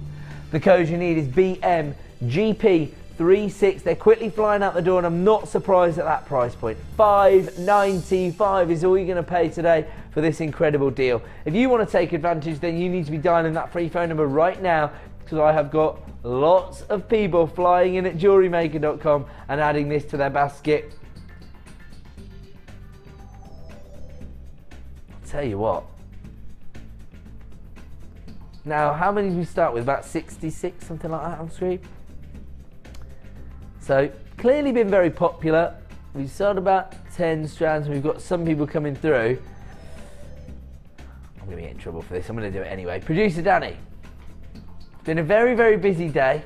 The code you need is BMGP36. They're quickly flying out the door, and I'm not surprised at that price point. $5.95 is all you're going to pay today for this incredible deal. If you want to take advantage, then you need to be dialing that free phone number right now, because I have got lots of people flying in at JewelleryMaker.com and adding this to their basket. I'll tell you what. Now, how many did we start with? About 66, something like that on screen. So, clearly been very popular. We've sold about 10 strands, and we've got some people coming through. going to get in trouble for this. I'm going to do it anyway. Producer Danny, it's been a very, very busy day.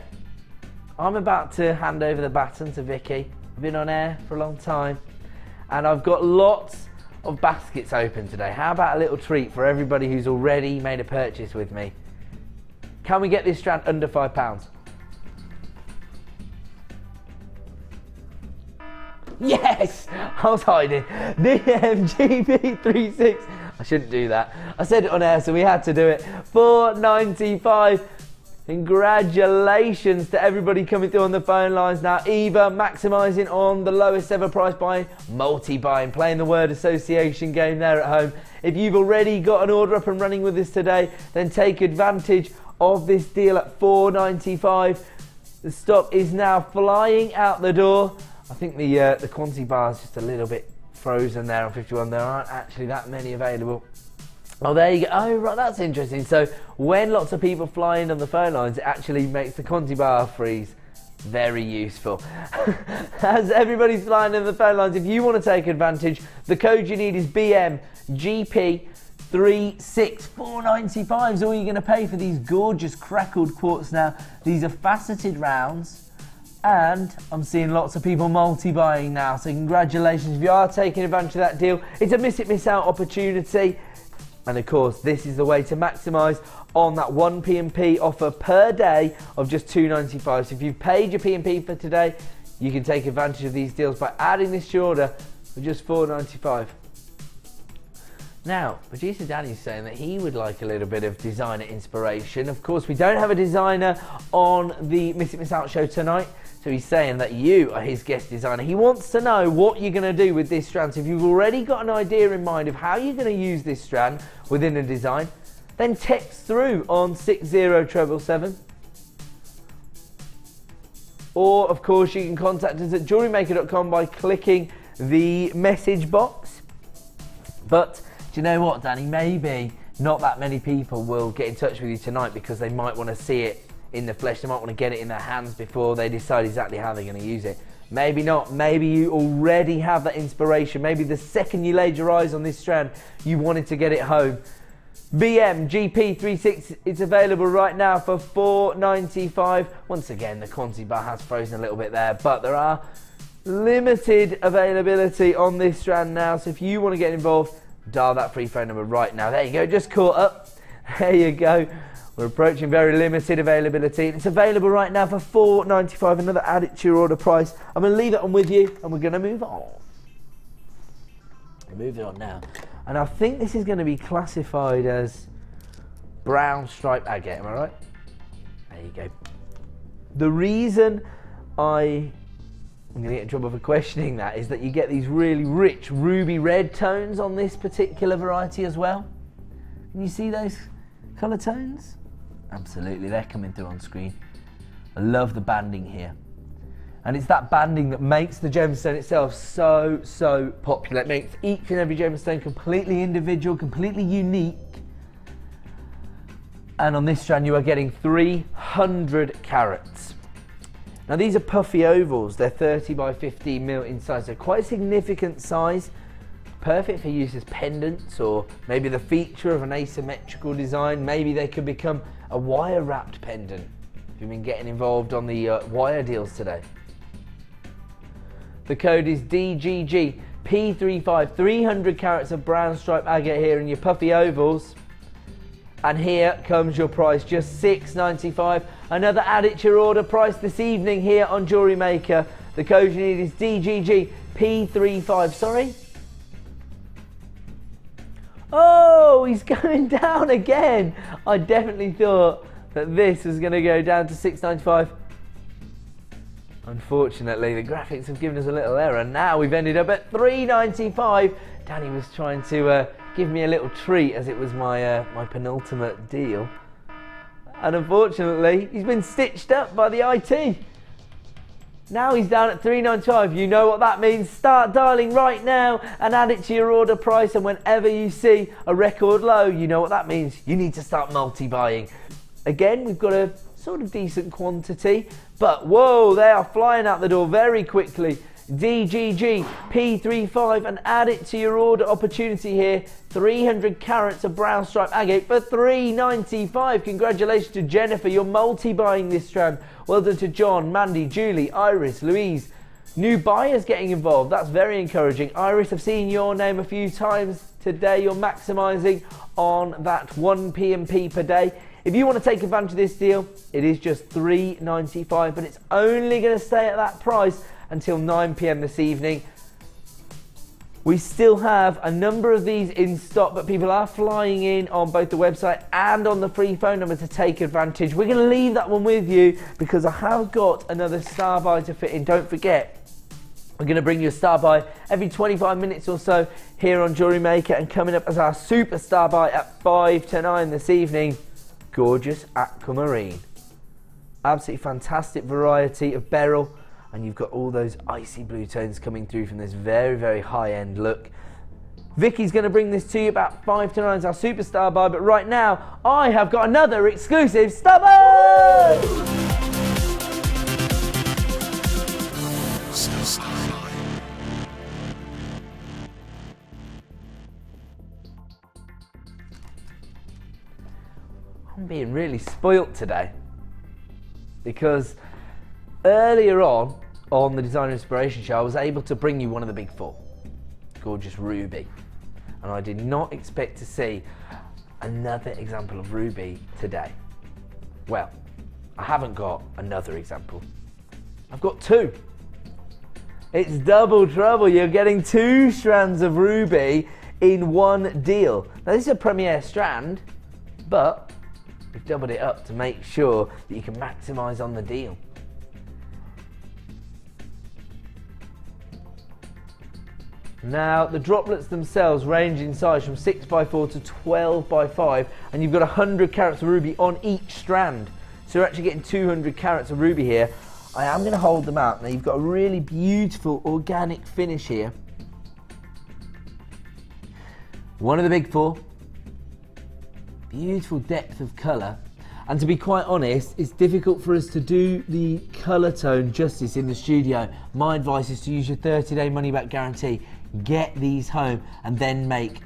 I'm about to hand over the baton to Vicky. I've been on air for a long time, and I've got lots of baskets open today. How about a little treat for everybody who's already made a purchase with me? Can we get this strand under £5? Yes! I was hiding. DMGP36. I shouldn't do that. I said it on air, so we had to do it. £4.95. Congratulations to everybody coming through on the phone lines now. Eva maximising on the lowest ever price by multi-buying, playing the word association game there at home. If you've already got an order up and running with us today, then take advantage of this deal at £4.95. The stock is now flying out the door. I think the quantity bar is just a little bit frozen there on 51. There aren't actually that many available. Oh, there you go. Oh, right, that's interesting. So when lots of people fly in on the phone lines, it actually makes the quantity bar freeze. Very useful. As everybody's flying in the phone lines, if you want to take advantage, the code you need is BMGP36. £4.95 is all you're going to pay for these gorgeous crackled quartz now. These are faceted rounds, and I'm seeing lots of people multi-buying now, so congratulations if you are taking advantage of that deal. It's a miss it, miss out opportunity. And of course, this is the way to maximise on that one P&P offer per day of just £2.95. So if you've paid your P&P for today, you can take advantage of these deals by adding this to your order for just £4.95. Now, producer Danny's saying that he would like a little bit of designer inspiration. Of course, we don't have a designer on the Miss It Miss Out show tonight, so he's saying that you are his guest designer. He wants to know what you're going to do with this strand. So if you've already got an idea in mind of how you're going to use this strand within a design, then text through on 60777. Or, of course, you can contact us at JewelleryMaker.com by clicking the message box. But do you know what, Danny? Maybe not that many people will get in touch with you tonight because they might want to see it in the flesh. They might want to get it in their hands before they decide exactly how they're going to use it. Maybe not. Maybe you already have that inspiration. Maybe the second you laid your eyes on this strand, you wanted to get it home. BMGP36 is available right now for £4.95. Once again, the quantity bar has frozen a little bit there, but there are limited availability on this strand now. So if you want to get involved, dial that free phone number right now. There you go, just caught up. There you go. We're approaching very limited availability. It's available right now for £4.95. Another add it to your order price. I'm going to leave it on with you, and we're going to move on. We're moving on now. And I think this is going to be classified as brown striped agate. Am I right? There you go. The reason I'm going to get in trouble for questioning that is that you get these really rich ruby red tones on this particular variety as well. Can you see those colour tones? Absolutely, they're coming through on screen. I love the banding here. And it's that banding that makes the gemstone itself so popular. It makes each and every gemstone completely individual, completely unique. And on this strand you are getting 300 carats. Now these are puffy ovals. They're 30 by 15 mil in size, so quite a significant size. Perfect for use as pendants, or maybe the feature of an asymmetrical design. Maybe they could become a wire wrapped pendant if you've been getting involved on the wire deals today. The code is DGGP35, 300 carats of brown striped agate here in your puffy ovals. And here comes your price, just £6.95. Another add it to your order price this evening here on Jewellery Maker. The code you need is DGGP35. Sorry? Oh, he's going down again. I definitely thought that this was going to go down to £6.95. Unfortunately, the graphics have given us a little error. Now we've ended up at £3.95. Danny was trying to give me a little treat as it was my my penultimate deal. And unfortunately, he's been stitched up by the IT. Now he's down at £3.95. You know what that means. Start dialing right now and add it to your order price. And whenever you see a record low, you know what that means. You need to start multi-buying. Again, we've got a sort of decent quantity, but whoa, they are flying out the door very quickly. DGG P35 and add it to your order opportunity here. 300 carats of brown stripe agate for $3.95. Congratulations to Jennifer, you're multi-buying this strand. Well done to John, Mandy, Julie, Iris, Louise. New buyers getting involved, that's very encouraging. Iris, I've seen your name a few times today. You're maximising on that 1 P&P per day. If you want to take advantage of this deal, it is just $3.95, but it's only going to stay at that price until 9 PM this evening. We still have a number of these in stock, but people are flying in on both the website and on the free phone number to take advantage. We're going to leave that one with you because I have got another star buy to fit in. Don't forget, we're going to bring you a star buy every 25 minutes or so here on Jewellery Maker, and coming up as our super star buy at 5 to 9 this evening, gorgeous aquamarine. Absolutely fantastic variety of beryl, and you've got all those icy blue tones coming through from this very, very high-end look. Vicky's going to bring this to you about 5 to 9 as our superstar buy, but right now I have got another exclusive star buy! I'm being really spoilt today because earlier on the Designer Inspiration Show, I was able to bring you one of the big four, gorgeous ruby, and I did not expect to see another example of ruby today. Well, I haven't got another example, I've got two. It's double trouble. You're getting 2 strands of ruby in one deal. Now this is a premier strand, but we've doubled it up to make sure that you can maximise on the deal. Now the droplets themselves range in size from 6x4 to 12x5, and you've got 100 carats of ruby on each strand. So you're actually getting 200 carats of ruby here. I am going to hold them out. Now you've got a really beautiful organic finish here. One of the big four. Beautiful depth of colour. And to be quite honest, it's difficult for us to do the colour tone justice in the studio. My advice is to use your 30-day money-back guarantee. Get these home and then make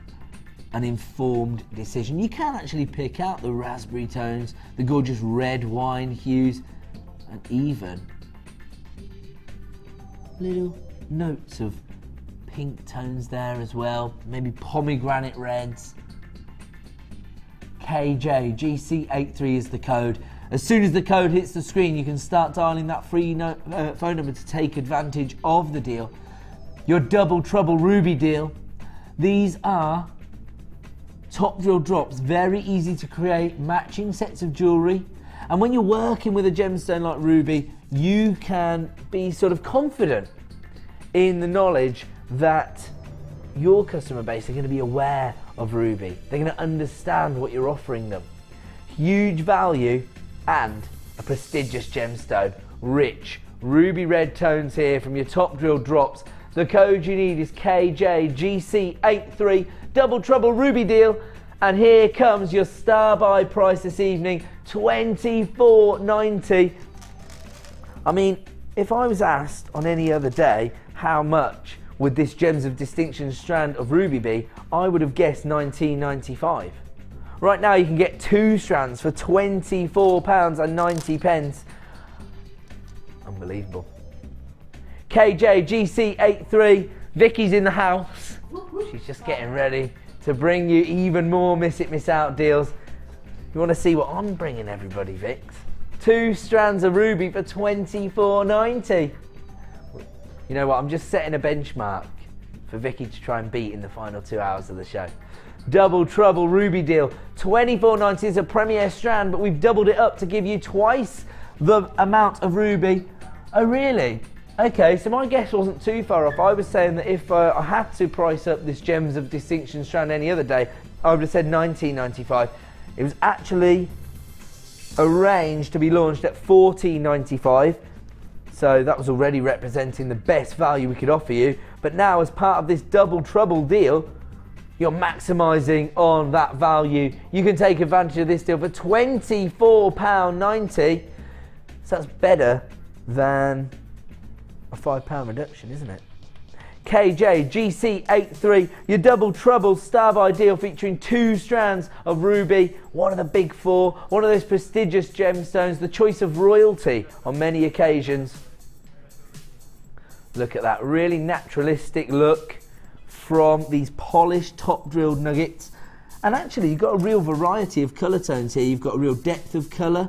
an informed decision. You can actually pick out the raspberry tones, the gorgeous red wine hues, and even little notes of pink tones there as well, maybe pomegranate reds. KJ GC83 is the code. As soon as the code hits the screen, you can start dialing that free phone number to take advantage of the deal. Your double trouble ruby deal. These are top drill drops, very easy to create, matching sets of jewellery. And when you're working with a gemstone like ruby, you can be sort of confident in the knowledge that your customer base are going to be aware of ruby. They're going to understand what you're offering them. Huge value and a prestigious gemstone. Rich ruby red tones here from your top drill drops. The code you need is KJGC83, double trouble ruby deal. And here comes your star buy price this evening, $24.90. I mean, if I was asked on any other day how much would this Gems of Distinction strand of ruby be, I would have guessed $19.95. Right now you can get 2 strands for £24.90. Unbelievable. KJGC83, Vicky's in the house. She's just getting ready to bring you even more Miss It Miss Out deals. You want to see what I'm bringing everybody, Vix? 2 strands of ruby for $24.90. You know what, I'm just setting a benchmark for Vicky to try and beat in the final 2 hours of the show. Double trouble ruby deal, $24.90 is a premier strand, but we've doubled it up to give you twice the amount of ruby. Oh really? Okay, so my guess wasn't too far off. I was saying that if I had to price up this Gems of Distinction strand any other day, I would have said $19.95. It was actually arranged to be launched at $14.95. So that was already representing the best value we could offer you. But now, as part of this double trouble deal, you're maximising on that value. You can take advantage of this deal for £24.90. So that's better than a £5 reduction, isn't it? KJ GC83, your double trouble stab ideal featuring 2 strands of ruby, one of the big 4, one of those prestigious gemstones, the choice of royalty on many occasions. Look at that, really naturalistic look from these polished top drilled nuggets. And actually you've got a real variety of colour tones here. You've got a real depth of colour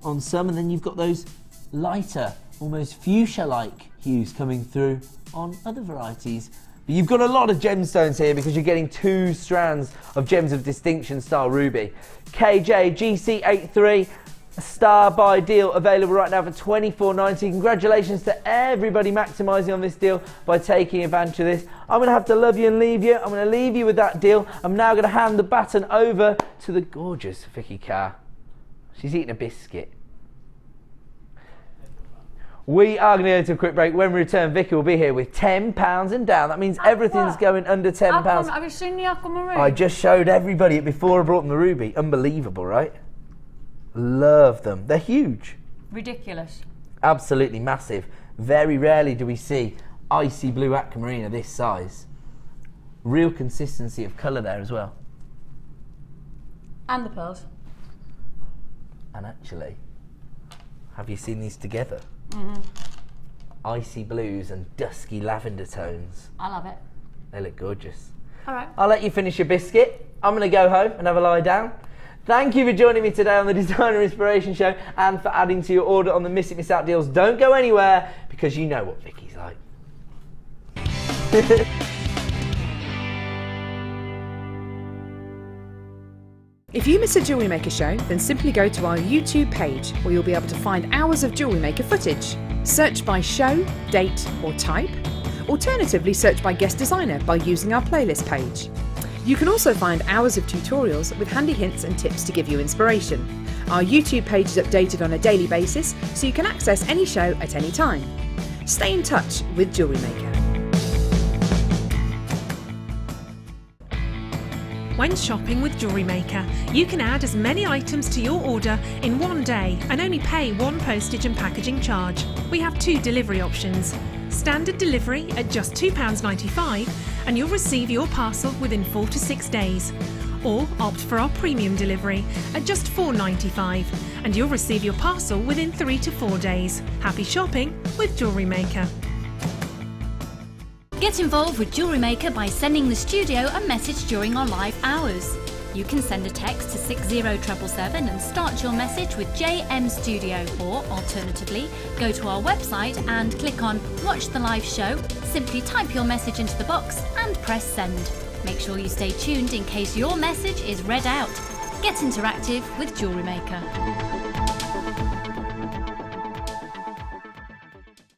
on some, and then you've got those lighter, almost fuchsia-like hues coming through on other varieties. But you've got a lot of gemstones here because you're getting 2 strands of gems of distinction style ruby. KJ GC83, a star buy deal available right now for $24.90. Congratulations to everybody maximising on this deal by taking advantage of this. I'm going to have to love you and leave you. I'm going to leave you with that deal. I'm now going to hand the baton over to the gorgeous Vicky Carr. She's eating a biscuit. We are going to go to a quick break. When we return, Vicky will be here with £10 and down. That means everything's going under £10. Have you seen the aquamarine? I just showed everybody it before I brought them the ruby. Unbelievable, right? Love them. They're huge. Ridiculous. Absolutely massive. Very rarely do we see icy blue aquamarine of this size. Real consistency of colour there as well. And the pearls. And actually, have you seen these together? Mm-hmm. Icy blues and dusky lavender tones. I love it. They look gorgeous. All right. I'll let you finish your biscuit. I'm going to go home and have a lie down. Thank you for joining me today on the Designer Inspiration Show and for adding to your order on the Miss It Miss Out deals. Don't go anywhere because you know what Vicky's like. If you miss a Jewellery Maker show, then simply go to our YouTube page where you'll be able to find hours of Jewellery Maker footage. Search by show, date or type. Alternatively, search by guest designer by using our playlist page. You can also find hours of tutorials with handy hints and tips to give you inspiration. Our YouTube page is updated on a daily basis, so you can access any show at any time. Stay in touch with Jewellery Maker. When shopping with JewelleryMaker, you can add as many items to your order in one day and only pay one postage and packaging charge. We have 2 delivery options. Standard delivery at just £2.95 and you'll receive your parcel within 4 to 6 days. Or opt for our premium delivery at just £4.95 and you'll receive your parcel within 3 to 4 days. Happy shopping with JewelleryMaker. Get involved with JewelleryMaker by sending the studio a message during our live hours. You can send a text to 60777 and start your message with JM Studio, or alternatively, go to our website and click on Watch the Live Show, simply type your message into the box and press send. Make sure you stay tuned in case your message is read out. Get interactive with JewelleryMaker.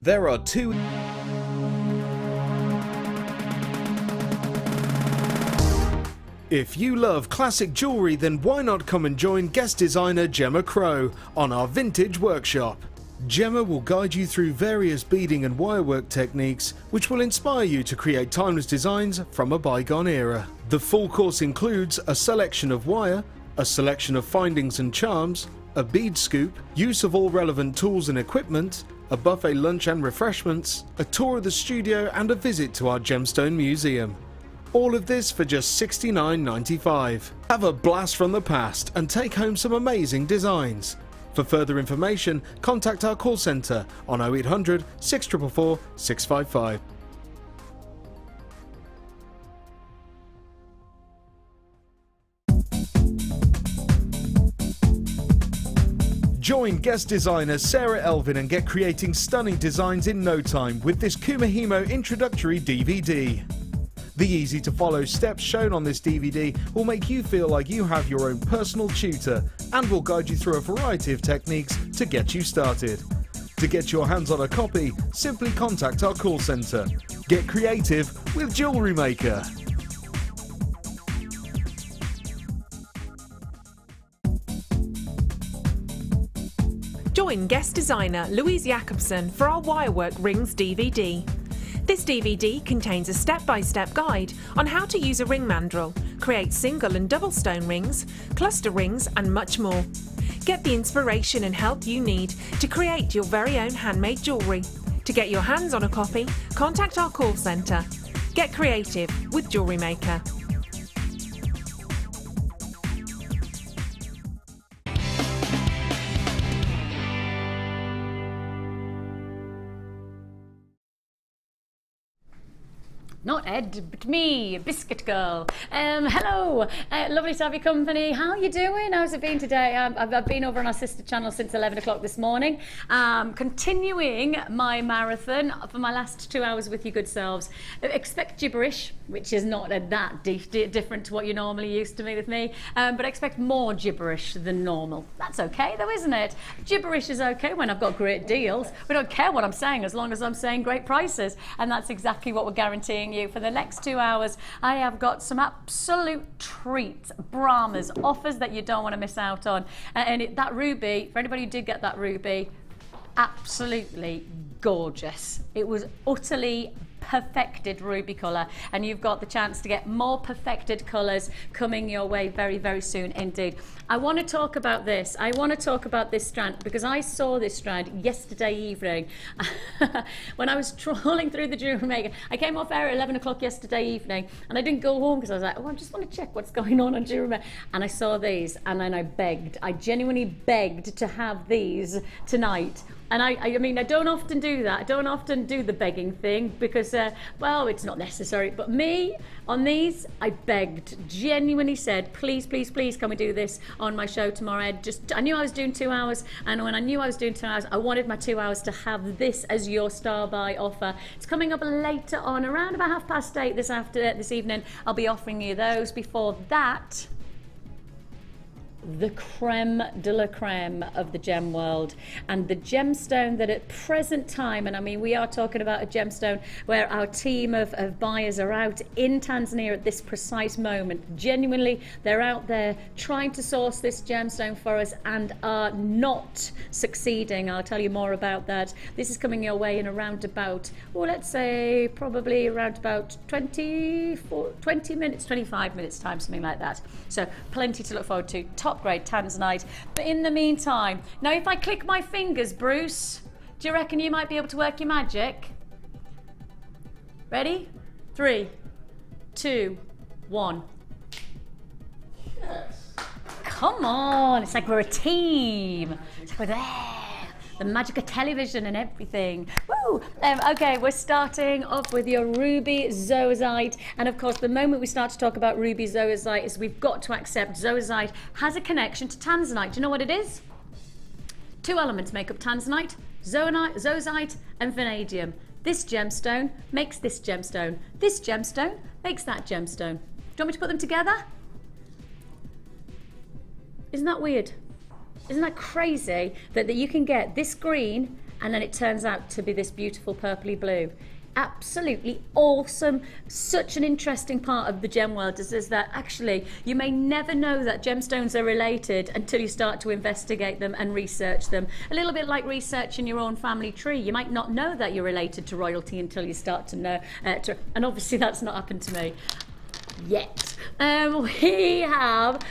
There are 2... If you love classic jewellery, then why not come and join guest designer Gemma Crow on our vintage workshop. Gemma will guide you through various beading and wirework techniques which will inspire you to create timeless designs from a bygone era. The full course includes a selection of wire, a selection of findings and charms, a bead scoop, use of all relevant tools and equipment, a buffet lunch and refreshments, a tour of the studio and a visit to our gemstone museum. All of this for just $69.95. Have a blast from the past and take home some amazing designs. For further information, contact our call centre on 0800 644 655. Join guest designer Sarah Elvin and get creating stunning designs in no time with this Kumahimo introductory DVD. The easy-to-follow steps shown on this DVD will make you feel like you have your own personal tutor and will guide you through a variety of techniques to get you started. To get your hands on a copy, simply contact our call centre. Get creative with JewelleryMaker. Join guest designer Louise Jacobson for our Wirework Rings DVD. This DVD contains a step-by-step guide on how to use a ring mandrel, create single and double stone rings, cluster rings and much more. Get the inspiration and help you need to create your very own handmade jewellery. To get your hands on a copy, contact our call centre. Get creative with JewelleryMaker. Not Ed, but me, Biscuit Girl. Hello, lovely to have your company. How are you doing? How's it been today? I've been over on our sister channel since 11 o'clock this morning, continuing my marathon for my last 2 hours with you good selves. Expect gibberish, which is not that different to what you're normally used to with me, but expect more gibberish than normal. That's okay though, isn't it? Gibberish is okay when I've got great deals. We don't care what I'm saying as long as I'm saying great prices, and that's exactly what we're guaranteeing you for the next 2 hours. I have got some absolute treats, Brahmas, offers that you don't want to miss out on. That ruby, for anybody who did get that ruby, absolutely gorgeous. It was utterly perfected ruby colour, and you've got the chance to get more perfected colours coming your way very, very soon indeed. I want to talk about this. I want to talk about this strand because I saw this strand yesterday evening when I was trawling through the JewelleryMaker. I came off air at 11 o'clock yesterday evening and I didn't go home because I was like, oh, I just want to check what's going on JewelleryMaker, and I saw these and then I genuinely begged to have these tonight. And I mean, I don't often do that. I don't often do the begging thing because, well, it's not necessary. But me, on these, I begged, genuinely said, please, please, please, can we do this on my show tomorrow? I knew I was doing 2 hours, and when I knew I was doing 2 hours, I wanted my 2 hours to have this as your star buy offer. It's coming up later on, around about 8:30 this evening. I'll be offering you those. Before that, the creme de la creme of the gem world, and the gemstone that at present time, and I mean we are talking about a gemstone where our team of buyers are out in Tanzania at this precise moment. Genuinely, they're out there trying to source this gemstone for us and are not succeeding. I'll tell you more about that. This is coming your way in around about, well, let's say probably around about 20 minutes, 25 minutes time, something like that. So plenty to look forward to. Top grade tanzanite. But in the meantime, now if I click my fingers, Bruce, do you reckon you might be able to work your magic? Ready? 3, 2, 1. Yes. Come on, it's like we're a team. It's like we're there. The magic of television and everything. Woo! Okay, we're starting off with your ruby zoisite, and of course the moment we start to talk about ruby zoisite is we've got to accept zoisite has a connection to tanzanite. Do you know what it is? 2 elements make up tanzanite, zoisite and vanadium. This gemstone makes this gemstone. This gemstone makes that gemstone. Do you want me to put them together? Isn't that weird? Isn't that crazy that you can get this green and then it turns out to be this beautiful purpley blue? Absolutely awesome. Such an interesting part of the gem world is that actually you may never know that gemstones are related until you start to investigate them and research them. A little bit like researching your own family tree. You might not know that you're related to royalty until you start to know, and obviously that's not happened to me yet. We have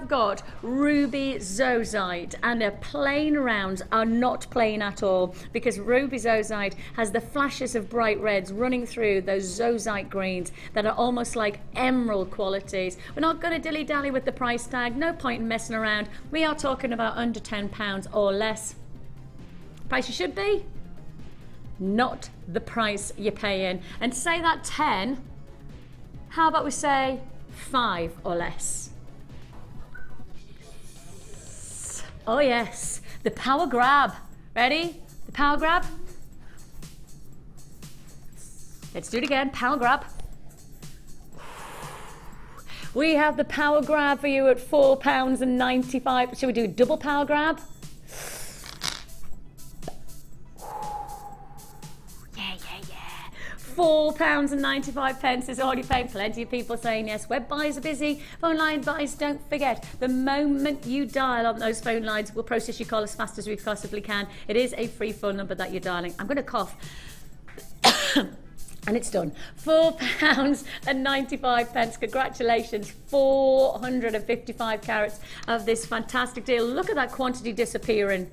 got ruby zoisite, and their plain rounds are not plain at all because ruby zoisite has the flashes of bright reds running through those zoisite greens that are almost like emerald qualities. We're not going to dilly-dally with the price tag, no point in messing around. We are talking about under £10 or less. Price you should be, not the price you're paying. And to say that 10, how about we say 5 or less? Oh yes, the power grab. Ready? The power grab. Let's do it again, power grab. We have the power grab for you at £4.95. Shall we do a double power grab? £4.95 is already paid. Plenty of people saying yes. Web buys are busy. Phone line buys, don't forget. The moment you dial on those phone lines, we'll process your call as fast as we possibly can. It is a free phone number that you're dialing. I'm going to cough. And it's done. £4.95. Congratulations. 455 carats of this fantastic deal. Look at that quantity disappearing.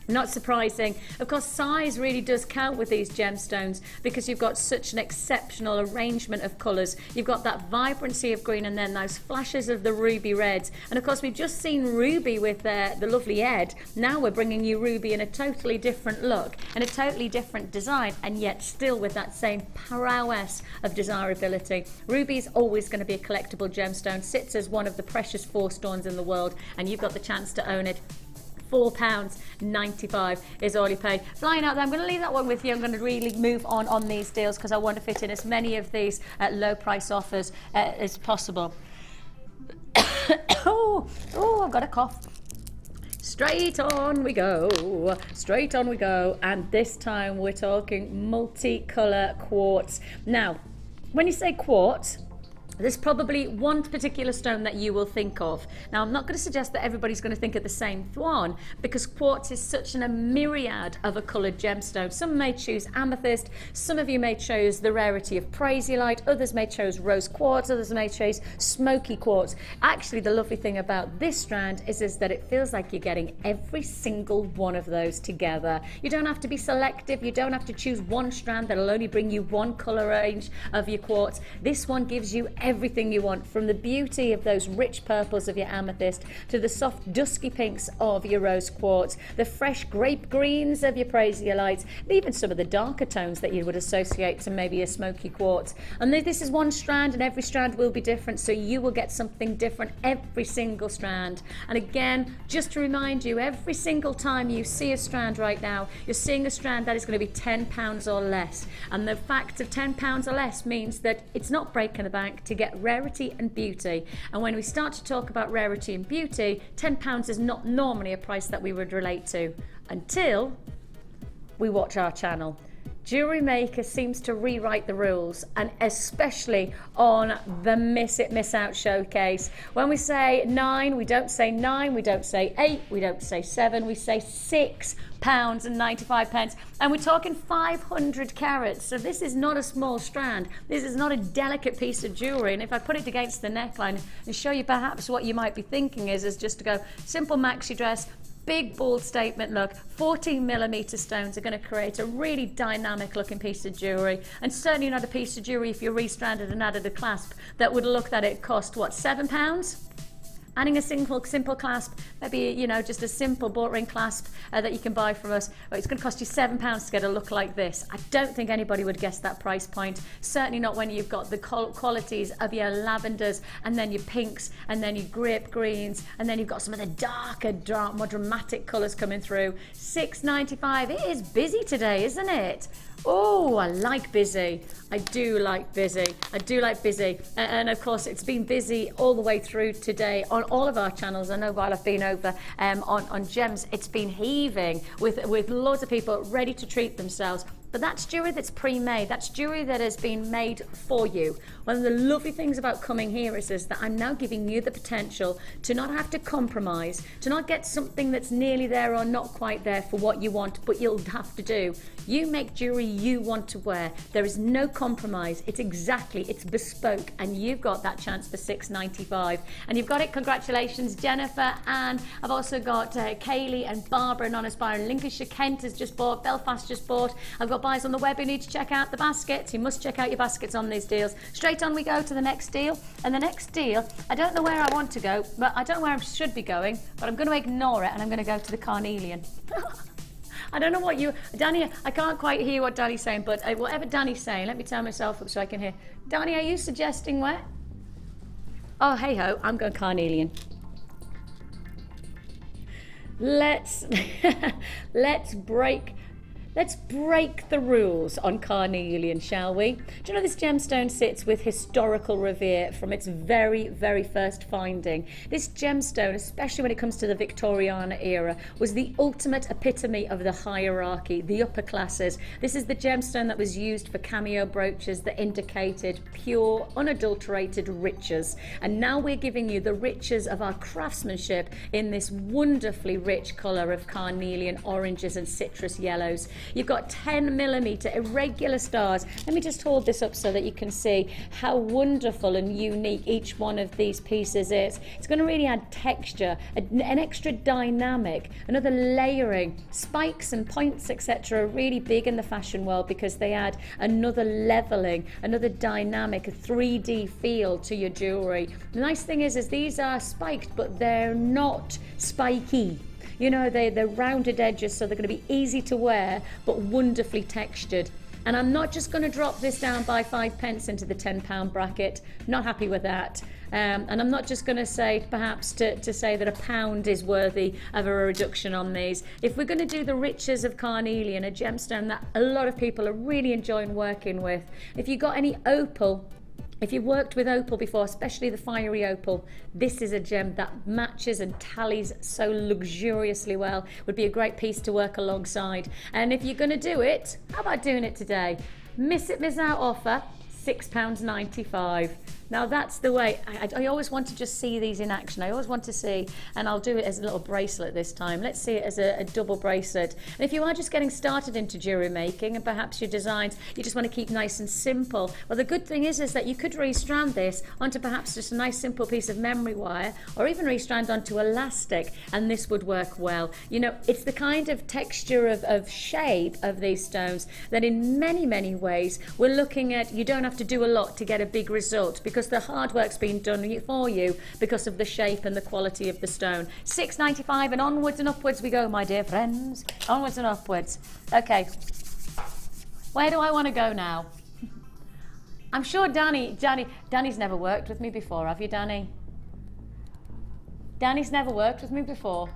Not surprising. Of course, size really does count with these gemstones because you've got such an exceptional arrangement of colours. You've got that vibrancy of green and then those flashes of the ruby reds. And of course, we've just seen ruby with the lovely Ed. Now we're bringing you ruby in a totally different look and a totally different design, and yet still with that same prowess of desirability. Ruby is always going to be a collectible gemstone, sits as one of the precious 4 stones in the world, and you've got the chance to own it. £4.95 is all you paid. Flying out there, I'm going to leave that one with you. I'm going to really move on these deals because I want to fit in as many of these low price offers as possible. oh, I've got a cough. Straight on we go, straight on we go, and this time we're talking multicolour quartz. Now, when you say quartz, there's probably one particular stone that you will think of. Now, I'm not going to suggest that everybody's going to think of the same one because quartz is such a myriad of a coloured gemstone. Some may choose amethyst, some of you may choose the rarity of prasiolite, others may choose rose quartz, others may choose smoky quartz. Actually, the lovely thing about this strand is that it feels like you're getting every single one of those together. You don't have to be selective, you don't have to choose one strand that'll only bring you one colour range of your quartz. This one gives you everything you want, from the beauty of those rich purples of your amethyst to the soft dusky pinks of your rose quartz, the fresh grape greens of your prasiolites, and even some of the darker tones that you would associate to maybe a smoky quartz. And this is one strand, and every strand will be different, so you will get something different every single strand. And again, just to remind you, every single time you see a strand right now, you're seeing a strand that is going to be £10 or less. And the fact of £10 or less means that it's not breaking the bank to get rarity and beauty. And when we start to talk about rarity and beauty, £10 is not normally a price that we would relate to until we watch our channel. JewelleryMaker seems to rewrite the rules, and especially on the Miss It Miss Out showcase. When we say 9, we don't say 9, we don't say 8, we don't say 7, we say £6.95, and we're talking 500 carats. So this is not a small strand, this is not a delicate piece of jewellery. And if I put it against the neckline and show you perhaps what you might be thinking is just to go simple maxi dress, big bold statement look. 14mm stones are going to create a really dynamic looking piece of jewellery, and certainly not a piece of jewellery if you restranded and added a clasp that would look that it cost what, £7? Adding a simple clasp, maybe, you know, just a simple bought ring clasp that you can buy from us, but it's going to cost you £7 to get a look like this. I don't think anybody would guess that price point. Certainly not when you've got the qualities of your lavenders, and then your pinks, and then your grape greens, and then you've got some of the darker, more dramatic colours coming through. £6.95. It is busy today, isn't it? Oh, I like busy. I do like busy. I do like busy. And of course, it's been busy all the way through today on all of our channels. I know while I've been over on Gems, it's been heaving with loads of people ready to treat themselves. But that's jewellery that's pre-made. That's jewellery that has been made for you. One of the lovely things about coming here is that I'm now giving you the potential to not have to compromise, to not get something that's nearly there or not quite there for what you want, but you'll have to do. You make jewellery you want to wear. There is no compromise. It's bespoke, and you've got that chance for £6.95. And you've got it. Congratulations, Jennifer. And I've also got Kaylee and Barbara and Honest Byron. Lincolnshire, Kent has just bought. Belfast just bought. I've got buyers on the web who need to check out the baskets. You must check out your baskets on these deals. Straight on we go to the next deal. And the next deal, I don't know where I want to go, but I don't know where I should be going, but I'm going to ignore it and I'm going to go to the carnelian. I don't know what Danny, I can't quite hear what Danny's saying, but whatever Danny's saying, let me turn myself up so I can hear. Danny, are you suggesting where? Oh, hey ho, I'm going carnelian. Let's break the rules on carnelian, shall we? Do you know this gemstone sits with historical revere from its very, very first finding? This gemstone, especially when it comes to the Victoriana era, was the ultimate epitome of the hierarchy, the upper classes. This is the gemstone that was used for cameo brooches that indicated pure, unadulterated riches. And now we're giving you the riches of our craftsmanship in this wonderfully rich colour of carnelian oranges and citrus yellows. You've got 10mm irregular stars. Let me just hold this up so that you can see how wonderful and unique each one of these pieces is. It's going to really add texture, an extra dynamic, another layering. Spikes and points, etc. are really big in the fashion world because they add another leveling, another dynamic, a 3D feel to your jewellery. The nice thing is these are spiked, but they're not spiky. You know, they're rounded edges, so they're going to be easy to wear, but wonderfully textured. And I'm not just going to drop this down by 5p into the £10 bracket. Not happy with that. And I'm not just going to say, perhaps, to say that £1 is worthy of a reduction on these. If we're going to do the riches of carnelian, a gemstone that a lot of people are really enjoying working with, if you've got any opal, if you've worked with opal before, especially the fiery opal, this is a gem that matches and tallies so luxuriously well. Would be a great piece to work alongside. And if you're going to do it, how about doing it today? Miss it, miss out offer, £6.95. Now that's the way, I always want to just see these in action. I always want to see, and I'll do it as a little bracelet this time. Let's see it as a double bracelet. And if you are just getting started into jewellery making and perhaps your designs, you just want to keep nice and simple, well, the good thing is that you could restrand this onto perhaps just a nice simple piece of memory wire, or even restrand onto elastic, and this would work well. You know, it's the kind of texture of shape of these stones that in many, many ways we're looking at. You don't have to do a lot to get a big result, because the hard work's been done for you because of the shape and the quality of the stone. £6.95 and onwards and upwards we go, my dear friends. Onwards and upwards. Okay, where do I want to go now? I'm sure Danny's never worked with me before, have you, Danny? Danny's never worked with me before.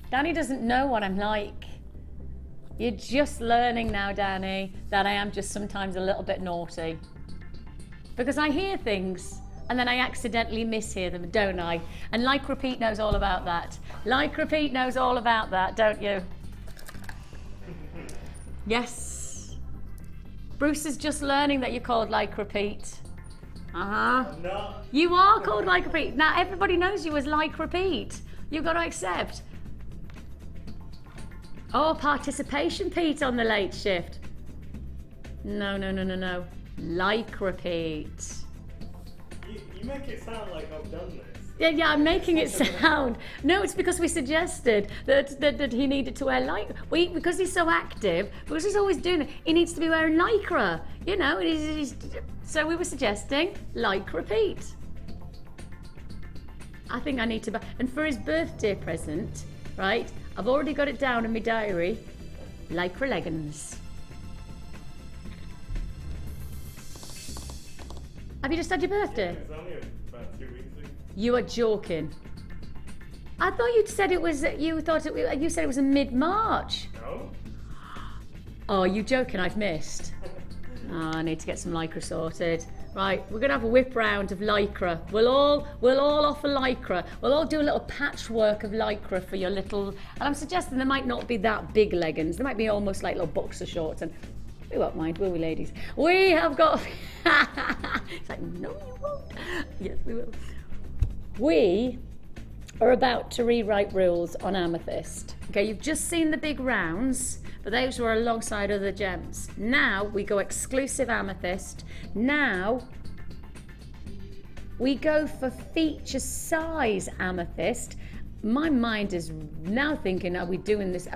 Danny doesn't know what I'm like. You're just learning now, Danny, that I am just sometimes a little bit naughty. Because I hear things and then I accidentally mishear them, don't I? And Like Repeat knows all about that. Like Repeat knows all about that, don't you? Yes. Bruce is just learning that you're called Like Repeat. I'm not. You are called Like Repeat. Now everybody knows you as Like Repeat. You've got to accept. Oh, participation, Pete, on the late shift. No. Like Repeat. You make it sound like I've done this. Yeah, I'm making it sound. No, it's because we suggested that he needed to wear lycra. Because he's so active, because he's always doing it, he needs to be wearing lycra. You know, so we were suggesting Like Repeat. I think I need to buy, and for his birthday present, right, I've already got it down in my diary, lycra leggings. Have you just had your birthday? Yeah, it's only about 2 weeks ago. You are joking. I thought you'd said it was. You said it was in mid-March. No. Oh, you joking? I've missed. Oh, I need to get some lycra sorted. Right, we're gonna have a whip round of lycra. We'll all offer lycra. We'll all do a little patchwork of lycra for your little. And I'm suggesting there might not be that big leggings. They might be almost like little boxer shorts. And we won't mind, will we, ladies? We have got. It's like, no, you won't. Yes, we will. We are about to rewrite rules on amethyst. Okay, you've just seen the big rounds, but those were alongside other gems. Now we go exclusive amethyst. Now we go for feature size amethyst. My mind is now thinking, are we doing this?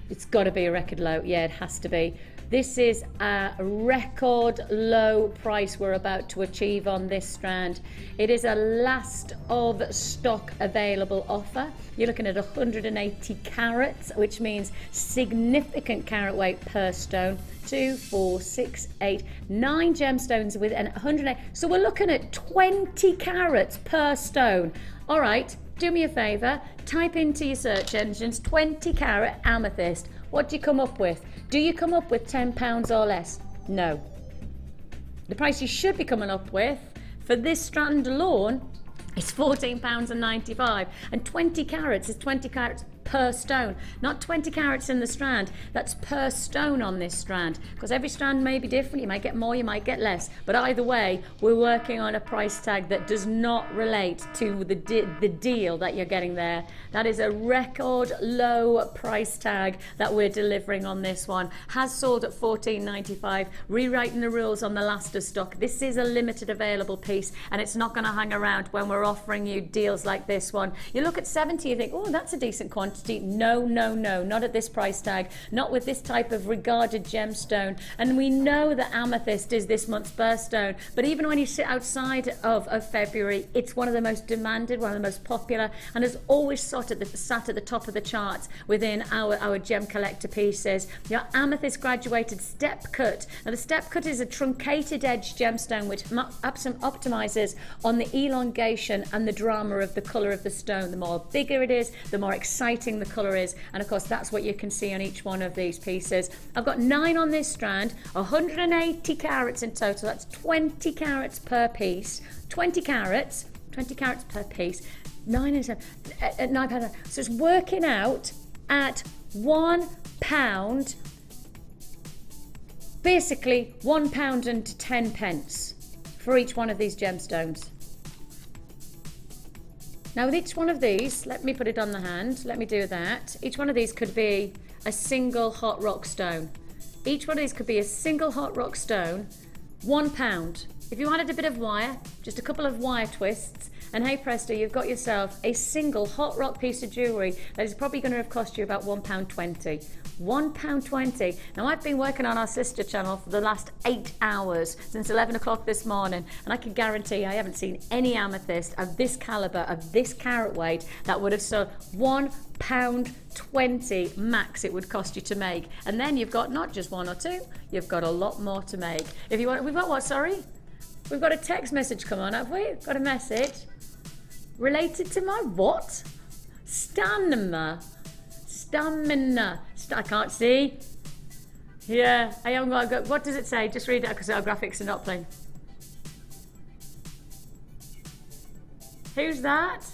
It's got to be a record low. Yeah, it has to be. This is a record low price we're about to achieve on this strand. It is a last of stock available offer. You're looking at 180 carats, which means significant carat weight per stone. 2, 4, 6, 8, 9 gemstones with an 108. So we're looking at 20 carats per stone. All right, do me a favor, type into your search engines 20 carat amethyst. What do you come up with? Do you come up with £10 or less? No. The price you should be coming up with for this strand alone is £14.95, and 20 carats is 20 carats per stone, not 20 carats in the strand. That's per stone on this strand, because every strand may be different. You might get more, you might get less, but either way, we're working on a price tag that does not relate to the deal that you're getting there. That is a record low price tag that we're delivering on this one. Has sold at $14.95, rewriting the rules on the last of stock. This is a limited available piece, and it's not going to hang around when we're offering you deals like this one. You look at 70, you think, oh, that's a decent quantity. No, no, no, not at this price tag, not with this type of regarded gemstone. And we know that amethyst is this month's birthstone, but even when you sit outside of February, it's one of the most demanded, one of the most popular, and has always sat at the top of the charts within our gem collector pieces. Your amethyst graduated step cut. Now the step cut is a truncated edge gemstone which optimizes on the elongation and the drama of the color of the stone. The more bigger it is, the more exciting the color is, and of course that's what you can see on each one of these pieces. I've got 9 on this strand, 180 carats in total. That's 20 carats per piece. 20 carats per piece. 9 is at 9 pounds. So it's working out at £1, basically £1 and 10 pence for each one of these gemstones. Now with each one of these, let me put it on the hand, let me do that. Each one of these could be a single hot rock stone. Each one of these could be a single hot rock stone, £1. If you wanted a bit of wire, just a couple of wire twists, and hey presto, you've got yourself a single hot rock piece of jewellery that is probably going to have cost you about £1.20. £1.20. Now I've been working on our sister channel for the last 8 hours, since 11 o'clock this morning, and I can guarantee I haven't seen any amethyst of this calibre, of this carat weight, that would have sold £1.20 max it would cost you to make. And then you've got not just 1 or 2, you've got a lot more to make. If you want, we've got what, sorry? We've got a text message come on, have we? Got a message related to my what? Stamina. I can't see. Yeah, I haven't got, what does it say? Just read it because our graphics are not playing. Who's that?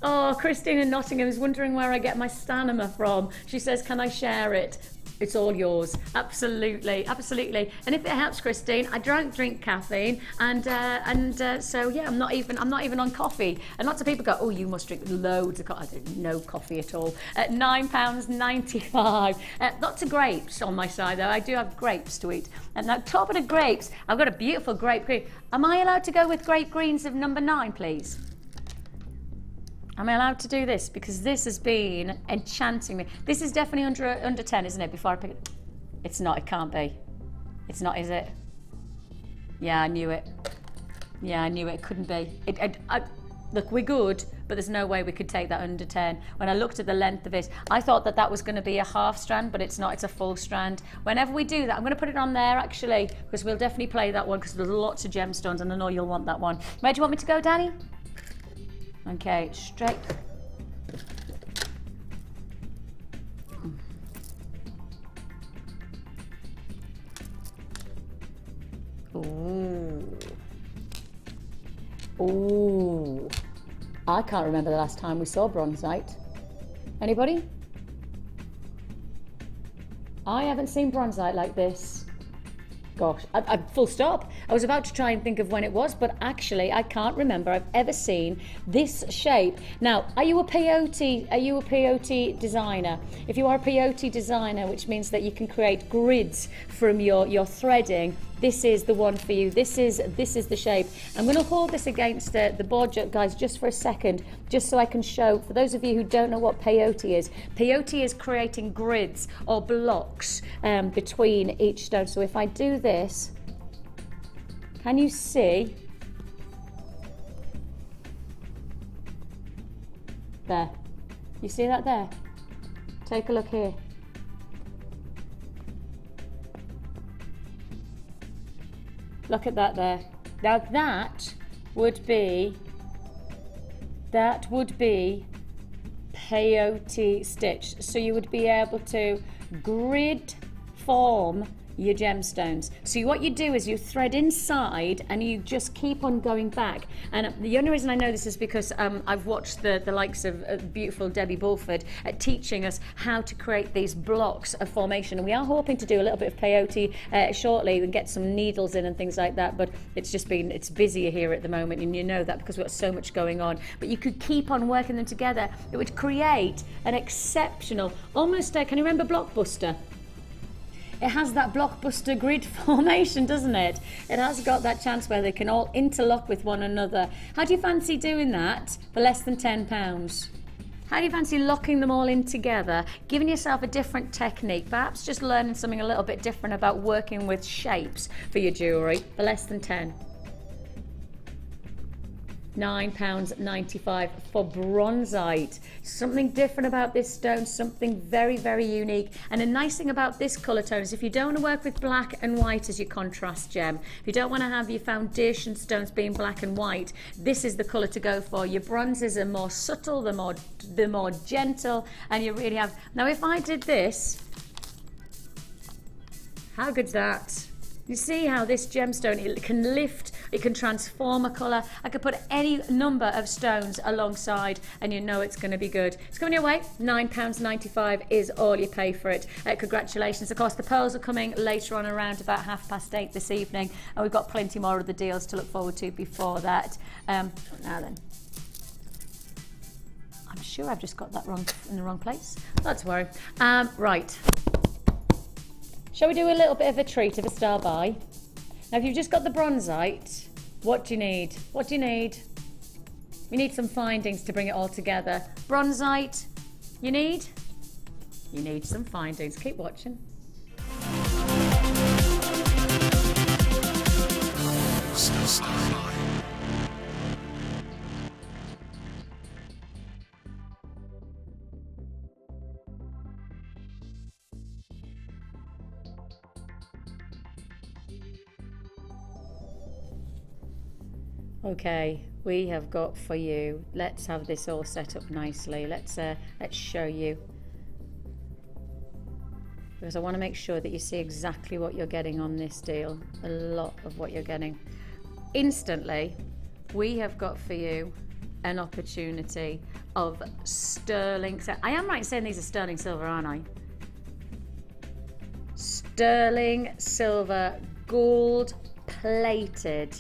Oh, Christine in Nottingham is wondering where I get my stamina from. She says, can I share it? It's all yours. Absolutely, absolutely. And if it helps, Christine, I don't drink caffeine, and so yeah, I'm not even on coffee. And lots of people go, oh, you must drink loads of coffee. I don't no coffee at all. At £9.95. Lots of grapes on my side though. I do have grapes to eat. And now, top of the grapes, I've got a beautiful grape green. Am I allowed to go with grape greens of number 9, please? Am I allowed to do this? Because this has been enchanting me. This is definitely under 10, isn't it? Before I pick it. It's not, it can't be. It's not, is it? Yeah, I knew it. Yeah, I knew it couldn't be. Look, we're good, but there's no way we could take that under 10. When I looked at the length of it, I thought that that was going to be a half strand, but it's not, it's a full strand. Whenever we do that, I'm going to put it on there actually, because we'll definitely play that one, because there's lots of gemstones and I know you'll want that one. Where do you want me to go, Danny? Okay, straight. Ooh. Ooh. I can't remember the last time we saw bronzite. Anybody? I haven't seen bronzite like this. Gosh, I full stop. I was about to try and think of when it was, but actually I can't remember I've ever seen this shape. Now, are you a peyote designer? If you are a peyote designer, which means that you can create grids from your threading, this is the one for you. This is the shape. I'm going to hold this against the board, guys, just for a second, just so I can show, for those of you who don't know what peyote is creating grids or blocks between each stone. So if I do this, can you see? There. You see that there? Take a look here. Look at that there. Now that would be peyote stitch. So you would be able to grid form your gemstones. So what you do is you thread inside and you just keep on going back. And the only reason I know this is because I've watched the likes of beautiful Debbie Bulford teaching us how to create these blocks of formation. And we are hoping to do a little bit of peyote shortly and get some needles in and things like that, but it's busier here at the moment, and you know that because we've got so much going on. But you could keep on working them together. It would create an exceptional, almost, can you remember Blockbuster? It has that Blockbuster grid formation, doesn't it? It has got that chance where they can all interlock with one another. How do you fancy doing that for less than £10? How do you fancy locking them all in together, giving yourself a different technique, perhaps just learning something a little bit different about working with shapes for your jewellery for less than 10? £9.95 for bronzite. Something different about this stone, something very, very unique. And the nice thing about this colour tone is if you don't want to work with black and white as your contrast gem, if you don't want to have your foundation stones being black and white, this is the colour to go for. Your bronzes are more subtle, they're more gentle, and you really have... Now if I did this, how good's that? You see how this gemstone, it can lift, it can transform a colour. I could put any number of stones alongside and you know it's going to be good. It's coming your way. £9.95 is all you pay for it. Congratulations. Of course, the pearls are coming later on around about 8:30 this evening, and we've got plenty more of the deals to look forward to before that. Now then. I'm sure I've just got that wrong in the wrong place. Not to worry. Right. Shall we do a little bit of a treat of a star buy? Now, if you've just got the bronzite, what do you need? What do you need? You need some findings to bring it all together. Bronzite, you need? You need some findings. Keep watching. Okay, we have got for you. Let's have this all set up nicely. Let's show you, because I want to make sure that you see exactly what you're getting on this deal. A lot of what you're getting. Instantly, we have got for you an opportunity of sterling. I am right in saying these are sterling silver, aren't I? Sterling silver, gold plated.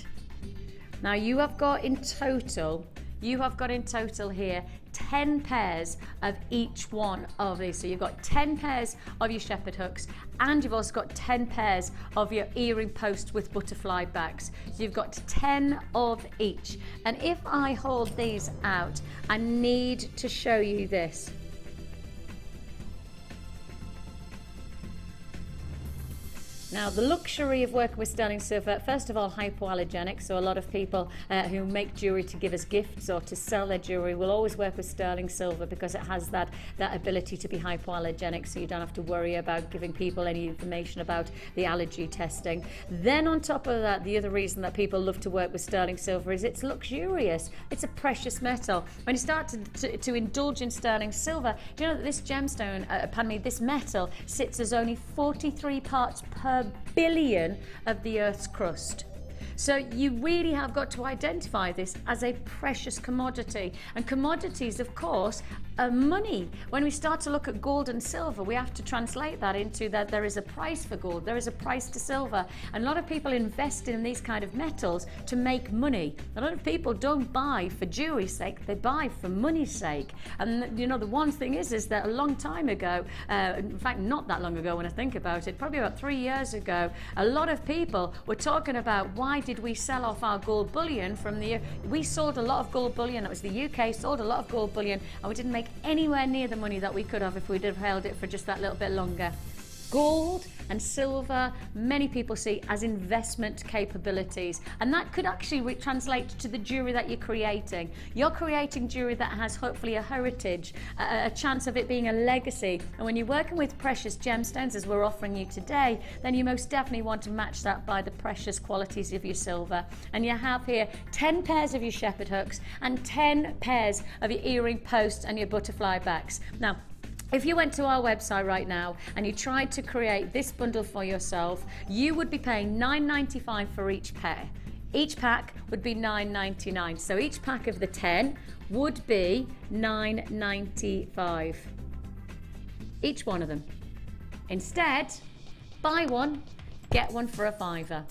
Now you have got in total here 10 pairs of each one of these. So you've got 10 pairs of your shepherd hooks, and you've also got 10 pairs of your earring post with butterfly backs. So you've got 10 of each. And if I hold these out, I need to show you this. Now, the luxury of working with sterling silver, first of all, hypoallergenic. So a lot of people who make jewellery to give as gifts or to sell their jewellery will always work with sterling silver because it has that ability to be hypoallergenic, so you don't have to worry about giving people any information about the allergy testing. Then on top of that, the other reason that people love to work with sterling silver is it's luxurious. It's a precious metal. When you start to indulge in sterling silver, do you know that this gemstone, this metal, sits as only 43 parts per billion of the Earth's crust. So you really have got to identify this as a precious commodity. And commodities, of course, are money. When we start to look at gold and silver, we have to translate that into that there is a price for gold, there is a price to silver. And a lot of people invest in these kind of metals to make money. A lot of people don't buy for jewelry's sake, they buy for money's sake. And you know, the one thing is that a long time ago, in fact, not that long ago when I think about it, probably about 3 years ago, a lot of people were talking about why did we sell off our gold bullion from the... We sold a lot of gold bullion, that was the UK, sold a lot of gold bullion, and we didn't make anywhere near the money that we could have if we'd have held it for just that little bit longer. Gold and silver, many people see as investment capabilities, and that could actually translate to the jewellery that you're creating. You're creating jewellery that has hopefully a heritage, a chance of it being a legacy, and when you're working with precious gemstones as we're offering you today, then you most definitely want to match that by the precious qualities of your silver. And you have here 10 pairs of your shepherd hooks and 10 pairs of your earring posts and your butterfly backs. Now, If you went to our website right now and you tried to create this bundle for yourself, you would be paying $9.95 for each pair. Each pack would be $9.99. So each pack of the 10 would be $9.95. Each one of them. Instead, buy one, get one for a £5.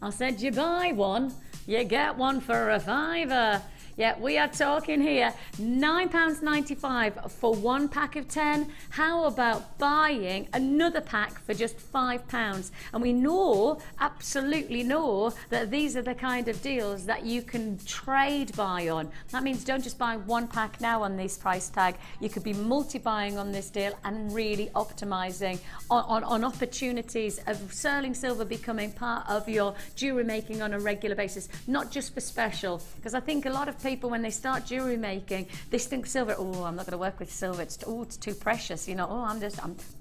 I said you buy one, you get one for a £5. Yeah, we are talking here £9.95 for one pack of 10. How about buying another pack for just £5? And we know, absolutely know, that these are the kind of deals that you can trade buy on. That means don't just buy one pack now on this price tag. You could be multi-buying on this deal and really optimizing on opportunities of sterling silver becoming part of your jewelry making on a regular basis, not just for special. Because I think a lot of people, when they start jewelry making, they think silver, oh, I'm not going to work with silver, it's too precious, you know, oh, I'm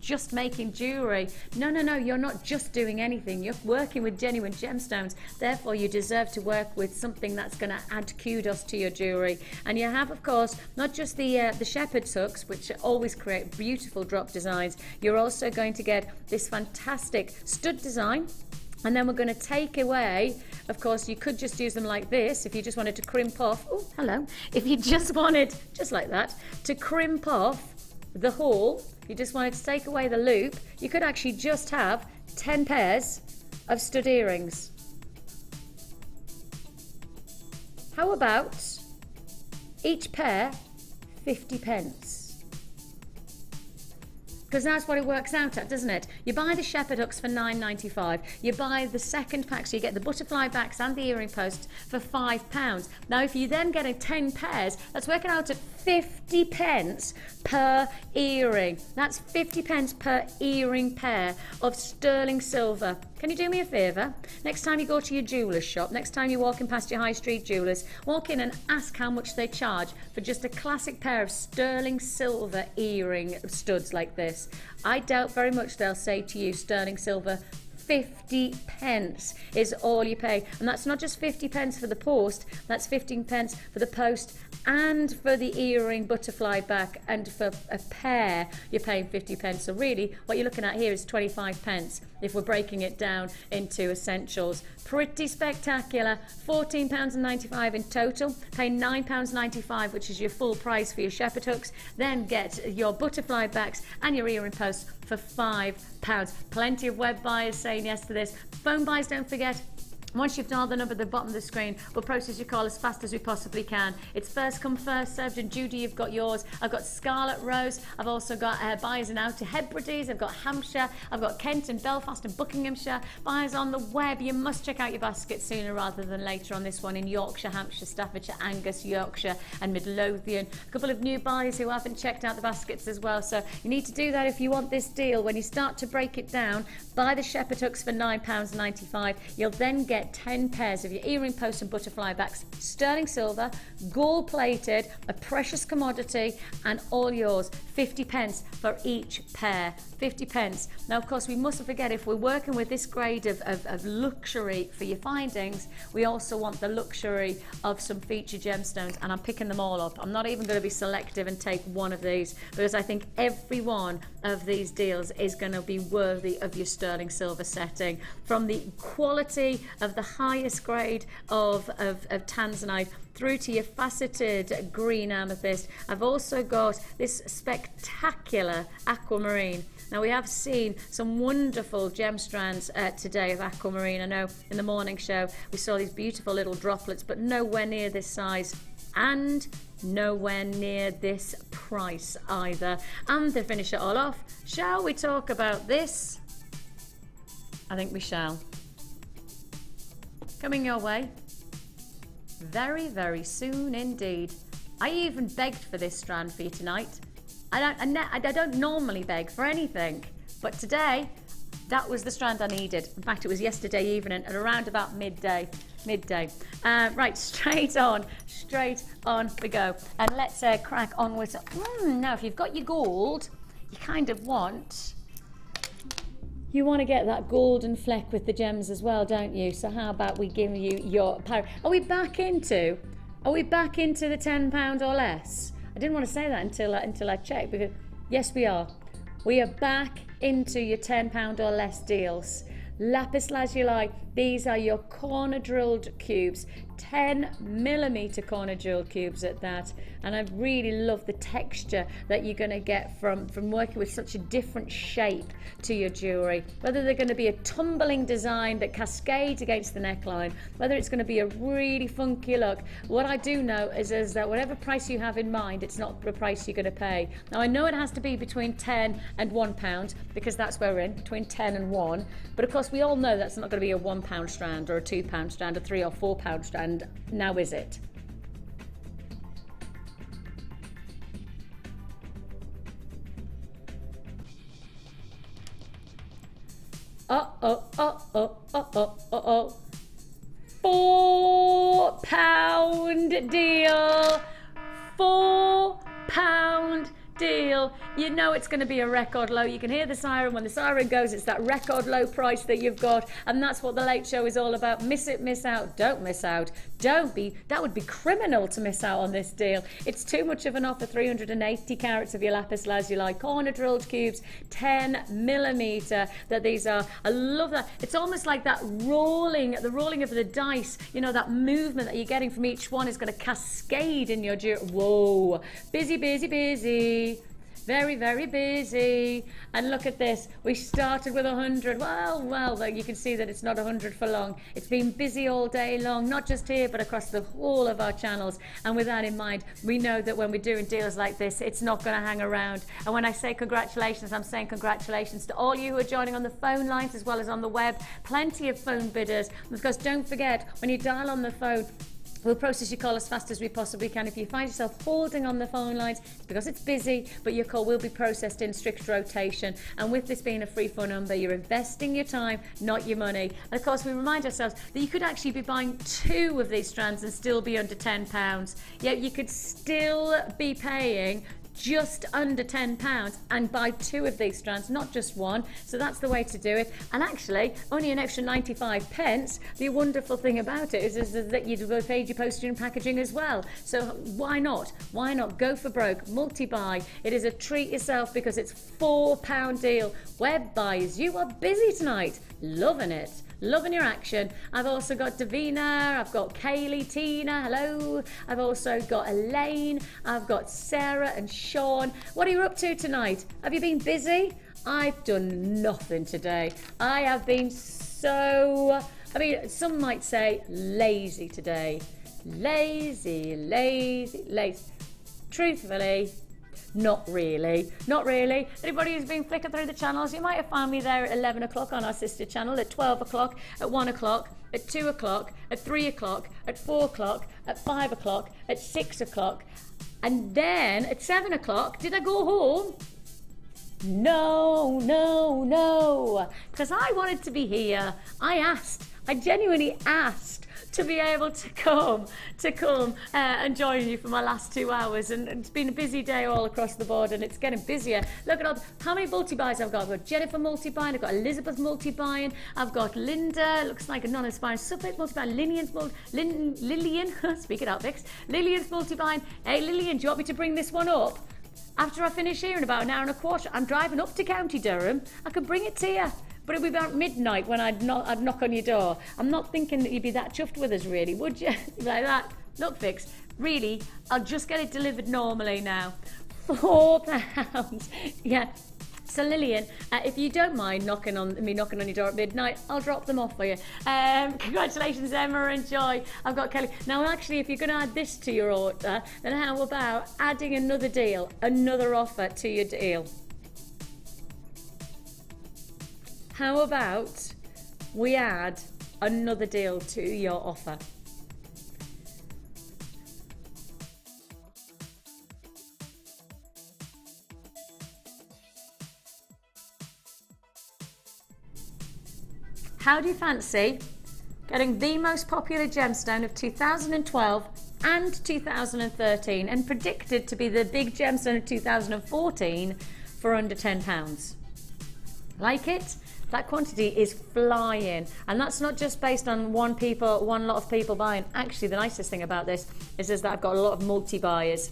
just making jewelry. No, you're not just doing anything, you're working with genuine gemstones, therefore you deserve to work with something that's going to add kudos to your jewelry. And you have, of course, not just the shepherd's hooks, which always create beautiful drop designs, you're also going to get this fantastic stud design. And then we're going to take away, of course, you could just use them like this if you just wanted to crimp off. Oh, hello. If you just wanted, just like that, to crimp off the hole, you just wanted to take away the loop, you could actually just have 10 pairs of stud earrings. How about each pair 50p? Because that's what it works out at, doesn't it? You buy the shepherd hooks for $9.95. You buy the second pack, so you get the butterfly backs and the earring posts for £5. Now, if you then get 10 pairs, that's working out at 50p per earring. That's 50p per earring pair of sterling silver. Can you do me a favour? Next time you go to your jeweller's shop, next time you're walking past your high street jewellers, walk in and ask how much they charge for just a classic pair of sterling silver earring studs like this. I doubt very much they'll say to you sterling silver 50p is all you pay. And that's not just 50p for the post, that's 15p for the post and for the earring butterfly back, and for a pair you're paying 50p. So really what you're looking at here is 25p if we're breaking it down into essentials. Pretty spectacular. £14.95 in total. Pay £9.95, which is your full price for your shepherd hooks. Then get your butterfly backs and your earring posts for £5. Plenty of web buyers saying yes to this. Phone buys, don't forget. Once you've dialed the number at the bottom of the screen, we'll process your call as fast as we possibly can. It's first come, first served, and Judy, you've got yours. I've got Scarlet Rose. I've also got buyers in Outer Hebrides. I've got Hampshire. I've got Kent and Belfast and Buckinghamshire. Buyers on the web, you must check out your basket sooner rather than later on this one in Yorkshire, Hampshire, Staffordshire, Angus, Yorkshire and Midlothian. A couple of new buyers who haven't checked out the baskets as well. So you need to do that if you want this deal. When you start to break it down, buy the shepherd hooks for £9.95. You'll then get 10 pairs of your earring posts and butterfly backs, sterling silver, gold plated, a precious commodity, and all yours. 50p for each pair. 50p. Now, of course, we mustn't forget, if we're working with this grade of luxury for your findings, we also want the luxury of some featured gemstones, and I'm picking them all up. I'm not even going to be selective and take one of these, because I think every one of these deals is going to be worthy of your sterling silver setting, from the quality of the highest grade of tanzanite through to your faceted green amethyst. I've also got this spectacular aquamarine. Now, we have seen some wonderful gem strands today of aquamarine. I know in the morning show we saw these beautiful little droplets, but nowhere near this size and nowhere near this price either. And to finish it all off, shall we talk about this? I think we shall. Coming your way very, very soon indeed. I even begged for this strand for you tonight. I don't normally beg for anything, but today that was the strand I needed. In fact, it was yesterday evening at around about midday. Right, straight on we go, and let's crack on with now. If you've got your gold, you kind of want to get that golden fleck with the gems as well, don't you? So how about we give you your pyrite? Are we back into the £10 or less? I didn't want to say that until I checked, because Yes, we are. We are back into your £10 or less deals. Lapis lazuli, these are your corner drilled cubes, 10mm corner drilled cubes at that, and I really love the texture that you're going to get from working with such a different shape to your jewellery. Whether they're going to be a tumbling design that cascades against the neckline, whether it's going to be a really funky look, what I do know is that whatever price you have in mind, it's not the price you're going to pay. Now I know it has to be between 10 and £1 because that's where we're in, between 10 and 1, but of course we all know that's not going to be a £1 strand or a £2 strand, a £3 or £4 strand, now is it? £4 deal. £4 deal. You know it's going to be a record low. You can hear the siren. When the siren goes, it's that record low price that you've got, and that's what the Late Show is all about. Miss it, miss out. Don't miss out. Don't be. That would be criminal to miss out on this deal. It's too much of an offer. 380 carats of your lapis lazuli corner drilled cubes, 10mm that these are. I love that. It's almost like that rolling, the rolling of the dice. You know, that movement that you're getting from each one is going to cascade in your jewelry. Whoa, busy, busy, busy. Very, very busy. And look at this. We started with 100. Well, you can see that it's not 100 for long. It's been busy all day long, not just here, but across the whole of our channels. And with that in mind, we know that when we're doing deals like this, it's not going to hang around. And when I say congratulations, I'm saying congratulations to all you who are joining on the phone lines as well as on the web. Plenty of phone bidders. And of course, don't forget, when you dial on the phone, we'll process your call as fast as we possibly can. If you find yourself holding on the phone lines, it's because it's busy, but your call will be processed in strict rotation. And with this being a free phone number, you're investing your time, not your money. And of course, we remind ourselves that you could actually be buying 2 of these strands and still be under £10. Yet you could still be paying just under £10 and buy 2 of these strands, not just 1. So that's the way to do it. And actually, only an extra 95 pence. The wonderful thing about it is that you've paid your postage and packaging as well. So why not? Why not go for broke, multi-buy? It is a treat yourself because it's £4 deal. Web buys, you are busy tonight. Loving it. Loving your action. I've also got Davina, I've got Kaylee, Tina, hello. I've also got Elaine, I've got Sarah and Sean. What are you up to tonight? Have you been busy? I've done nothing today. I have been so, some might say lazy today. Lazy. Truthfully, not really. Anybody who's been flicking through the channels, you might have found me there at 11 o'clock on our sister channel, at 12 o'clock, at 1 o'clock, at 2 o'clock, at 3 o'clock, at 4 o'clock, at 5 o'clock, at 6 o'clock, and then at 7 o'clock, did I go home? No, because I wanted to be here. I genuinely asked to be able to come and join you for my last 2 hours, and it's been a busy day all across the board, and it's getting busier. Look at how many multi-buys I've got. I've got Jennifer multi-buying, I've got Elizabeth multi-buying, I've got Linda, looks like a non-inspiring subject multi-buying, Lillian, speak it out, Vix, Lillian's multi-buying. Hey Lillian, do you want me to bring this one up? After I finish here in about an hour and a quarter, I'm driving up to County Durham. I could bring it to you. But it'd be about midnight when I'd knock on your door. I'm not thinking that you'd be that chuffed with us, really, would you? Like that. Look, Vix, really, I'll just get it delivered normally now. £4. Yeah. So Lillian, if you don't mind knocking on your door at midnight, I'll drop them off for you. Congratulations, Emma and Joy. I've got Kelly. Now, actually, if you're going to add this to your order, then how about adding another deal, another offer to your deal? How about we add another deal to your offer? How do you fancy getting the most popular gemstone of 2012 and 2013 and predicted to be the big gemstone of 2014 for under £10? Like it? That quantity is flying, and that's not just based on one lot of people buying. Actually, the nicest thing about this is that I've got a lot of multi-buyers.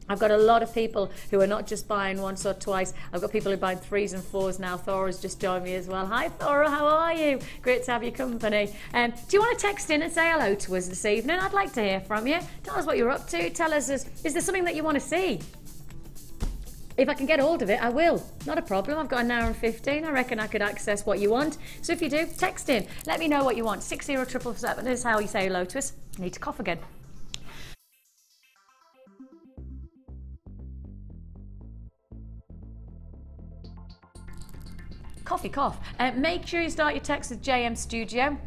I've got a lot of people who are not just buying once or twice. I've got people who are buying 3s and 4s now. Thora's just joined me as well. Hi Thora, how are you? Great to have your company. Do you want to text in and say hello to us this evening? I'd like to hear from you. Tell us what you're up to. Tell us, is there something that you want to see? If I can get hold of it, I will. Not a problem. I've got an hour and 15. I reckon I could access what you want. So if you do, text in. Let me know what you want. 60777. This is how you say hello to us. I need to cough again. Coffee cough. Make sure you start your text with JM Studio.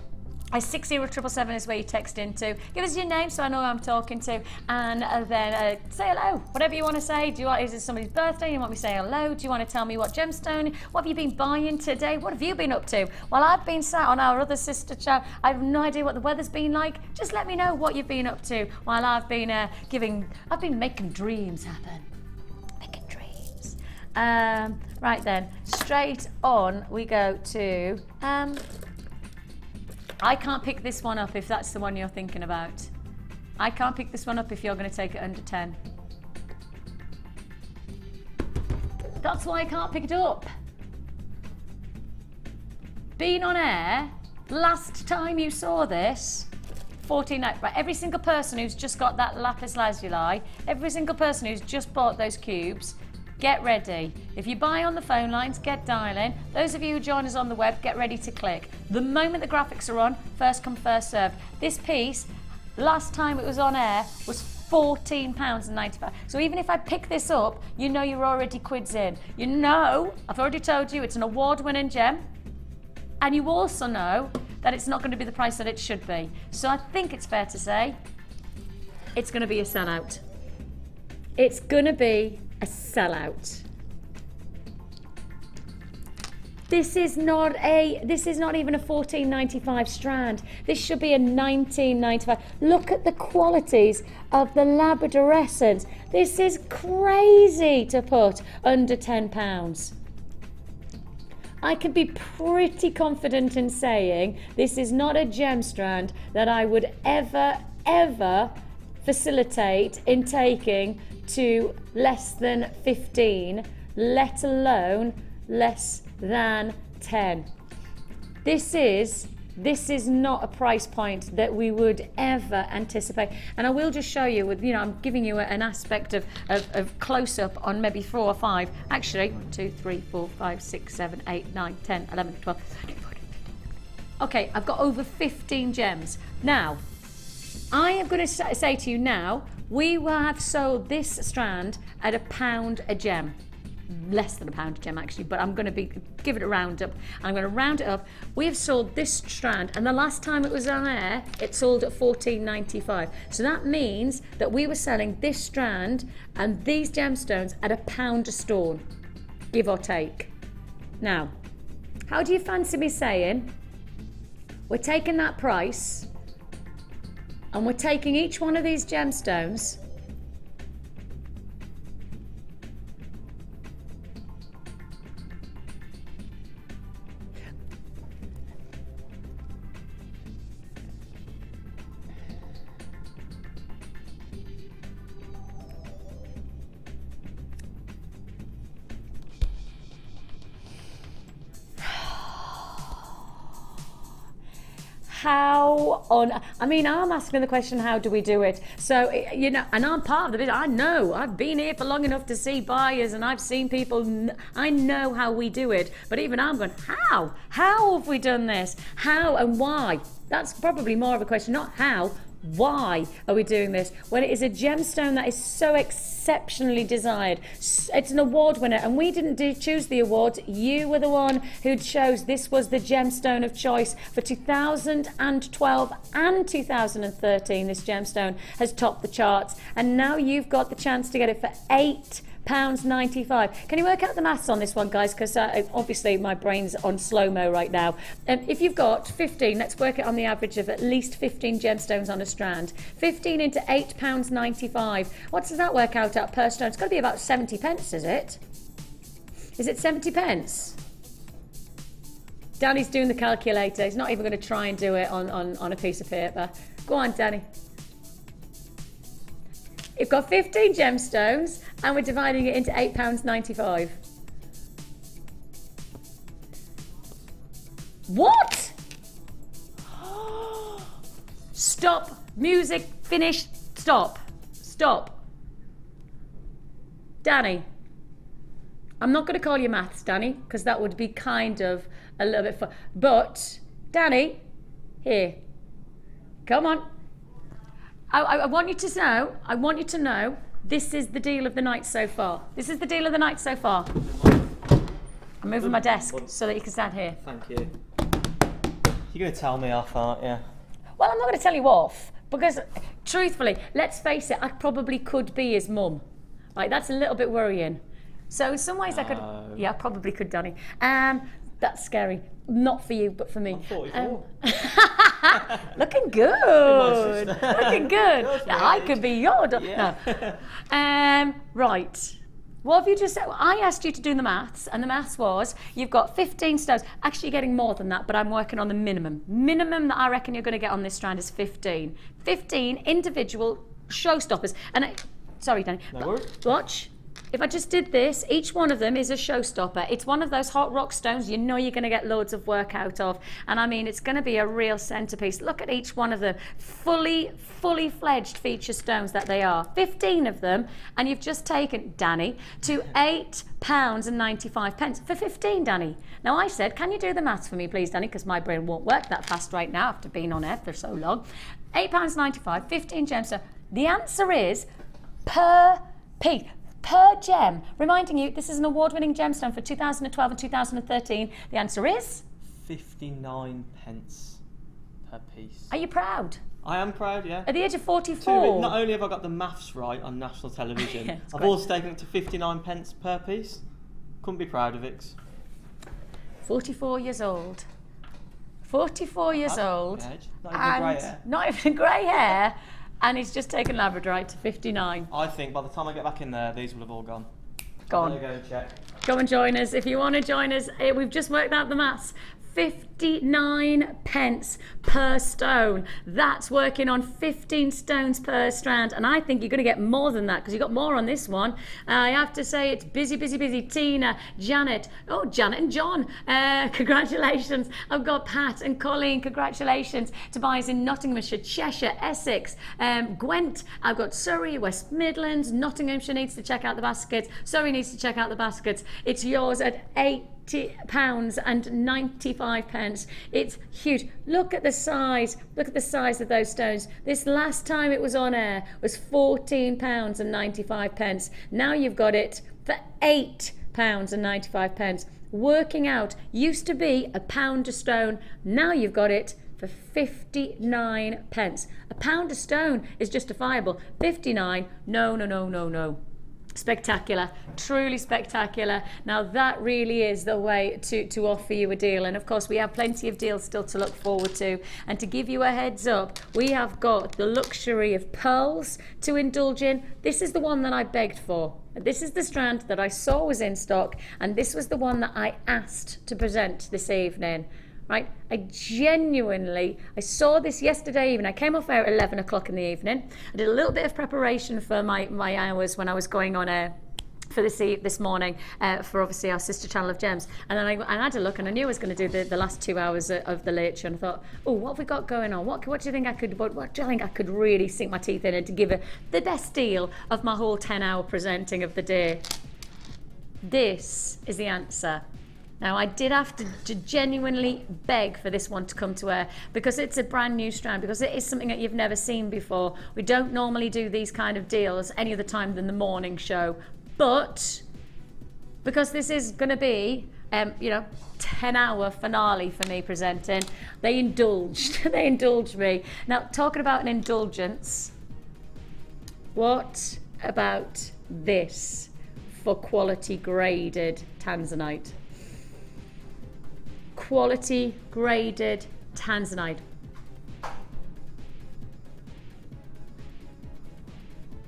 60777 is where you text into. Give us your name so I know who I'm talking to, and then say hello. Whatever you want to say. Is it somebody's birthday? You want me to say hello? Do you want to tell me what gemstone? What have you been buying today? What have you been up to? While I've been sat on our other sister chat, I have no idea what the weather's been like. Just let me know what you've been up to while I've been making dreams happen. Making dreams. Right then, straight on we go to. I can't pick this one up if that's the one you're thinking about. I can't pick this one up if you're going to take it under 10. That's why I can't pick it up. Being on air, last time you saw this, 14 nights. Right, every single person who's just got that lapis lazuli, every single person who's just bought those cubes, get ready. If you buy on the phone lines, get dialing. Those of you who join us on the web, get ready to click. The moment the graphics are on, first come, first served. This piece, last time it was on air, was £14.95. So even if I pick this up, you know you're already quids in. You know, I've already told you, it's an award-winning gem. And you also know that it's not going to be the price that it should be. So I think it's fair to say, it's going to be a sellout. It's going to be a sellout. This is not even a $14.95 strand. This should be a $19.95. Look at the qualities of the labradorescence. This is crazy to put under £10. I can be pretty confident in saying this is not a gem strand that I would ever facilitate in taking to less than 15, let alone less than 10. This is not a price point that we would ever anticipate. And I will just show you with, I'm giving you an aspect of close up on maybe 4 or 5. Actually, 1, 2, 3, 4, 5, 6, 7, 8, 9, 10, 11, 12, 13, 14, 15. Okay, I've got over 15 gems. Now, I am going to say to you now, we will have sold this strand at £1 a gem. Less than £1 a gem actually, but I'm going to give it a round up. I'm going to round it up. We have sold this strand, and the last time it was on air, it sold at £14.95. So that means that we were selling this strand and these gemstones at £1 a stone, give or take. Now, how do you fancy me saying we're taking that price and we're taking each one of these gemstones I'm asking the question, how do we do it? So, and I'm part of the business. I know, I've been here for long enough to see buyers, and I've seen people, I know how we do it. But even I'm going, how? How have we done this? How and why? That's probably more of a question, not how. Why are we doing this when it is a gemstone that is so exceptionally desired? It's an award winner, and we didn't choose the awards. You were the one who chose this was the gemstone of choice for 2012 and 2013. This gemstone has topped the charts, and now you've got the chance to get it for £8.95. Can you work out the maths on this one, guys? Because obviously my brain's on slow-mo right now. If you've got 15, let's work it on the average of at least 15 gemstones on a strand. 15 into £8.95. What does that work out at per stone? It's got to be about 70 pence, is it? Is it 70 pence? Danny's doing the calculator. He's not even going to try and do it on a piece of paper. Go on, Danny. You've got 15 gemstones and we're dividing it into £8.95. What? Stop. Music. Finish. Stop. Stop. Danny. I'm not going to call you maths, Danny, because that would be kind of a little bit fun. But, Danny, here. Come on. I want you to know, this is the deal of the night so far. This is the deal of the night so far. I'm moving my desk so that you can stand here. Thank you. You're going to tell me off, aren't you? Well, I'm not going to tell you off, because truthfully, let's face it, I probably could be his mum. Like, that's a little bit worrying. So in some ways I could, yeah, I probably could, Danny. That's scary. Not for you, but for me. I'm 44. Looking good. Looking good. Now, I could be your daughter. Yeah. No. Right. What have you just said? I asked you to do the maths, and the maths was you've got 15 stones. Actually, you're getting more than that, but I'm working on the minimum. Minimum that I reckon you're going to get on this strand is 15. 15 individual showstoppers. And sorry, Danny. No worries. Watch. If I just did this, each one of them is a showstopper. It's one of those hot rock stones you know you're going to get loads of work out of. And I mean, it's going to be a real centerpiece. Look at each one of them. Fully fledged feature stones that they are. 15 of them. And you've just taken, Danny, to £8.95 for 15, Danny. Now I said, can you do the maths for me, please, Danny? Because my brain won't work that fast right now after being on air for so long. £8.95, 15 gemstones. The answer is per piece. Per gem. Reminding you, this is an award-winning gemstone for 2012 and 2013. The answer is? 59 pence per piece. Are you proud? I am proud, yeah. At the age of 44? Not only have I got the maths right on national television, Yeah, I've great. also taken it to 59 pence per piece. Couldn't be prouder, Vix. 44 years old. 44 years old. Not even grey hair. Not even grey hair. And he's just taken labradorite to 59. I think by the time I get back in there, these will have all gone. Gone. I'm gonna go and check. Go and join us. If you want to join us, we've just worked out the maths. 59 pence per stone. That's working on 15 stones per strand. And I think you're going to get more than that because you got more on this one. I have to say it's busy, busy, busy. Tina, Janet. Oh, Janet and John. Congratulations. I've got Pat and Colleen. Congratulations. Tobias in Nottinghamshire, Cheshire, Essex. Gwent. I've got Surrey, West Midlands. Nottinghamshire needs to check out the baskets. Surrey needs to check out the baskets. It's yours at £80.95. It's huge. Look at the size. Look at the size of those stones. This last time it was on air was £14.95. Now you've got it for £8.95. Working out used to be £1 a stone. Now you've got it for 59 pence. £1 a stone is justifiable. 59, no. Spectacular, truly spectacular. Now that really is the way to offer you a deal, and of course we have plenty of deals still to look forward to. And to give you a heads up, we have got the luxury of pearls to indulge in. This is the one that I begged for. This is the strand that I saw was in stock, and this was the one that I asked to present this evening. Right, I saw this yesterday evening. I came off air at 11 o'clock in the evening. I did a little bit of preparation for my hours when I was going on air for this morning for obviously our sister channel of Gems. And then I had a look and I knew I was going to do the last 2 hours of the late show, and I thought, oh, what have we got going on? What do you think I could, what do you think I could really sink my teeth in and to give the best deal of my whole 10-hour presenting of the day? This is the answer. Now, I did have to genuinely beg for this one to come to air because it's a brand new strand, because it is something that you've never seen before. We don't normally do these kind of deals any other time than the morning show. But because this is going to be, 10-hour finale for me presenting, they indulged me. Now, talking about an indulgence, what about this for quality graded tanzanite? Quality graded tanzanite.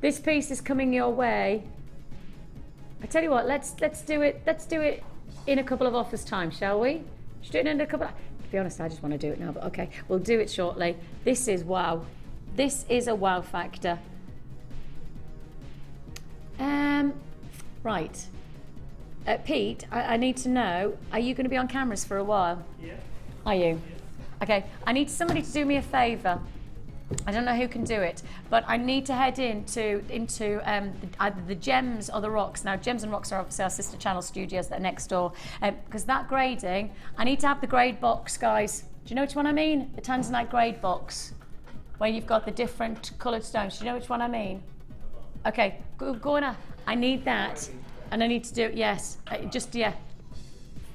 This piece is coming your way. I tell you what, let's do it in a couple of offers time, shall we? Should do it in a couple of, to be honest, I just want to do it now, but okay, we'll do it shortly. This is wow. This is a wow factor. Right. Pete, I need to know, are you going to be on cameras for a while? Yeah. Are you? Okay, I need somebody to do me a favour. I don't know who can do it, but I need to head into either the Gems or the Rocks. Now, Gems and Rocks are obviously our sister channel studios that are next door. Because that grading, I need to have the grade box, guys. Do you know which one I mean? The Tanzanite grade box, where you've got the different coloured stones. Do you know which one I mean? Okay, go on. I need that, and I need to do it. Yes, yeah.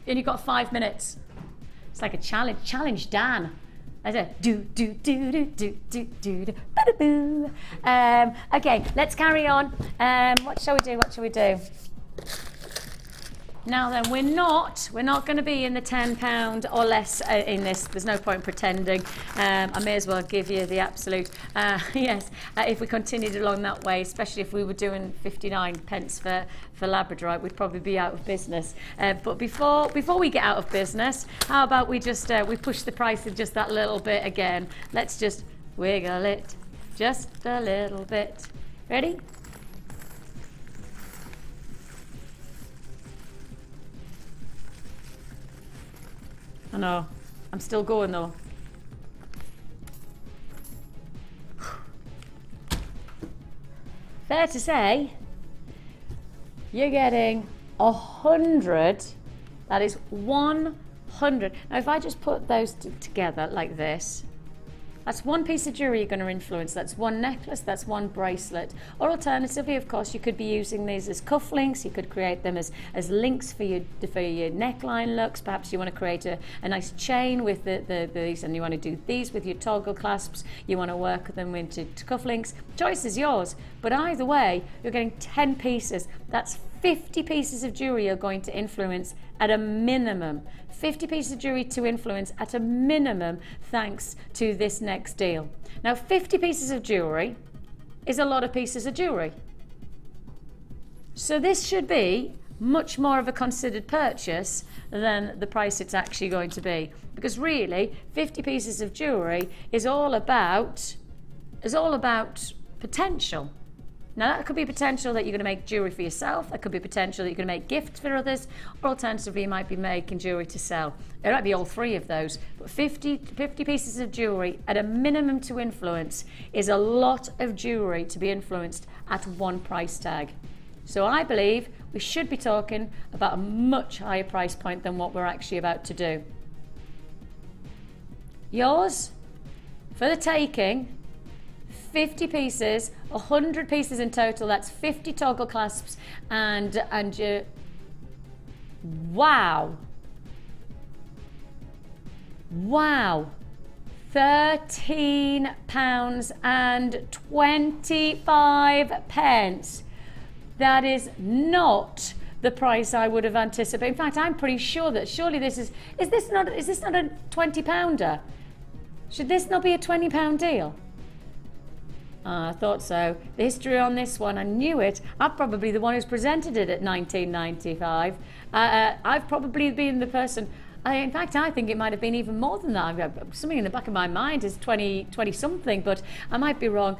And you've got 5 minutes. It's like a challenge. Challenge Dan. I said do. Okay, let's carry on. What shall we do? Now then, we're not going to be in the £10 or less in this. There's no point in pretending. I may as well give you the absolute yes. If we continued along that way, especially if we were doing 59 pence for labradorite, we'd probably be out of business. But before we get out of business, how about we just we push the price just that little bit again? Let's just wiggle it just a little bit. Ready? I know, I'm still going though. Fair to say, you're getting 100. That is 100. Now, if I just put those together like this, that's one piece of jewelry you're going to influence. That's one necklace, that's one bracelet. Or alternatively, of course, you could be using these as cufflinks. You could create them as links for your neckline looks. Perhaps you want to create a nice chain with these, and you want to do these with your toggle clasps. You want to work them into cufflinks. Choice is yours. But either way, you're getting 10 pieces. That's 50 pieces of jewelry you're going to influence at a minimum. 50 pieces of jewelry to influence at a minimum thanks to this next deal. Now, 50 pieces of jewelry is a lot of pieces of jewelry. So this should be much more of a considered purchase than the price it's actually going to be. Because really, 50 pieces of jewelry is all about potential. Now, that could be potential that you're going to make jewellery for yourself. That could be potential that you're going to make gifts for others. Or alternatively, you might be making jewellery to sell. It might be all three of those. But 50 pieces of jewellery at a minimum to influence is a lot of jewellery to be influenced at one price tag. So I believe we should be talking about a much higher price point than what we're actually about to do. Yours, for the taking, 50 pieces, 100 pieces in total. That's 50 toggle clasps, and you, wow, £13.25. That is not the price I would have anticipated. In fact, I'm pretty sure that surely this is this not a £20-pounder? Should this not be a £20 deal? I thought so. The history on this one, I knew it. I'm probably the one who's presented it at 1995. I've probably been the person. In fact, I think it might have been even more than that. Something in the back of my mind is 20 something, but I might be wrong.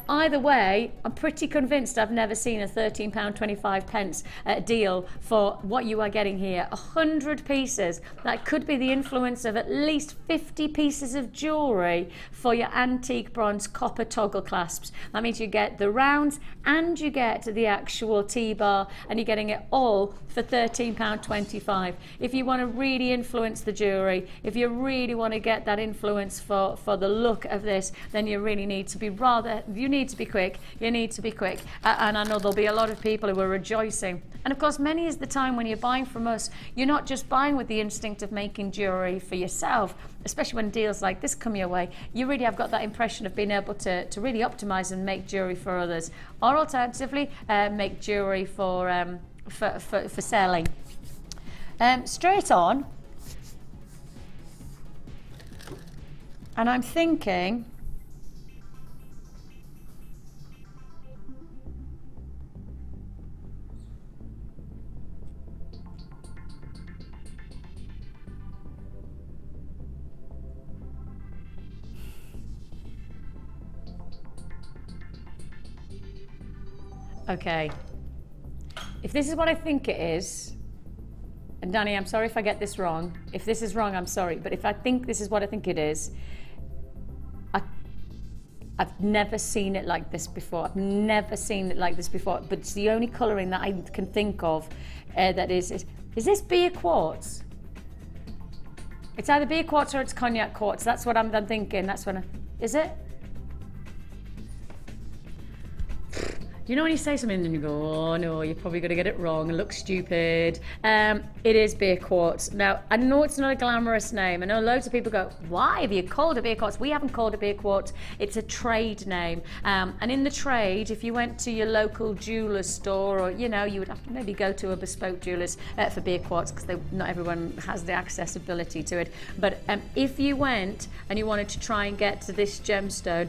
Either way, I'm pretty convinced I've never seen a £13.25 deal for what you are getting here. 100 pieces. That could be the influence of at least 50 pieces of jewellery for your antique bronze copper toggle clasps. That means you get the rounds and you get the actual T-bar, and you're getting it all for £13.25. If you want to really influence the jewellery, if you really want to get that influence for the look of this, then you really need to be you need to be quick. And I know there'll be a lot of people who are rejoicing. And of course, many is the time when you're buying from us, you're not just buying with the instinct of making jewellery for yourself, especially when deals like this come your way. You really have got that impression of being able to really optimise and make jewellery for others, or alternatively make jewellery for selling. Straight on, and I'm thinking okay, if this is what I think it is, and Danny, I'm sorry if I get this wrong. If this is wrong, I'm sorry. But if I think this is what I think it is, I've never seen it like this before. I've never seen it like this before. But it's the only colouring that I can think of that is this beer quartz? It's either beer quartz or it's cognac quartz. That's what I'm thinking. That's what is it? You know when you say something and you go, oh no, you're probably going to get it wrong and look stupid. It is beer quartz. Now, I know it's not a glamorous name. I know loads of people go, why have you called it beer quartz? We haven't called it beer quartz. It's a trade name. And in the trade, if you went to your local jeweller's store, or, you know, you would have to maybe go to a bespoke jeweller's for beer quartz, because not everyone has the accessibility to it. But if you went and you wanted to try and get to this gemstone,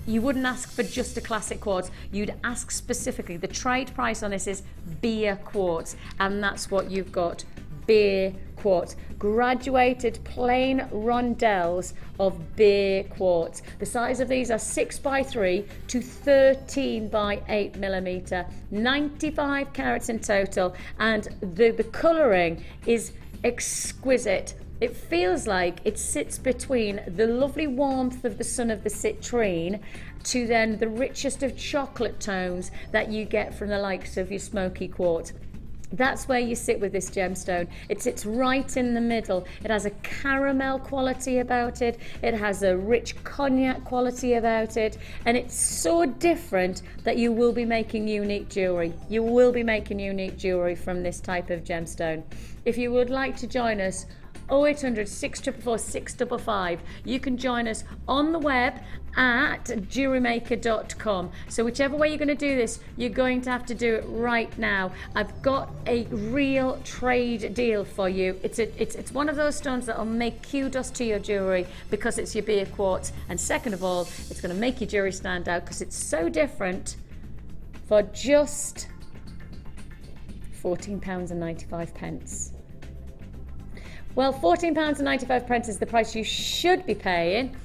you wouldn't ask for just a classic quartz. You'd ask specifically. The trade price on this is beer quartz, and that's what you've got. Beer quartz. Graduated plain rondelles of beer quartz. The size of these are 6x3 to 13 by 8 millimeter. 95 carats in total, and the colouring is exquisite. It feels like it sits between the lovely warmth of the sun of the citrine to then the richest of chocolate tones that you get from the likes of your smoky quartz. That's where you sit with this gemstone. It sits right in the middle. It has a caramel quality about it. It has a rich cognac quality about it. And it's so different that you will be making unique jewellery. You will be making unique jewellery from this type of gemstone. If you would like to join us, 0800 644 655. You can join us on the web at JewelleryMaker.com. So whichever way you're going to do this, you're going to have to do it right now. I've got a real trade deal for you. It's one of those stones that will make kudos to your jewellery because it's your beer quartz. And second of all, it's going to make your jewellery stand out because it's so different for just £14.95. Well, £14.95 is the price you should be paying,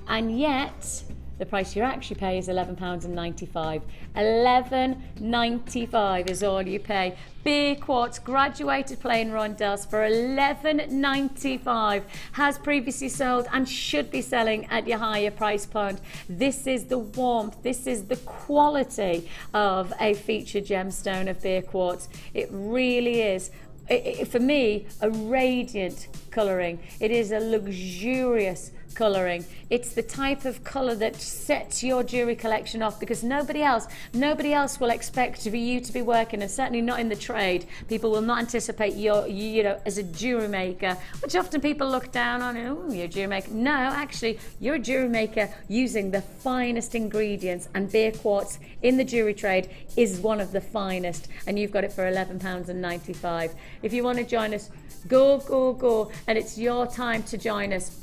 and yet the price you actually pay is £11.95. £11.95 is all you pay. Beer quartz graduated plain rondelles for £11.95 has previously sold and should be selling at your higher price point. This is the warmth, this is the quality of a featured gemstone of beer quartz. It really is. For me, a radiant colouring. It is a luxurious colouring. It's the type of colour that sets your jewellery collection off, because nobody else will expect for you to be working, and certainly not in the trade. People will not anticipate you know, as a jewellery maker, which often people look down on. Oh, you're a jewellery maker. No, actually, you're a jewellery maker using the finest ingredients, and beer quartz in the jewellery trade is one of the finest, and you've got it for £11.95. If you want to join us, go, and it's your time to join us.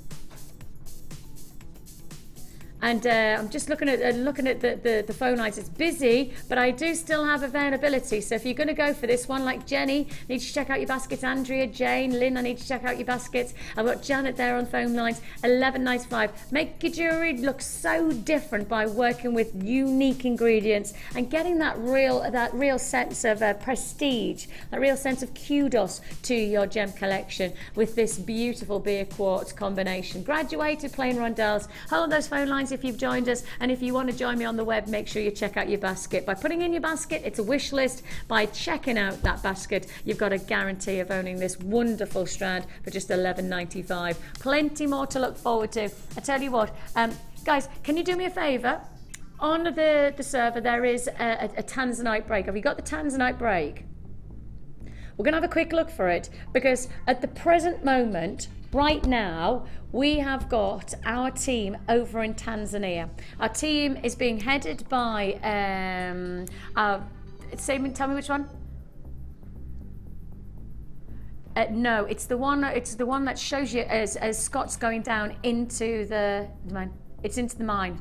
And I'm just looking at the phone lines. It's busy, but I do still have availability. So if you're going to go for this one, like Jenny, need to check out your baskets. Andrea, Jane, Lynn, I need to check out your baskets. I've got Janet there on phone lines. £11.95. Make your jewellery look so different by working with unique ingredients and getting that real sense of prestige, that real sense of kudos to your gem collection with this beautiful beer quartz combination. Graduated plain rondelles. Hold those phone lines if you've joined us, and if you want to join me on the web, make sure you check out your basket. By putting in your basket, it's a wish list. By checking out that basket, you've got a guarantee of owning this wonderful strand for just £11.95. Plenty more to look forward to. I tell you what, guys, can you do me a favour? On the server there is a tanzanite break. Have you got the tanzanite break? We're going to have a quick look for it, because at the present moment, right now, we have got our team over in Tanzania. Our team is being headed by, tell me which one? No, it's the one that shows you as Scott's going down into the mine. It's into the mine.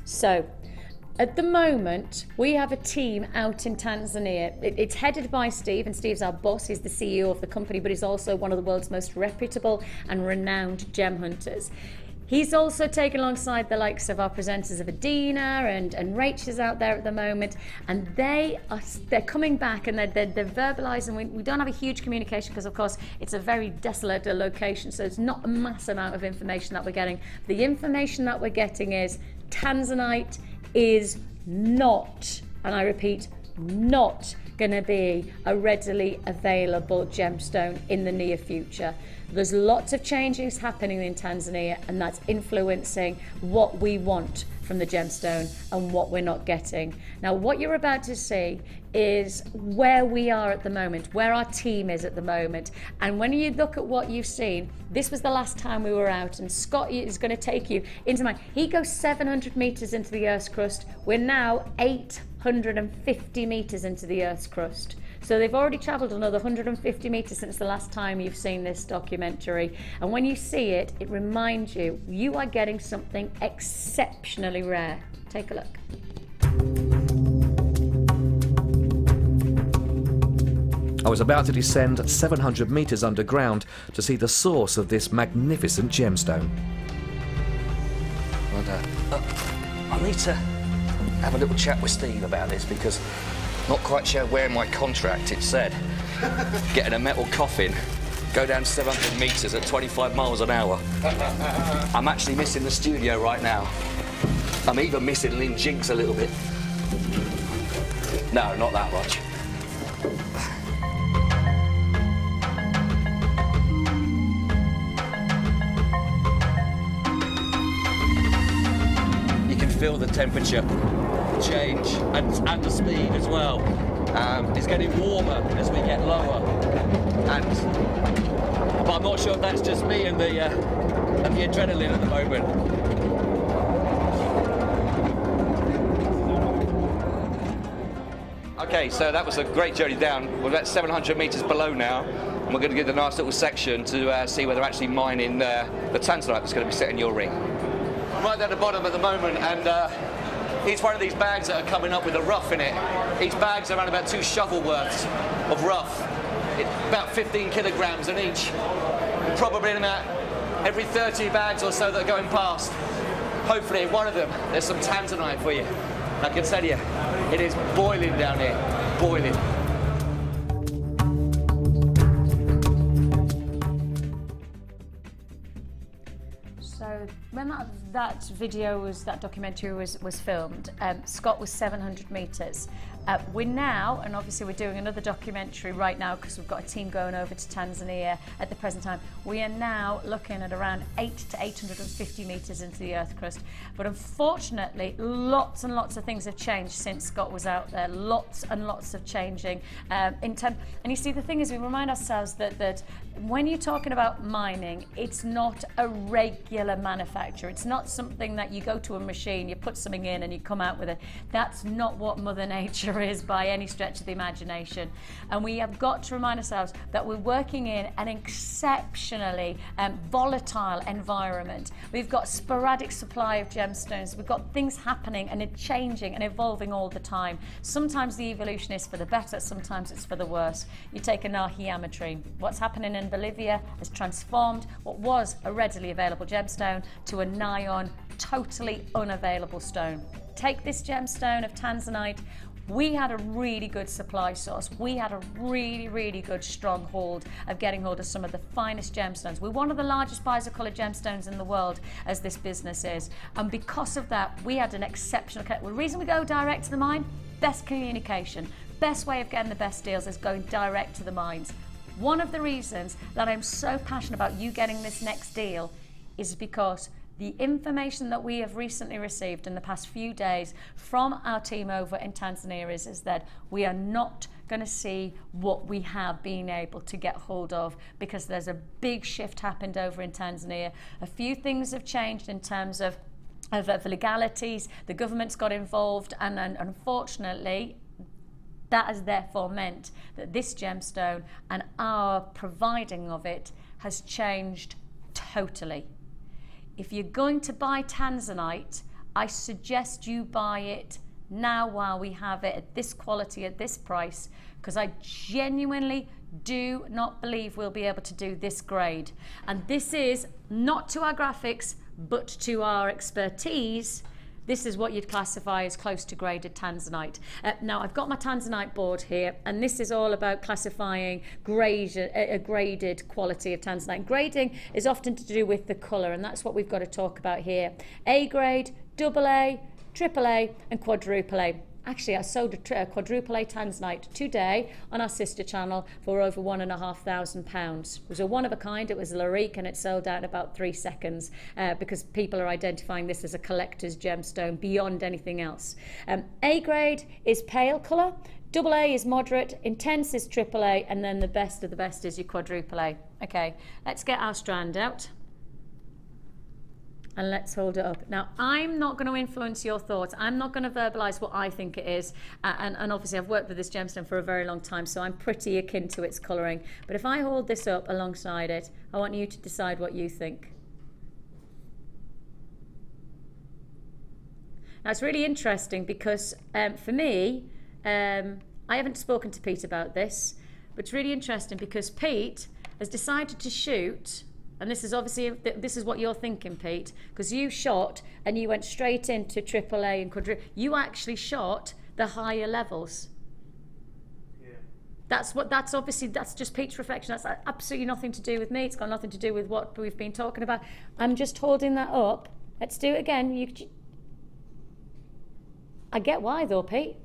So, at the moment, we have a team out in Tanzania. It's headed by Steve, and Steve's our boss. He's the CEO of the company, but he's also one of the world's most reputable and renowned gem hunters. He's also taken alongside the likes of our presenters of Adina and Rachel's out there at the moment, and they're coming back and they're verbalising. We don't have a huge communication because, of course, it's a very desolate location, so it's not a mass amount of information that we're getting. The information that we're getting is tanzanite is not, and I repeat, not going to be a readily available gemstone in the near future. There's lots of changes happening in Tanzania, and that's influencing what we want from the gemstone and what we're not getting. Now, what you're about to see is where we are at the moment, where our team is at the moment. And when you look at what you've seen, this was the last time we were out, and Scott is going to take you into mine. He goes 700 meters into the Earth's crust. We're now 850 meters into the Earth's crust. So they've already travelled another 150 metres since the last time you've seen this documentary. And when you see it, it reminds you, you are getting something exceptionally rare. Take a look. I was about to descend 700 metres underground to see the source of this magnificent gemstone. I need to have a little chat with Steve about this, because not quite sure where in my contract it said getting a metal coffin, go down 700 metres at 25 miles an hour. I'm actually missing the studio right now. I'm even missing Lynn Jinx a little bit. No, not that much. You can feel the temperature change and the speed as well. It's getting warmer as we get lower, but I'm not sure if that's just me and the adrenaline at the moment. Okay, so that was a great journey down. We're about 700 metres below now, and we're going to do the nice little section to see whether we're actually mining the tanzanite that's going to be set in your ring. I'm right down the bottom at the moment, and each one of these bags that are coming up with a rough in it, each bag's around about 2 shovel worths of rough. It's about 15 kilograms in each. Probably in about every 30 bags or so that are going past. Hopefully in one of them there's some tanzanite for you. I can tell you, it is boiling down here, boiling. So when that documentary was filmed, Scott was 700 metres. We're now, and obviously we're doing another documentary right now because we've got a team going over to Tanzania at the present time. We are now looking at around 800 to 850 metres into the earth crust. But unfortunately, lots and lots of things have changed since Scott was out there. Lots and lots of changing. And you see, the thing is, we remind ourselves that when you're talking about mining, it's not a regular manufacture. It's not something that you go to a machine, you put something in and you come out with it. That's not what Mother Nature is by any stretch of the imagination. And we have got to remind ourselves that we're working in an exceptionally volatile environment. We've got sporadic supply of gemstones. We've got things happening and it changing and evolving all the time. Sometimes the evolution is for the better, sometimes it's for the worse. You take a narhiametrine. What's happening in Bolivia has transformed what was a readily available gemstone to a nigh on totally unavailable stone. Take this gemstone of tanzanite. We had a really good supply source. We had a really, really good stronghold of getting hold of some of the finest gemstones. We're one of the largest buyers of coloured gemstones in the world, as this business is. And because of that, we had an exceptional... The reason we go direct to the mine, best communication. Best way of getting the best deals is going direct to the mines. One of the reasons that I'm so passionate about you getting this next deal is because the information that we have recently received in the past few days from our team over in Tanzania is that we are not going to see what we have been able to get hold of, because there's a big shift happened over in Tanzania. A few things have changed in terms of legalities. The government's got involved, and unfortunately that has therefore meant that this gemstone and our providing of it has changed totally. If you're going to buy tanzanite, I suggest you buy it now while we have it at this quality, at this price, because I genuinely do not believe we'll be able to do this grade. And this is not to our graphics, but to our expertise, this is what you'd classify as close to graded tanzanite. Now, I've got my tanzanite board here, and this is all about classifying a graded quality of tanzanite. Grading is often to do with the colour, and that's what we've got to talk about here. A grade, double A, triple A, and quadruple A. Actually, I sold a quadruple A tanzanite today on our sister channel for over £1,500. It was a one of a kind. It was Larique, and it sold out in about 3 seconds because people are identifying this as a collector's gemstone beyond anything else. A grade is pale colour, double A is moderate, intense is triple A, and then the best of the best is your quadruple A. Okay, let's get our strand out. And let's hold it up. Now, I'm not going to influence your thoughts. I'm not going to verbalise what I think it is. And obviously, I've worked with this gemstone for a very long time, so I'm pretty akin to its colouring. But if I hold this up alongside it, I want you to decide what you think. Now, it's really interesting because for me, I haven't spoken to Pete about this, but it's really interesting because Pete has decided to shoot. And this is obviously, this is what you're thinking, Pete, because you shot and you went straight into AAA and quadruple. You actually shot the higher levels. Yeah. That's obviously, that's just Pete's reflection. That's absolutely nothing to do with me. It's got nothing to do with what we've been talking about. I'm just holding that up. Let's do it again. I get why though, Pete.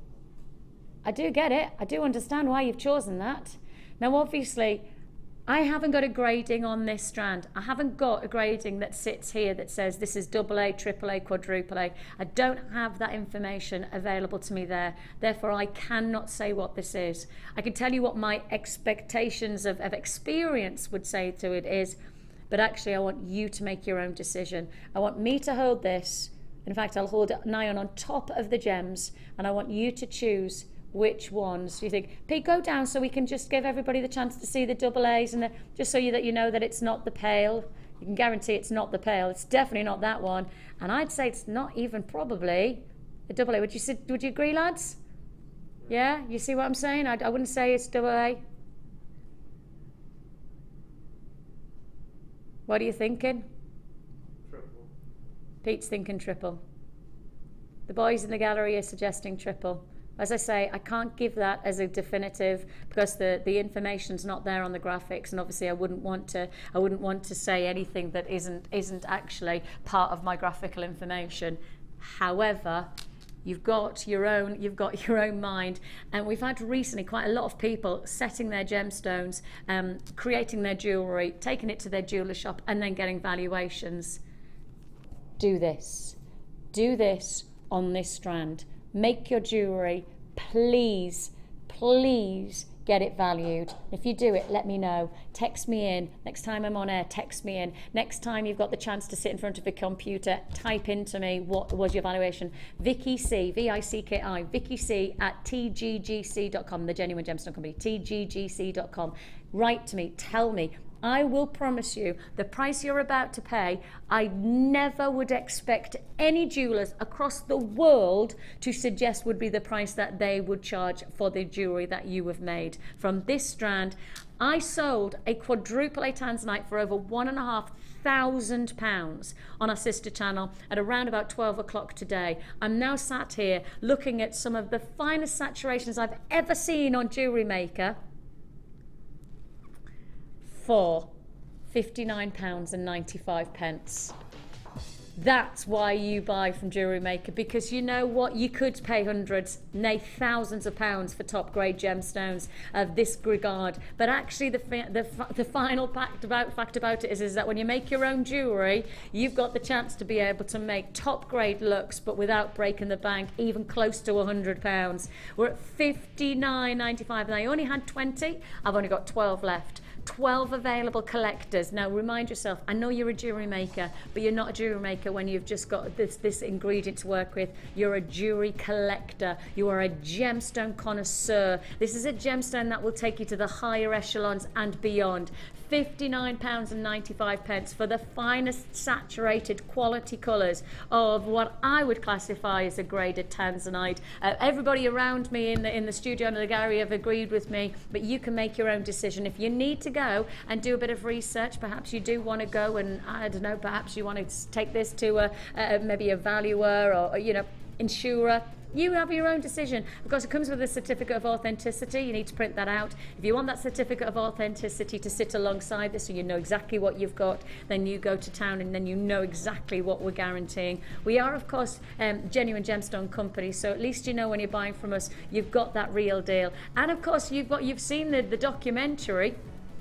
I do get it. I do understand why you've chosen that. Now, obviously, I haven't got a grading on this strand. I haven't got a grading that sits here that says this is double A, triple A, quadruple A. I don't have that information available to me there. Therefore, I cannot say what this is. I can tell you what my expectations of experience would say to it is, but actually I want you to make your own decision. I want me to hold this. In fact, I'll hold an iron on top of the gems, and I want you to choose which ones you think. Pete, go down so we can just give everybody the chance to see the double A's, and just so that you know that it's not the pale. You can guarantee it's not the pale. It's definitely not that one, and I'd say it's not even probably a double A. Would you agree, lads? Yeah, you see what I'm saying? I wouldn't say it's double A. What are you thinking? Triple. Pete's thinking triple. The boys in the gallery are suggesting triple. As I say, I can't give that as a definitive because the information's not there on the graphics, and obviously I wouldn't want to say anything that isn't actually part of my graphical information. However, you've got your own mind, and we've had recently quite a lot of people setting their gemstones, creating their jewellery, taking it to their jeweller shop, and then getting valuations. Do this on this strand. Make your jewellery, please get it valued. If you do it, let me know. Text me in. Next time I'm on air, text me in. Next time you've got the chance to sit in front of a computer, type into me what was your valuation. Vicky C, V-I-C-K-I, Vicky C at tggc.com, the Genuine Gemstone Company, tggc.com. Write to me, tell me. I will promise you the price you're about to pay, I never would expect any jewellers across the world to suggest would be the price that they would charge for the jewellery that you have made. From this strand, I sold a quadruple A tanzanite for over £1,500 on our sister channel at around about 12 o'clock today. I'm now sat here looking at some of the finest saturations I've ever seen on JewelleryMaker for £59.95. That's why you buy from JewelleryMaker, because you know what, you could pay hundreds, nay thousands of pounds for top grade gemstones of this regard, but actually the final fact about it is that when you make your own jewellery, you've got the chance to be able to make top grade looks but without breaking the bank, even close to £100. We're at £59.95 and I only had 20. I've only got 12 left. 12 available collectors. Now remind yourself, I know you're a jewellery maker, but you're not a jewellery maker when you've just got this ingredient to work with. You're a jewellery collector. You are a gemstone connoisseur. This is a gemstone that will take you to the higher echelons and beyond. £59.95 for the finest saturated quality colours of what I would classify as a graded tanzanite. Everybody around me in the studio and the gallery have agreed with me, but you can make your own decision. If you need to go and do a bit of research, perhaps you do want to go and, I don't know, perhaps you want to take this to maybe a valuer or you know, insurer. You have your own decision. Of course, it comes with a certificate of authenticity. You need to print that out. If you want that certificate of authenticity to sit alongside this so you know exactly what you've got, then you go to town and then you know exactly what we're guaranteeing. We are, of course, genuine gemstone company, so at least you know when you're buying from us, you've got that real deal. And of course, you've seen the documentary.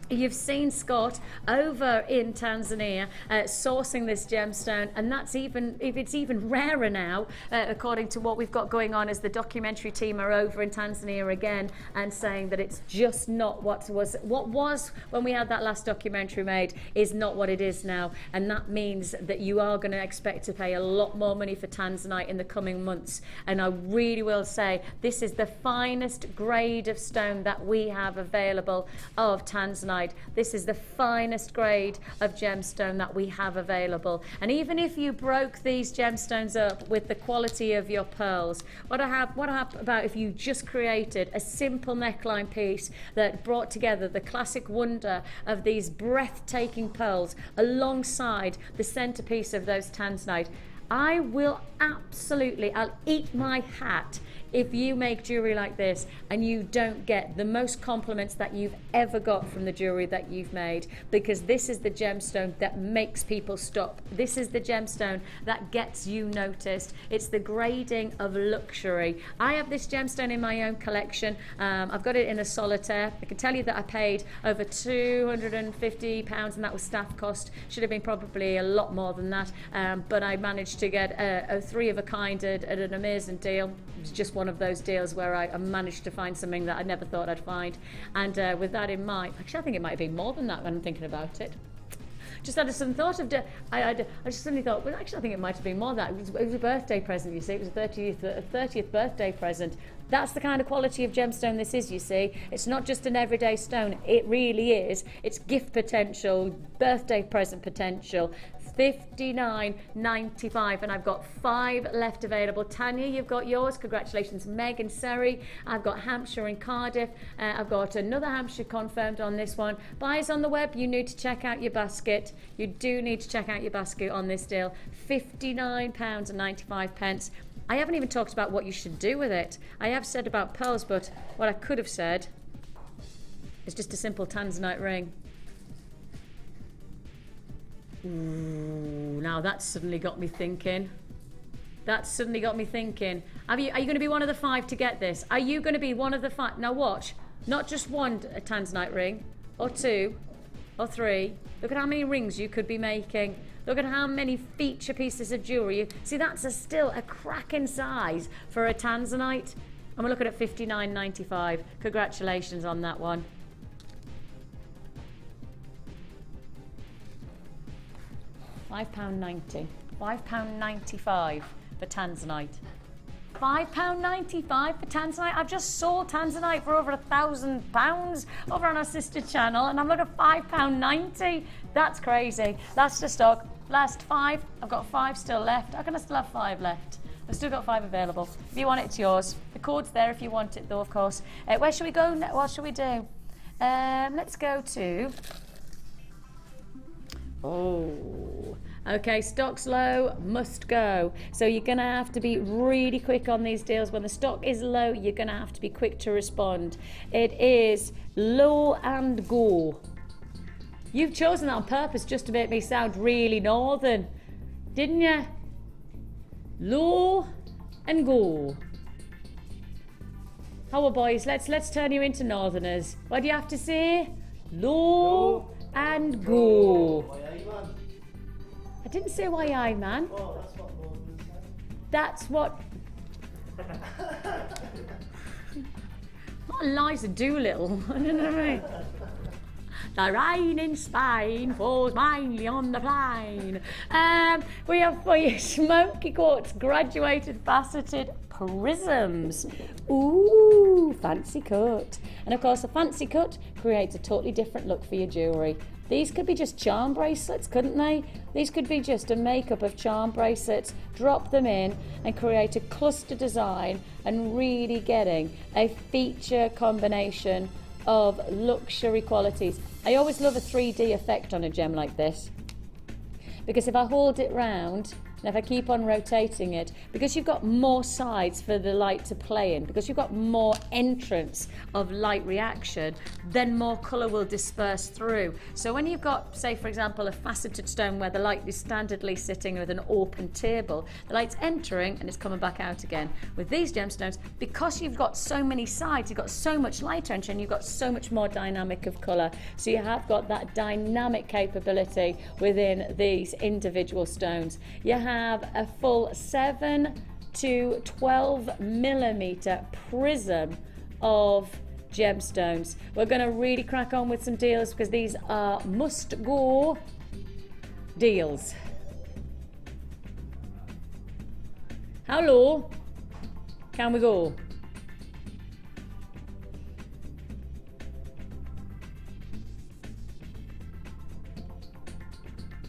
You've seen Scott over in Tanzania sourcing this gemstone, and that's it's even rarer now, according to what we've got going on, as the documentary team are over in Tanzania again and saying that it's just not what was when we had that last documentary made is not what it is now, and that means that you are going to expect to pay a lot more money for tanzanite in the coming months. And I really will say this is the finest grade of stone that we have available of tanzanite. This is the finest grade of gemstone that we have available. And even if you broke these gemstones up with the quality of your pearls, what about if you just created a simple neckline piece that brought together the classic wonder of these breathtaking pearls alongside the centerpiece of those tanzanite? I'll eat my hat if you make jewellery like this and you don't get the most compliments that you've ever got from the jewellery that you've made, because this is the gemstone that makes people stop. This is the gemstone that gets you noticed. It's the grading of luxury. I have this gemstone in my own collection. I've got it in a solitaire. I can tell you that I paid over £250 and that was staff cost. Should have been probably a lot more than that, but I managed to get a 3 of a kind at an amazing deal. It was just one of those deals where I managed to find something that I never thought I'd find. And with that in mind, actually I think it might have been more than that when I'm thinking about it. Just had a sudden thought of, I just suddenly thought, well actually I think it might have been more than that. It was a birthday present, you see. It was a 30th birthday present. That's the kind of quality of gemstone this is, you see. It's not just an everyday stone, it really is. It's gift potential, birthday present potential. $59.95, and I've got 5 left available. Tanya, you've got yours. Congratulations. Meg and Seri. I've got Hampshire and Cardiff. I've got another Hampshire confirmed on this one. Buyers on the web, you need to check out your basket. You do need to check out your basket on this deal. £59.95. I haven't even talked about what you should do with it. I have said about pearls, but what I could have said is just a simple tanzanite ring. Ooh, now that suddenly got me thinking. That suddenly got me thinking. Are you going to be one of the 5 to get this? Are you going to be one of the 5? Now watch. Not just one tanzanite ring, or 2, or 3. Look at how many rings you could be making. Look at how many feature pieces of jewellery. See, that's still a cracking size for a tanzanite. I'm going to look at $59.95. Congratulations on that one. £5.90. £5.95 for tanzanite. £5.95 for tanzanite. I've just sold tanzanite for over £1,000 over on our sister channel, and I'm looking at £5.90. That's crazy. That's the stock. Last 5. I've got 5 still left. I can still have 5 left. I've still got 5 available. If you want it, it's yours. The code's there if you want it, though, of course. Where should we go? What should we do? Let's go to... Oh, okay, stock's low, must go. So you're going to have to be really quick on these deals. When the stock is low, you're going to have to be quick to respond. It is low and go. You've chosen that on purpose just to make me sound really northern, didn't you? Low and go. How boys, let's turn you into northerners. What do you have to say? Low and go. I didn't say why I, man. Oh, that's what Northern said. That's what... Not Eliza Doolittle. I don't know. The rain in Spain falls mainly on the plain. We have for you smoky quartz graduated faceted prisms. Ooh, fancy cut. And of course, a fancy cut creates a totally different look for your jewellery. These could be just charm bracelets, couldn't they? These could be just a makeup of charm bracelets. Drop them in and create a cluster design and really getting a feature combination of luxury qualities. I always love a 3D effect on a gem like this, because if I hold it round, and if I keep on rotating it, because you've got more sides for the light to play in, because you've got more entrance of light reaction, then more colour will disperse through. So when you've got, say for example, a faceted stone where the light is standardly sitting with an open table, the light's entering and it's coming back out again. With these gemstones, because you've got so many sides, you've got so much light entering, you've got so much more dynamic of colour. So you have got that dynamic capability within these individual stones. You have a full 7 to 12 millimeter prism of gemstones. We're going to really crack on with some deals because these are must go deals. How low can we go?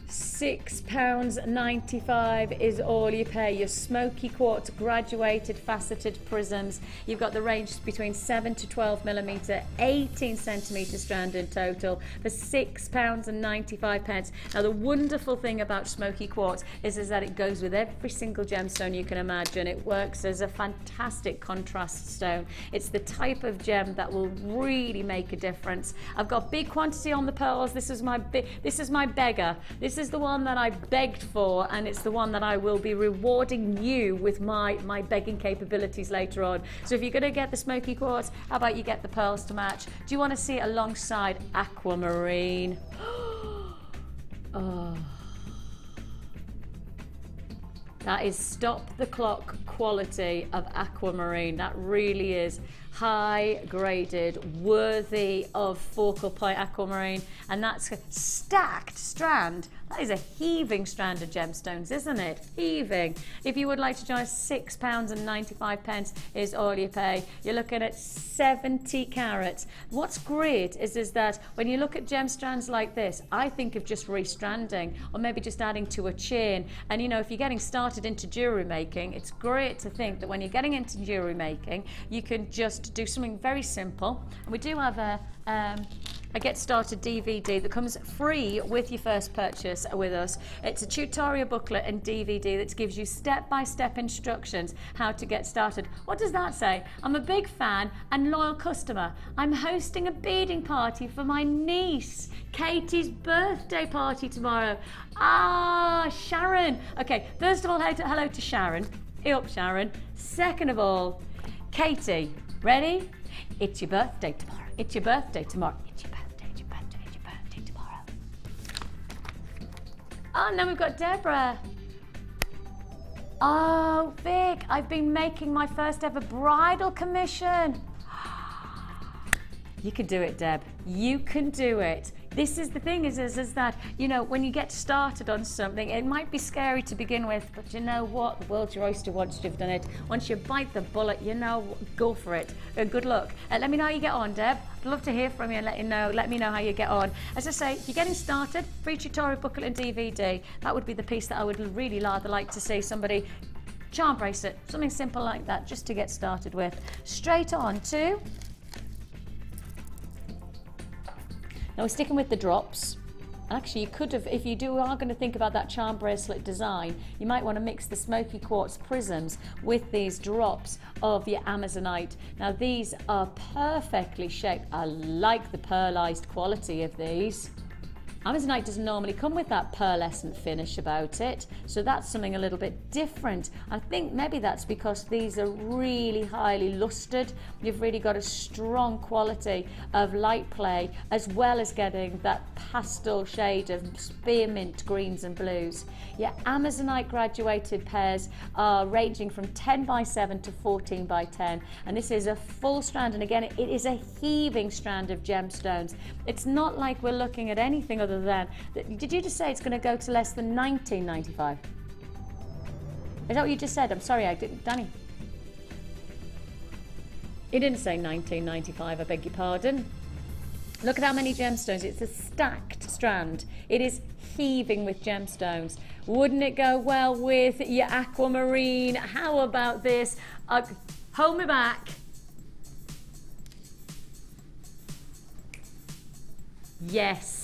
£6.95 is all you pay. Your smoky quartz graduated faceted prisms. You've got the range between 7 to 12 millimeter, 18 centimeter strand in total for £6.95. Now the wonderful thing about smoky quartz is that it goes with every single gemstone you can imagine. It works as a fantastic contrast stone. It's the type of gem that will really make a difference. I've got big quantity on the pearls. This is my beggar. This is the one that I begged for, and it's the one that I will be rewarding you with my begging capabilities later on. So if you're going to get the smoky quartz, how about you get the pearls to match? Do you want to see it alongside aquamarine? Oh. That is stop the clock quality of aquamarine. That really is high graded, worthy of focal point aquamarine, and that's a stacked strand. That is a heaving strand of gemstones, isn't it? Heaving. If you would like to join us, £6.95 is all you pay. You're looking at 70 carats. What's great is that when you look at gem strands like this, I think of just restranding or maybe just adding to a chain. And you know, if you're getting started into jewellery making, it's great to think that when you're getting into jewellery making, you can just do something very simple. And we do have a Get Started DVD that comes free with your first purchase with us. It's a tutorial booklet and DVD that gives you step-by-step instructions how to get started. What does that say? I'm a big fan and loyal customer. I'm hosting a beading party for my niece Katie's birthday party tomorrow. Ah, Sharon. Okay, first of all, hello to Sharon. Hey up, Sharon. Second of all, Katie, ready? It's your birthday tomorrow. It's your birthday tomorrow. It's your birthday. Oh, now we've got Deborah. Oh, Vic, I've been making my first ever bridal commission. You can do it, Deb. You can do it. This is the thing is that, you know, when you get started on something, it might be scary to begin with, but you know what? The world's your oyster once you've done it. Once you bite the bullet, you know, go for it. Good luck. Let me know how you get on, Deb. I'd love to hear from you and let me know how you get on. As I say, if you're getting started, free tutorial booklet and DVD, that would be the piece that I would really rather like to see somebody charm bracelet, something simple like that, just to get started with. Straight on to... Now we're sticking with the drops. Actually, you could have, if you are going to think about that charm bracelet design, you might want to mix the smoky quartz prisms with these drops of your Amazonite. Now these are perfectly shaped. I like the pearlized quality of these. Amazonite doesn't normally come with that pearlescent finish about it, so that's something a little bit different. I think maybe that's because these are really highly lustered. You've really got a strong quality of light play, as well as getting that pastel shade of spearmint greens and blues. Your Amazonite graduated pairs are ranging from 10 by 7 to 14 by 10, and this is a full strand, and again, it is a heaving strand of gemstones. It's not like we're looking at anything other than, did you just say it's going to go to less than $19.95? Is that what you just said? I'm sorry, I didn't, Danny. He didn't say $19.95, I beg your pardon. Look at how many gemstones. It's a stacked strand. It is heaving with gemstones. Wouldn't it go well with your aquamarine? How about this? Hold me back. Yes.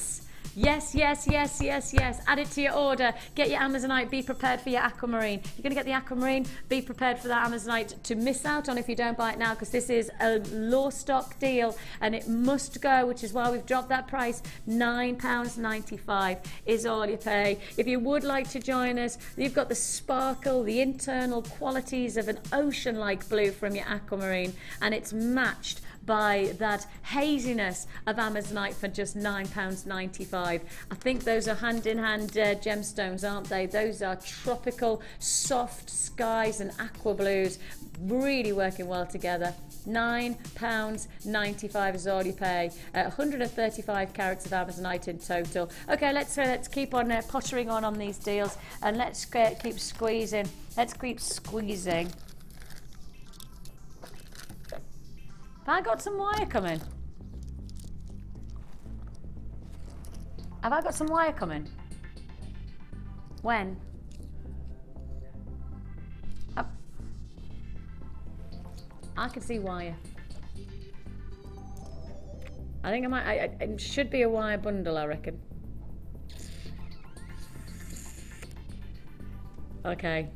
Yes, yes, yes, yes, yes. Add it to your order. Get your Amazonite. Be prepared for your aquamarine. You're going to get the aquamarine. Be prepared for that Amazonite to miss out on if you don't buy it now, because this is a low stock deal and it must go, which is why we've dropped that price. £9.95 is all you pay. If you would like to join us, you've got the sparkle, the internal qualities of an ocean-like blue from your aquamarine, and it's matched by that haziness of Amazonite for just £9.95. I think those are hand-in-hand gemstones, aren't they? Those are tropical, soft skies and aqua blues, really working well together. £9.95 is all you pay. 135 carats of Amazonite in total. Okay, let's keep on pottering on these deals, and let's keep squeezing. Let's keep squeezing. Have I got some wire coming? Have I got some wire coming? When? I can see wire. I think I might. It should be a wire bundle, I reckon. Okay.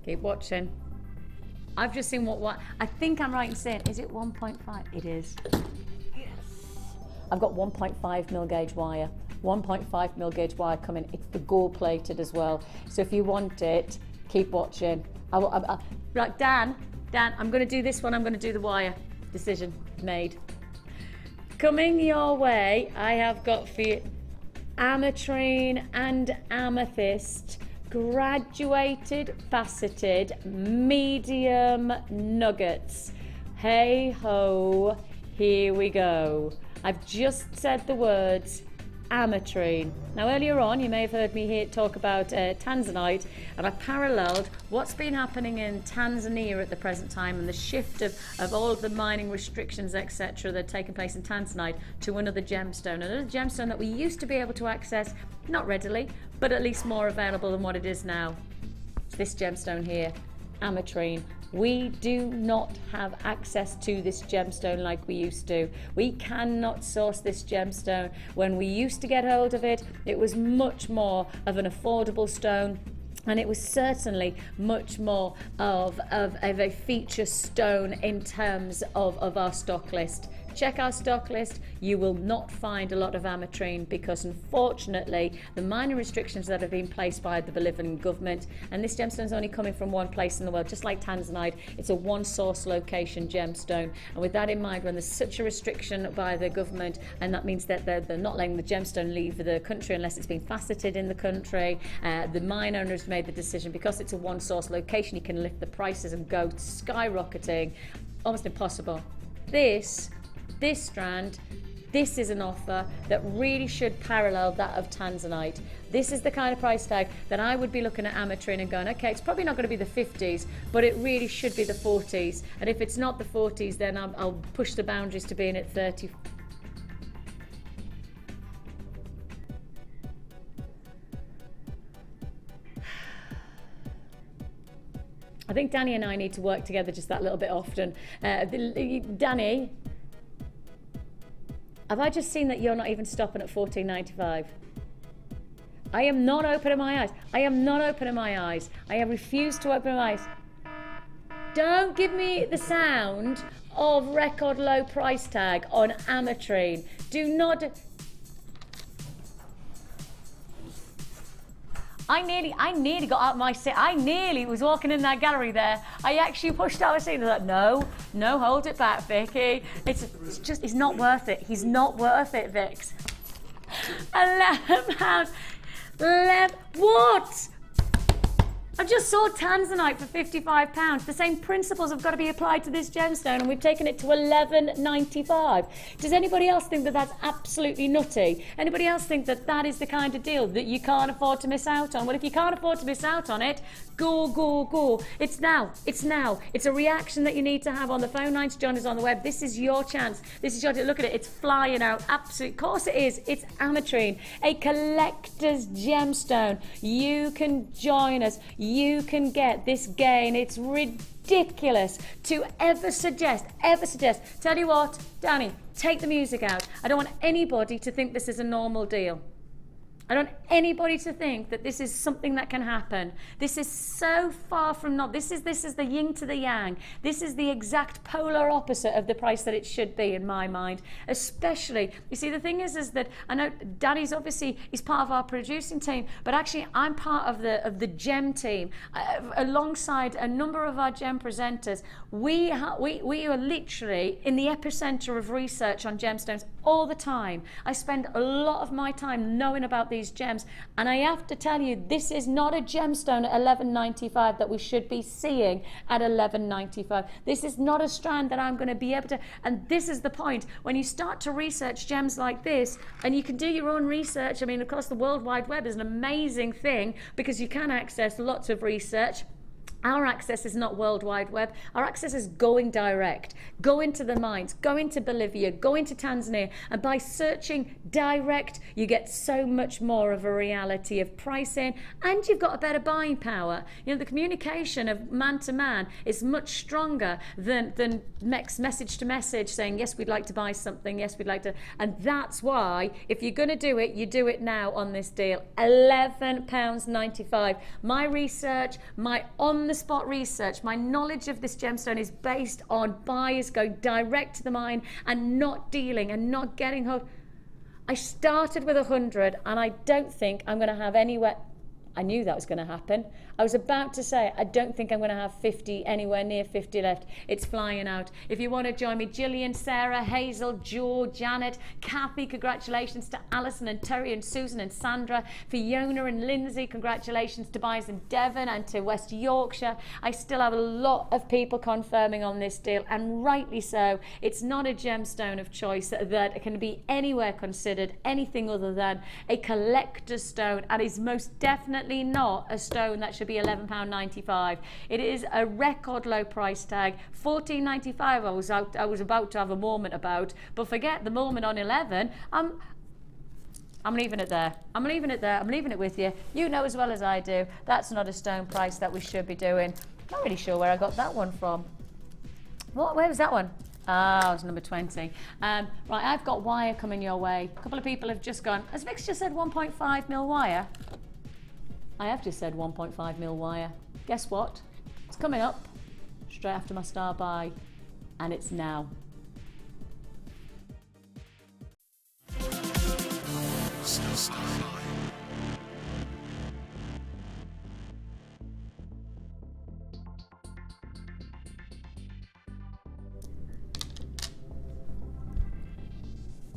Keep watching. I've just seen what I think I'm right in saying. Is it 1.5? It is. Yes. I've got 1.5 mil gauge wire. 1.5 mil gauge wire coming. It's the gold plated as well. So if you want it, keep watching. Right, Dan, I'm going to do this one. I'm going to do the wire. Decision made. Coming your way, I have got for you ametrine and amethyst. Graduated, faceted, medium nuggets. Hey ho, here we go. I've just said the words ametrine. Now earlier on you may have heard me here talk about tanzanite, and I paralleled what's been happening in Tanzania at the present time and the shift of all of the mining restrictions, etc., that are taking place in tanzanite to another gemstone that we used to be able to access, not readily, but at least more available than what it is now. It's this gemstone here, ametrine. We do not have access to this gemstone like we used to. We cannot source this gemstone. When we used to get hold of it, it was much more of an affordable stone, and it was certainly much more of a feature stone in terms of our stock list. Check our stock list. You will not find a lot of ametrine because, unfortunately, the mining restrictions that have been placed by the Bolivian government, and this gemstone is only coming from one place in the world, just like tanzanite. It's a one source location gemstone, and with that in mind, when there's such a restriction by the government, and that means that they're not letting the gemstone leave the country unless it's been faceted in the country, the mine owners made the decision, because it's a one source location, you can lift the prices and go skyrocketing. Almost impossible. This strand, this is an offer that really should parallel that of tanzanite. This is the kind of price tag that I would be looking at ametrine and going, okay, it's probably not going to be the 50s, but it really should be the 40s. And if it's not the 40s, then I'll push the boundaries to being at 30. I think Danny and I need to work together just that little bit often. Danny, have I just seen that you're not even stopping at $14.95? I am not opening my eyes. I am not opening my eyes. I have refused to open my eyes. Don't give me the sound of record low price tag on ametrine. Do not. I nearly got out my seat. I nearly was walking in that gallery there. I actually pushed out a seat and I thought, no, hold it back, Vicky. It's not worth it. He's not worth it, Vix. £11. What? I've just sold tanzanite for £55. The same principles have got to be applied to this gemstone, and we've taken it to $11.95. Does anybody else think that that's absolutely nutty? Anybody else think that that is the kind of deal that you can't afford to miss out on? Well, if you can't afford to miss out on it, go, go, go. It's now. It's now. It's a reaction that you need to have on the phone lines. John is on the web. This is your chance. This is your chance. Look at it. It's flying out. Absolutely. Of course it is. It's ametrine, a collector's gemstone. You can join us. You can get this gain. It's ridiculous to ever suggest. Tell you what, Danny, take the music out. I don't want anybody to think this is a normal deal. I don't want anybody to think that this is something that can happen. This is so far from not. This is the yin to the yang. This is the exact polar opposite of the price that it should be in my mind. Especially, you see, the thing is that I know Danny's obviously, he's part of our producing team, but actually I'm part of the gem team. Alongside a number of our gem presenters, we are literally in the epicenter of research on gemstones all the time. I spend a lot of my time knowing about these gems, and I have to tell you, this is not a gemstone at $11.95 that we should be seeing at $11.95. This is not a strand that I'm going to be able to, and this is the point. When you start to research gems like this, and you can do your own research, I mean, of course, the World Wide Web is an amazing thing because you can access lots of research. Our access is not World Wide Web. Our access is going direct. Go into the mines, go into Bolivia, go into Tanzania, and by searching direct, you get so much more of a reality of pricing, and you've got a better buying power. You know, the communication of man to man is much stronger than message to message saying, yes, we'd like to buy something, yes, we'd like to, and that's why, if you're going to do it, you do it now on this deal. £11.95. My research, my on-the-spot research, my knowledge of this gemstone is based on buyers going direct to the mine and not dealing and not getting hooked. I started with 100, and I don't think I'm going to have anywhere. I knew that was going to happen. I was about to say, I don't think I'm going to have 50, anywhere near 50 left. It's flying out. If you want to join me, Gillian, Sarah, Hazel, Jo, Janet, Kathy, congratulations to Alison and Terry and Susan and Sandra, Fiona and Lindsay, congratulations to buyers in Devon and to West Yorkshire. I still have a lot of people confirming on this deal, and rightly so. It's not a gemstone of choice that can be anywhere considered anything other than a collector's stone, and is most definitely not a stone that should be £11.95. It is a record low price tag. £14.95 I was about to have a moment about, but forget the moment on 11. I'm leaving it there. I'm leaving it with you. You know as well as I do, that's not a stone price that we should be doing. Not really sure where I got that one from. Where was that one? Ah, it was number 20. Right, I've got wire coming your way. A couple of people have just gone, has Vix just said 1.5 mil wire? I have just said 1.5 mil wire. Guess what? It's coming up straight after my star buy, and it's now.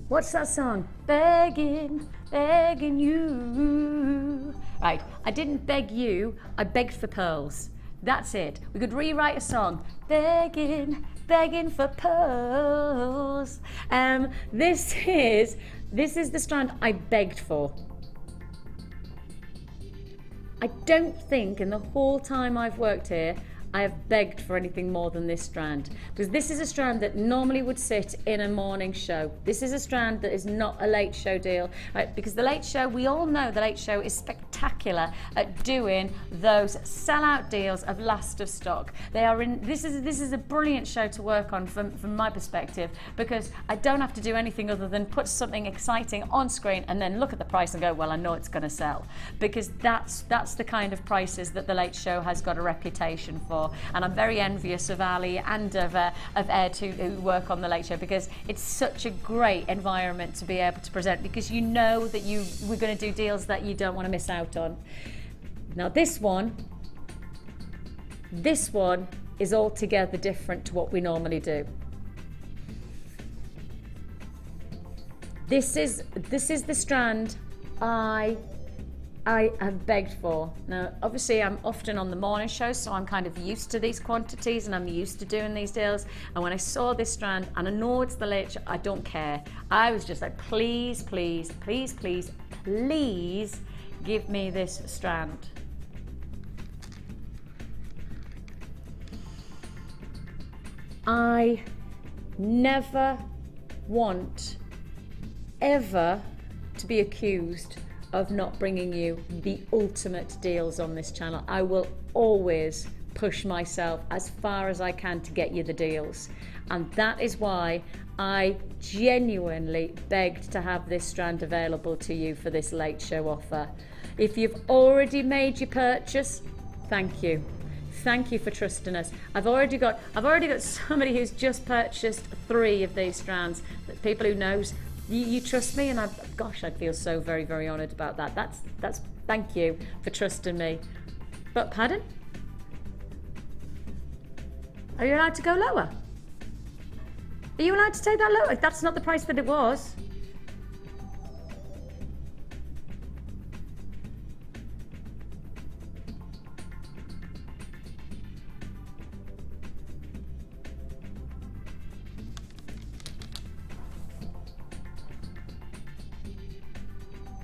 What's that song? Begging, begging you. Right, I didn't beg you, I begged for pearls. That's it. We could rewrite a song. Begging, begging for pearls. This is the strand I begged for. I don't think in the whole time I've worked here I have begged for anything more than this strand, because this is a strand that normally would sit in a morning show. This is a strand that is not a late show deal, right? Because the late show, we all know the late show is spectacular at doing those sellout deals of last of stock. They are in. This is a brilliant show to work on from my perspective, because I don't have to do anything other than put something exciting on screen and then look at the price and go, well, I know it's going to sell, because that's the kind of prices that the late show has got a reputation for. And I'm very envious of Ali and of Ed who work on the Late Show, because it's such a great environment to be able to present, because you know that we're going to do deals that you don't want to miss out on. Now this one is altogether different to what we normally do. This is the strand I I have begged for. Now, obviously, I'm often on the morning show, so I'm kind of used to these quantities and I'm used to doing these deals. And when I saw this strand, and I know it's the late show, I don't care. I was just like, please, please, please, please, please give me this strand. I never want ever to be accused of not bringing you the ultimate deals on this channel. I will always push myself as far as I can to get you the deals, and that is why I genuinely begged to have this strand available to you for this late show offer. If you've already made your purchase, thank you. Thank you for trusting us. I've already got somebody who's just purchased 3 of these strands. People who knows you trust me, and gosh, I feel so very, very honoured about that. That's thank you for trusting me. But pardon? Are you allowed to go lower? Are you allowed to take that lower? That's not the price that it was.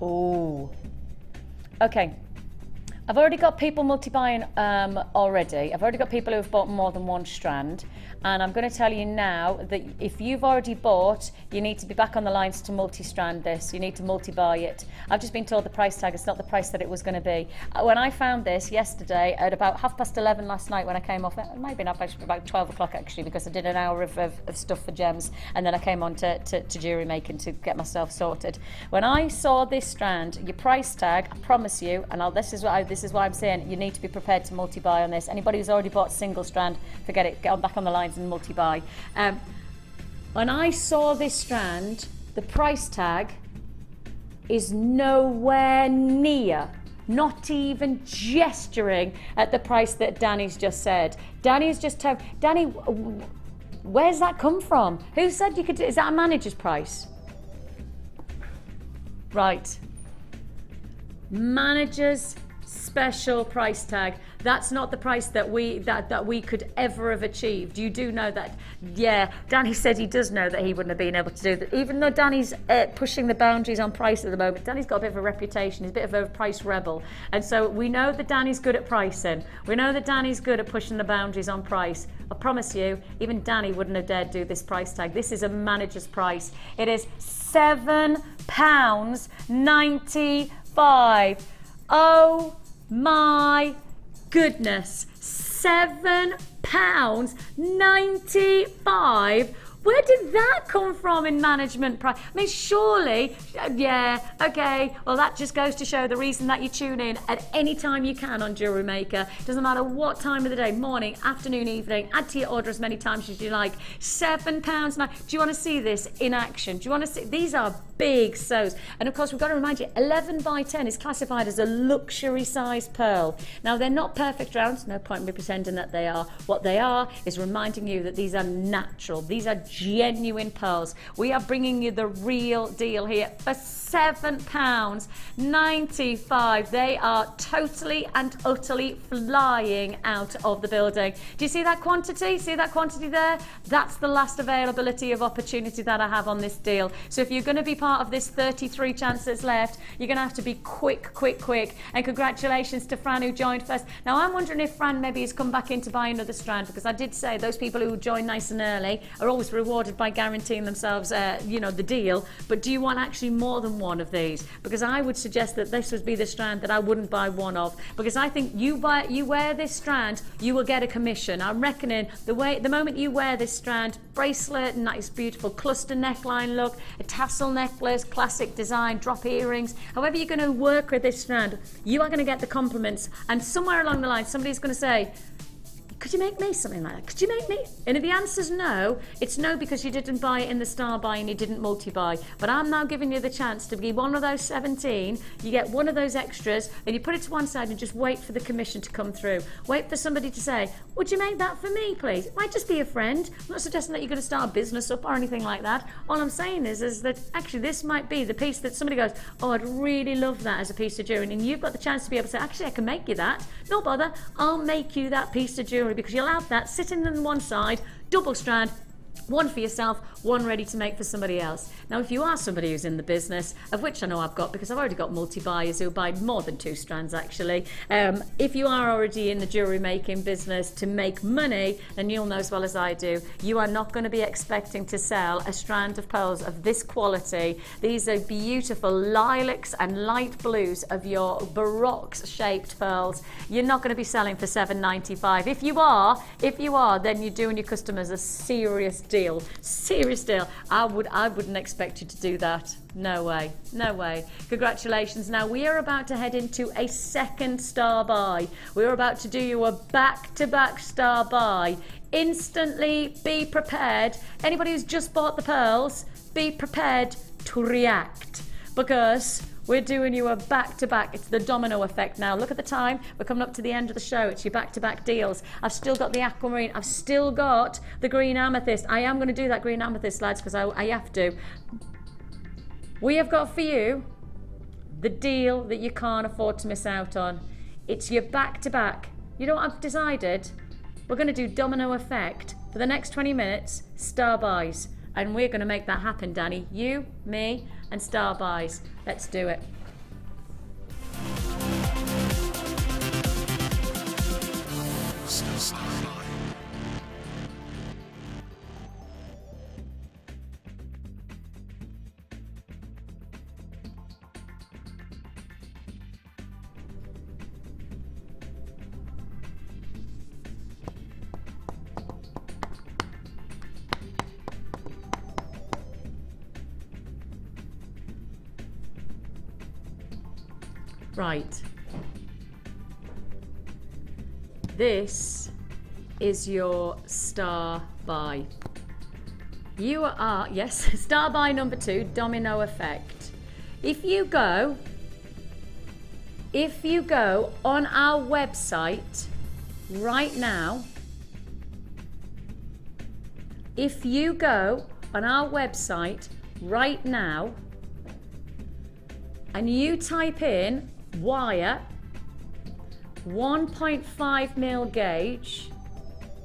Oh, okay. I've already got people multi-buying already. I've already got people who have bought more than one strand. And I'm going to tell you now that if you've already bought, you need to be back on the lines to multi-strand this. You need to multi-buy it. I've just been told the price tag is not the price that it was going to be. When I found this yesterday at about 11:30 last night when I came off, it might have been up about 12 o'clock actually, because I did an hour of stuff for Gems, and then I came on to jewellery making to get myself sorted. When I saw this strand, your price tag, I promise you, and this is why I'm saying you need to be prepared to multi-buy on this. Anybody who's already bought single strand, forget it, get back on the lines and multi-buy. When I saw this strand, the price tag is nowhere near, not even gesturing at the price that Danny's just said. Danny's just told, Danny, where's that come from? Who said you could, is that a manager's price? Right. Manager's special price tag. That's not the price that we could ever have achieved. You do know that. Yeah, Danny said he does know that he wouldn't have been able to do that. Even though Danny's pushing the boundaries on price at the moment, Danny's got a bit of a reputation. He's a bit of a price rebel. And so we know that Danny's good at pricing. We know that Danny's good at pushing the boundaries on price. I promise you, even Danny wouldn't have dared do this price tag. This is a manager's price. It is £7.95. Oh my goodness, £7.95. Where did that come from in management price? I mean, surely, yeah, okay, well, that just goes to show the reason that you tune in at any time you can on Jewellery Maker. Doesn't matter what time of the day, morning, afternoon, evening, add to your order as many times as you like. £7.9. Do you want to see this in action? Do you want to see? These are big sews. And of course, we've got to remind you, 11 by 10 is classified as a luxury size pearl. Now, they're not perfect rounds, no point in me pretending that they are. What they are is reminding you that these are natural. These are genuine pearls. We are bringing you the real deal here for £7.95. They are totally and utterly flying out of the building. Do you see that quantity? See that quantity there? That's the last availability of opportunity that I have on this deal. So if you're going to be part of this 33 chance that's left, you're going to have to be quick. And congratulations to Fran, who joined first. Now I'm wondering if Fran maybe has come back in to buy another strand, because I did say those people who join nice and early are always rewarded by guaranteeing themselves the deal. But do you want actually more than one of these? Because I would suggest that this would be the strand that I wouldn't buy one of, because I think you wear this strand, you will get a commission. I'm reckoning the moment you wear this strand, bracelet, nice beautiful cluster neckline look, a tassel necklace, classic design, drop earrings, however you're going to work with this strand, you are going to get the compliments, and somewhere along the line somebody's going to say, could you make me something like that? Could you make me? And if the answer's no, it's no because you didn't buy it in the star buy and you didn't multi-buy. But I'm now giving you the chance to be one of those 17. You get one of those extras and you put it to one side and just wait for the commission to come through. Wait for somebody to say, would you make that for me, please? It might just be a friend. I'm not suggesting that you're going to start a business up or anything like that. All I'm saying is that actually this might be the piece that somebody goes, oh, I'd really love that as a piece of jewellery. And you've got the chance to be able to say, actually, I can make you that. No bother, I'll make you that piece of jewellery, because you'll have that sitting on one side, double strand, one for yourself, one ready to make for somebody else. Now, if you are somebody who's in the business, of which I know I've got, because I've already got multi-buyers who buy more than 2 strands actually, if you are already in the jewellery making business to make money, then you'll know as well as I do, you are not going to be expecting to sell a strand of pearls of this quality. These are beautiful lilacs and light blues of your baroque shaped pearls. You're not going to be selling for $7.95. If you are, then you're doing your customers a serious deal. Serious deal. I wouldn't expect you to do that. No way. No way. Congratulations. Now we are about to head into a second star buy. We're about to do you a back-to-back star buy. Instantly be prepared. Anybody who's just bought the pearls, be prepared to react, because we're doing you a back-to-back. It's the domino effect now. Look at the time. We're coming up to the end of the show. It's your back-to-back deals. I've still got the aquamarine. I've still got the green amethyst. I am going to do that green amethyst, lads, because I have to. We have got for you the deal that you can't afford to miss out on. It's your back-to-back. You know what I've decided? We're going to do domino effect for the next 20 minutes, star buys. And we're going to make that happen, Danny. You, me, and star buys. Let's do it. Right. This is your star buy. You are, yes, star buy number 2, domino effect. If you go on our website right now, and you type in wire, 1.5 mil gauge,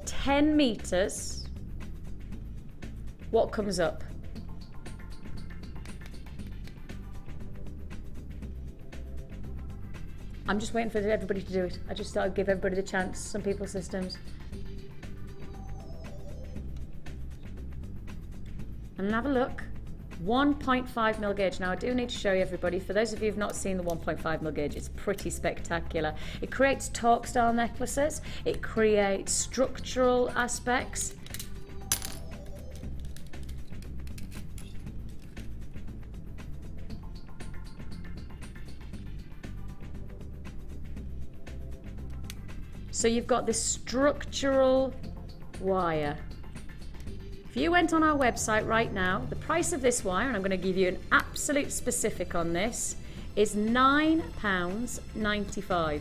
10 meters, what comes up? I'm just waiting for everybody to do it. I just thought I'd give everybody the chance. Some people's systems. And have a look. 1.5 mil gauge. Now I do need to show you everybody, for those of you who've not seen the 1.5 mil gauge, it's pretty spectacular. It creates torque style necklaces, it creates structural aspects. So you've got this structural wire. If you went on our website right now, the price of this wire, and I'm going to give you an absolute specific on this, is £9.95.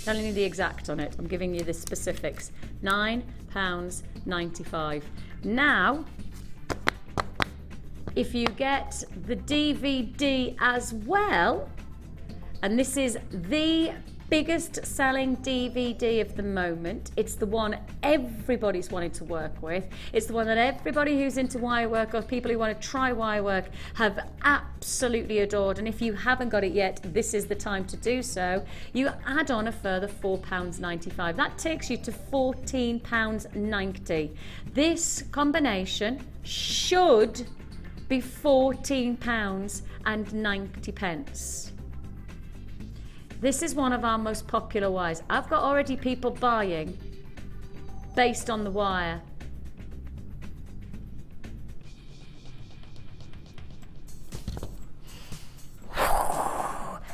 Telling you the exact on it. I'm giving you the specifics. £9.95. Now, if you get the DVD as well, and this is the biggest selling DVD of the moment. It's the one everybody's wanting to work with. It's the one that everybody who's into wire work or people who want to try wire work have absolutely adored. And if you haven't got it yet, this is the time to do so. You add on a further £4.95. That takes you to £14.90. This combination should be £14.90. This is one of our most popular wires. I've got already people buying based on the wire.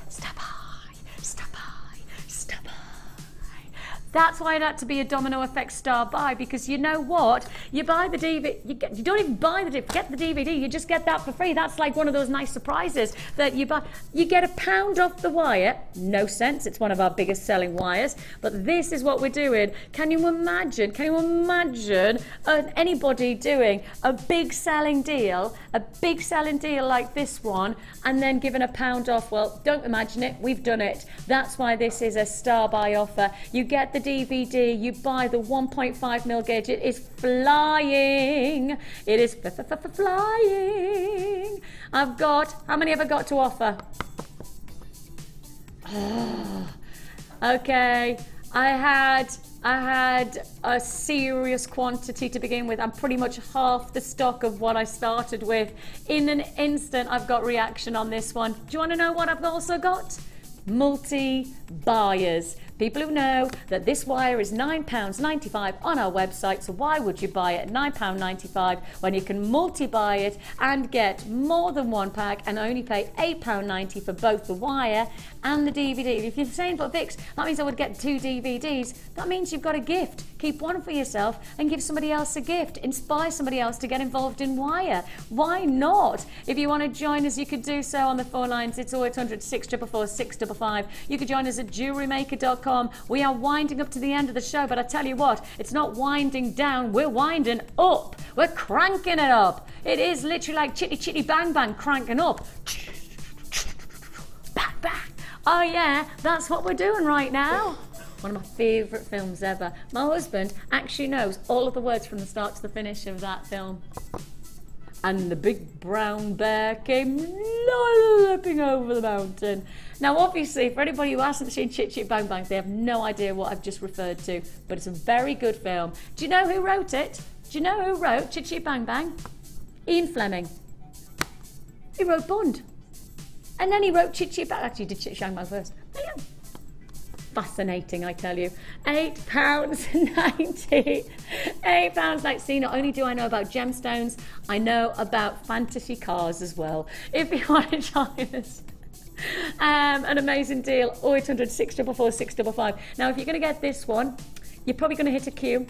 Stop by, stop by, stop by. That's why it had to be a domino effect star buy, because you know what? You buy the DVD, you don't even buy the DVD, get the DVD, you just get that for free. That's like one of those nice surprises that you buy. You get £1 off the wire, no sense, it's one of our biggest selling wires, but this is what we're doing. Can you imagine anybody doing a big selling deal like this one, and then giving £1 off? Well, don't imagine it, we've done it. That's why this is a star buy offer. You get the DVD, you buy the 1.5mm gauge, it is flying. It is flying. I've got, how many have I got to offer? Okay, I had a serious quantity to begin with. I'm pretty much half the stock of what I started with. In an instant, I've got reaction on this one. Do you want to know what I've also got? Multi-buyers. People who know that this wire is £9.95 on our website, so why would you buy it at £9.95 when you can multi-buy it and get more than one pack and only pay £8.90 for both the wire and the DVD? If you're saying, but Vix, that means I would get 2 DVDs. That means you've got a gift. Keep one for yourself and give somebody else a gift. Inspire somebody else to get involved in wire. Why not? If you want to join us, you could do so on the phone lines. It's 0800 644 655. You could join us at JewelleryMaker.com. We are winding up to the end of the show, but I tell you what, it's not winding down, we're winding up. We're cranking it up. It is literally like chitty chitty bang bang cranking up. Bang bang. Oh yeah, that's what we're doing right now. One of my favourite films ever. My husband actually knows all of the words from the start to the finish of that film. And the big brown bear came lolloping over the mountain. Now, obviously, for anybody who hasn't seen Chit Chit Bang Bang, they have no idea what I've just referred to, but it's a very good film. Do you know who wrote it? Do you know who wrote Chit Chit Bang Bang? Ian Fleming. He wrote Bond. And then he wrote Chit Chit Bang. Actually, he did Chit Chit Bang Bang first. Yeah. Fascinating, I tell you. £8.90. £8.90. See, not only do I know about gemstones, I know about fantasy cars as well. If you want to join us, an amazing deal. 0800 644 655. Now, if you're going to get this one, you're probably going to hit a queue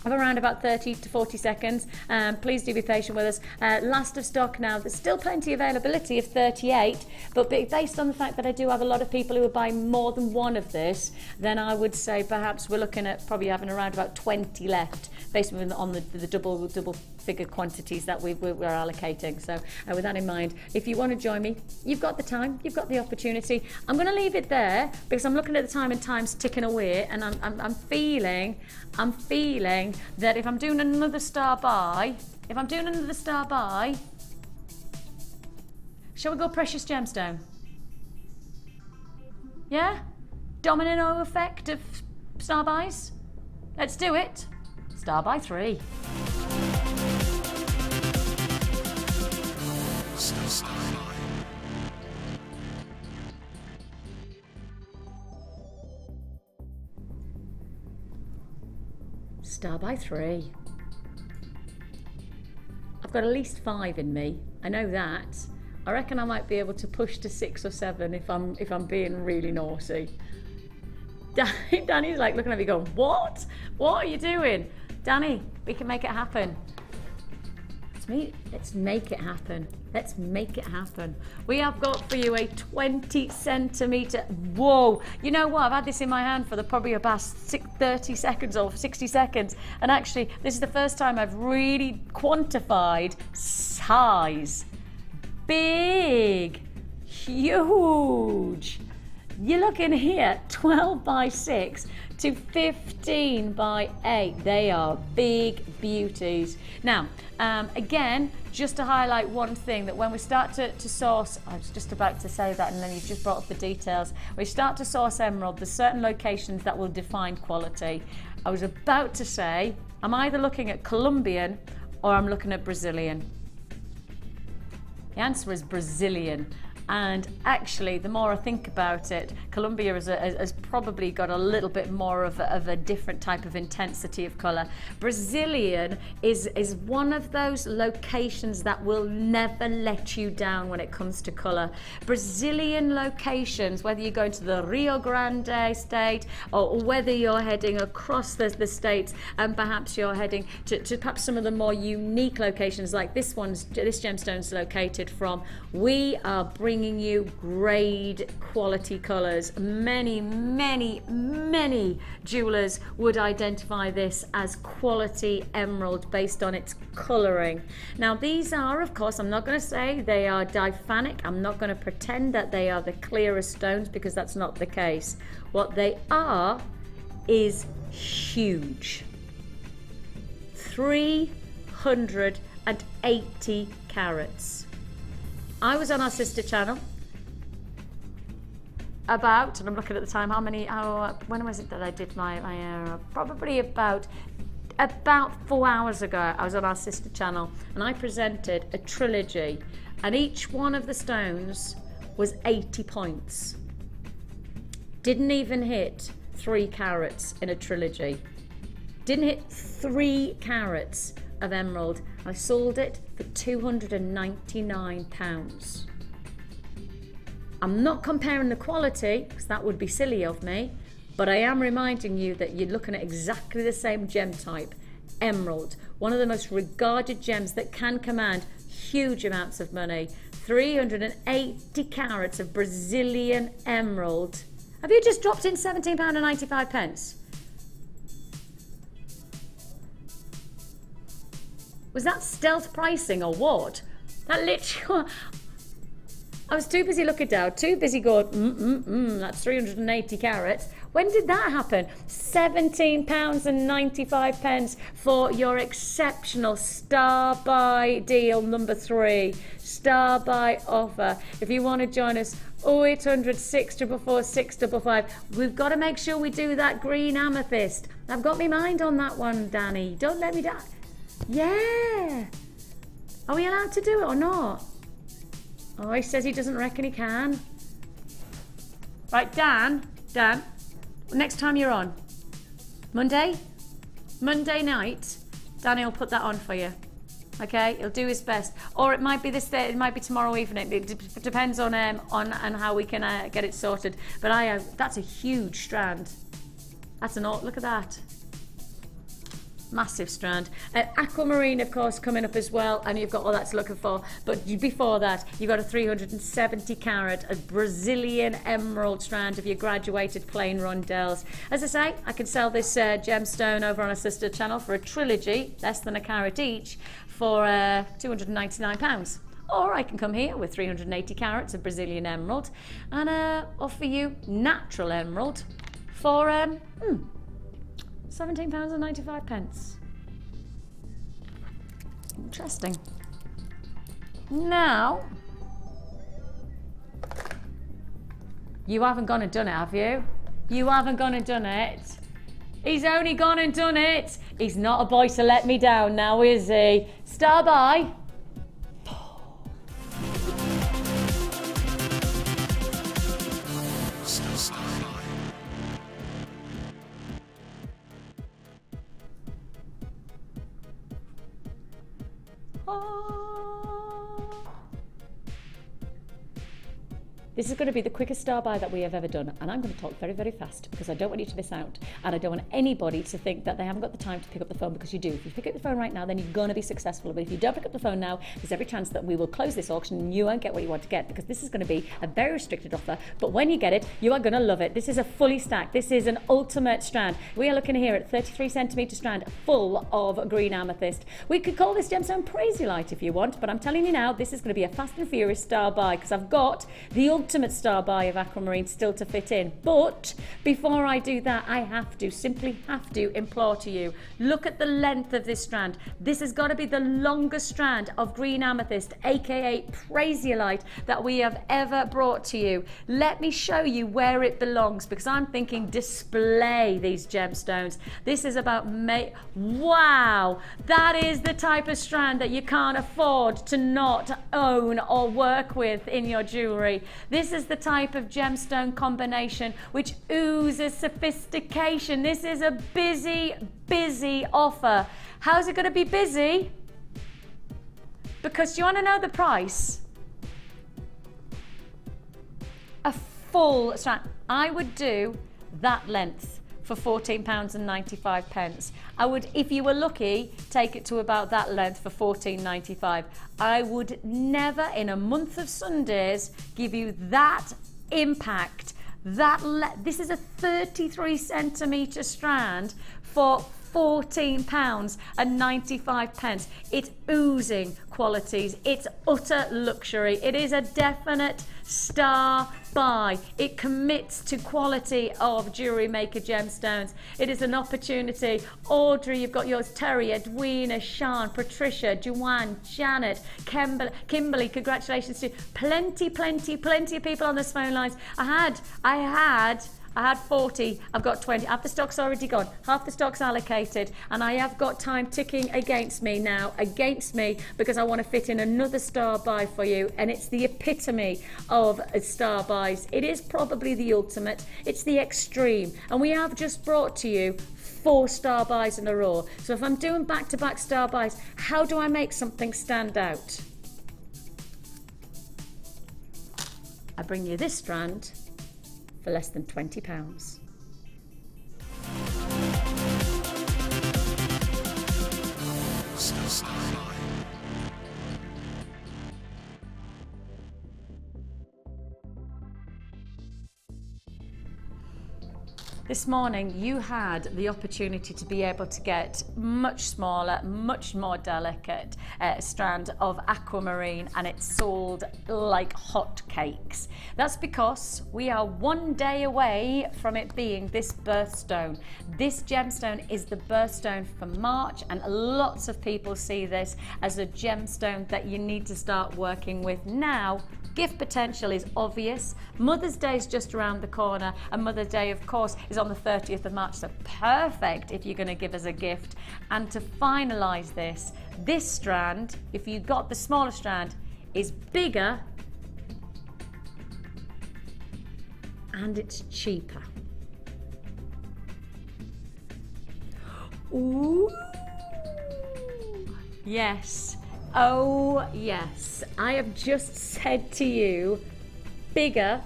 of around about 30 to 40 seconds. Please do be patient with us. Last of stock now. There's still plenty availability of 38, but based on the fact that I do have a lot of people who are buying more than one of this, then I would say perhaps we're looking at probably having around about 20 left, based on the double figure quantities that we're allocating. So with that in mind, if you want to join me, you've got the time, you've got the opportunity. I'm going to leave it there because I'm looking at the time and time's ticking away, and I'm feeling that if I'm doing another star buy, shall we go precious gemstone? Yeah? Domino effect of star buys? Let's do it. Star buy 3. Star by 3. I've got at least 5 in me. I know that. I reckon I might be able to push to 6 or 7 if I'm being really naughty. Danny's like looking at me going, what? What are you doing? Danny, we can make it happen. Let's make it happen. Let's make it happen. We have got for you a 20 centimetre. Whoa! You know what? I've had this in my hand for probably about 30 seconds or 60 seconds. And actually, this is the first time I've really quantified size. Big. Huge. You're looking here, 12 by 6 to 15 by 8. They are big beauties. Now, again, just to highlight one thing, that when we start to source, I was just about to say that and then you've just brought up the details. We start to source emerald, there's certain locations that will define quality. I was about to say, I'm either looking at Colombian or I'm looking at Brazilian. The answer is Brazilian. And actually, the more I think about it, Colombia has probably got a little bit more of a different type of intensity of colour. Brazilian is one of those locations that will never let you down when it comes to colour. Brazilian locations, whether you're going to the Rio Grande state or whether you're heading across the states, and perhaps you're heading to perhaps some of the more unique locations like this gemstone's located from, we are bringing you grade quality colours. Many jewellers would identify this as quality emerald based on its colouring. Now these are, of course, I'm not going to say they are diphanic. I'm not going to pretend that they are the clearest stones, because that's not the case. What they are is huge. 380 carats. I was on our sister channel about, and I'm looking at the time, when was it that I did my probably about 4 hours ago. I was on our sister channel and I presented a trilogy, and each one of the stones was 80 points. Didn't even hit 3 carats in a trilogy. Didn't hit 3 carats of emerald. I sold it for £299. I'm not comparing the quality, because that would be silly of me, but I am reminding you that you're looking at exactly the same gem type. Emerald, one of the most regarded gems that can command huge amounts of money. 380 carats of Brazilian emerald. Have you just dropped in £17.95? Was that stealth pricing or what? That literally... I was too busy looking down, too busy going, that's 380 carats. When did that happen? £17.95 for your exceptional star buy deal number 3. Star buy offer. If you want to join us, 0800 644 655. We've got to make sure we do that green amethyst. I've got my mind on that one, Danny. Don't let me down. Yeah. Are we allowed to do it or not? Oh, he says he doesn't reckon he can. Right, Dan, next time you're on, Monday night, Danny will put that on for you. Okay, he'll do his best. Or it might be this day, it might be tomorrow evening. It depends on how we can get it sorted. But that's a huge strand. That's look at that. Massive strand. Aquamarine, of course, coming up as well, and you've got all that to look for. But before that, you've got a 370 carat, a Brazilian emerald strand of your graduated plain rondelles. As I say, I can sell this gemstone over on a sister channel for a trilogy, less than a carat each, for £299. Or I can come here with 380 carats of Brazilian emerald and offer you natural emerald for £17.95. Interesting. Now, you haven't gone and done it, have you? You haven't gone and done it. He's only gone and done it. He's not a boy to let me down now, is he? Star by. This is going to be the quickest star buy that we have ever done, and I'm going to talk very, very fast because I don't want you to miss out, and I don't want anybody to think that they haven't got the time to pick up the phone, because you do. If you pick up the phone right now, then you're going to be successful, but if you don't pick up the phone now, there's every chance that we will close this auction and you won't get what you want to get, because this is going to be a very restricted offer, but when you get it, you are going to love it. This is a fully stacked, this is an ultimate strand. We are looking here at 33 centimetre strand full of green amethyst. We could call this gemstone Crazy Light if you want, but I'm telling you now, this is going to be a fast and furious star buy, because I've got the ultimate star buy of aquamarine still to fit in. But before I do that, I simply have to implore to you, look at the length of this strand. This has got to be the longest strand of green amethyst, aka prasiolite, that we have ever brought to you. Let me show you where it belongs, because I'm thinking display these gemstones. This is about wow, that is the type of strand that you can't afford to not own or work with in your jewelry. This is the type of gemstone combination which oozes sophistication. This is a busy offer. How's it going to be busy? Because you want to know the price? A full strand. I would do that length for £14.95. I would, if you were lucky, take it to about that length for £14.95. I would never in a month of Sundays give you that impact. This is a 33 centimetre strand for £14.95. It's oozing qualities. It's utter luxury. It is a definite star buy. It commits to quality of Jewellery Maker gemstones. It is an opportunity. Audrey, you've got yours. Terry, Edwina, Sian, Patricia, Joanne, Janet, Kimberly, congratulations to you. Plenty of people on those phone lines. I had 40, I've got 20. Half the stock's already gone, half the stock's allocated, and I have got time ticking against me now, because I want to fit in another star buy for you, and it's the epitome of star buys. It is probably the ultimate, it's the extreme, and we have just brought to you 4 star buys in a row. So if I'm doing back-to-back star buys, how do I make something stand out? I bring you this strand for less than £20. This morning you had the opportunity to be able to get much smaller, much more delicate strand of aquamarine, and it's sold like hotcakes. That's because we are one day away from it being this birthstone. This gemstone is the birthstone for March, and lots of people see this as a gemstone that you need to start working with now. Gift potential is obvious. Mother's Day is just around the corner, and Mother's Day, of course, is on the 30th of March, so perfect if you're going to give us a gift. And to finalise this strand, if you got the smaller strand, is bigger and it's cheaper. Ooh, yes. Oh yes, I have just said to you, bigger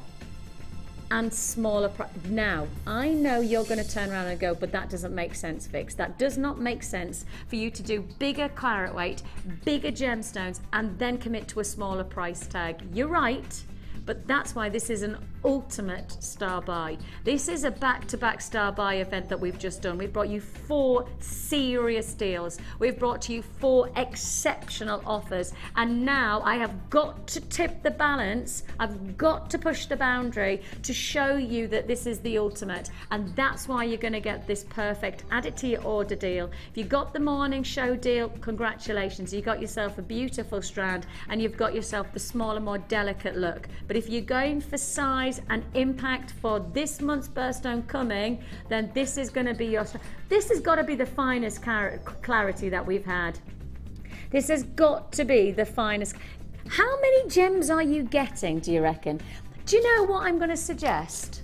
and smaller. Now, I know you're going to turn around and go, but that doesn't make sense, Vix. That does not make sense for you to do bigger carat weight, bigger gemstones, and then commit to a smaller price tag. You're right, but that's why this is an ultimate star buy. This is a back-to-back star buy event that we've just done. We've brought you 4 serious deals. We've brought to you 4 exceptional offers, and now I have got to tip the balance. I've got to push the boundary to show you that this is the ultimate, and that's why you're going to get this perfect. Add it to your order deal. If you got the morning show deal, congratulations. You got yourself a beautiful strand, and you've got yourself the smaller, more delicate look. But if you're going for size and impact for this month's birthstone coming, then this is going to be your. This has got to be the finest clarity that we've had. This has got to be the finest. How many gems are you getting, do you reckon? Do you know what I'm going to suggest?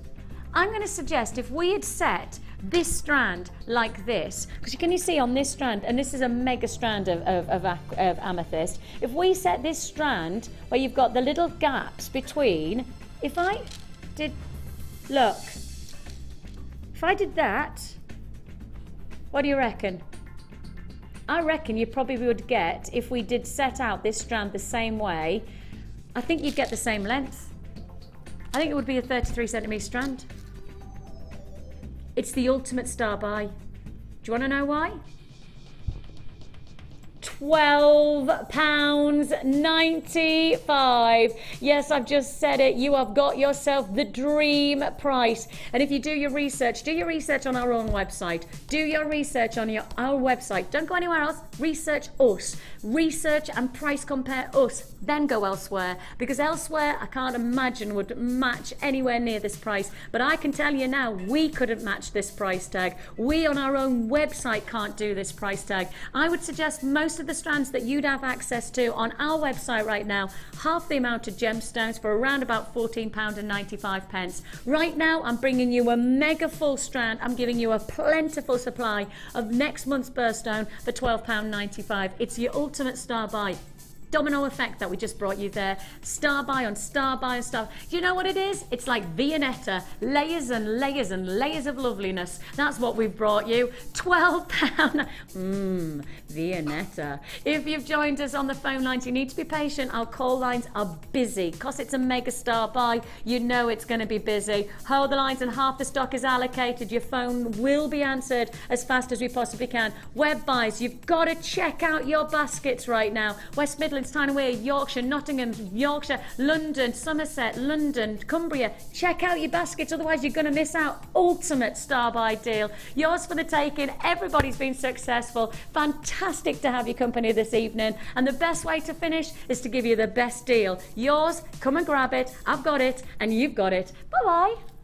I'm going to suggest if we had set this strand like this, because can you see on this strand, and this is a mega strand of amethyst, if we set this strand where you've got the little gaps between, if I did that, what do you reckon? I reckon you probably would get, if we did set out this strand the same way, I think you'd get the same length. I think it would be a 33 centimetre strand. It's the ultimate star buy. Do you want to know why? £12.95. Yes, I've just said it. You have got yourself the dream price. And if you do your research on our own website. Do your research on our website. Don't go anywhere else. Research us. Research and price compare us. Then go elsewhere. Because elsewhere, I can't imagine would match anywhere near this price. But I can tell you now, we couldn't match this price tag. We on our own website can't do this price tag. I would suggest most of the strands that you'd have access to on our website right now, half the amount of gemstones for around about £14.95. Right now, I'm bringing you a mega full strand. I'm giving you a plentiful supply of next month's birthstone for £12.95. It's your ultimate star buy. Domino effect that we just brought you there. Star buy on star buy on star. You know what it is? It's like Viennetta. Layers and layers and layers of loveliness. That's what we've brought you. £12. Viennetta. If you've joined us on the phone lines, you need to be patient. Our call lines are busy. Because it's a mega star buy, you know it's going to be busy. Hold the lines and half the stock is allocated. Your phone will be answered as fast as we possibly can. Web buys, you've got to check out your baskets right now. West Midlands, Tyne-and-Wear, Yorkshire, Nottingham, Yorkshire, London, Somerset, London, Cumbria. Check out your baskets, otherwise you're going to miss out. Ultimate star buy deal. Yours for the taking. Everybody's been successful. Fantastic to have your company this evening. And the best way to finish is to give you the best deal. Yours, come and grab it. I've got it and you've got it. Bye-bye.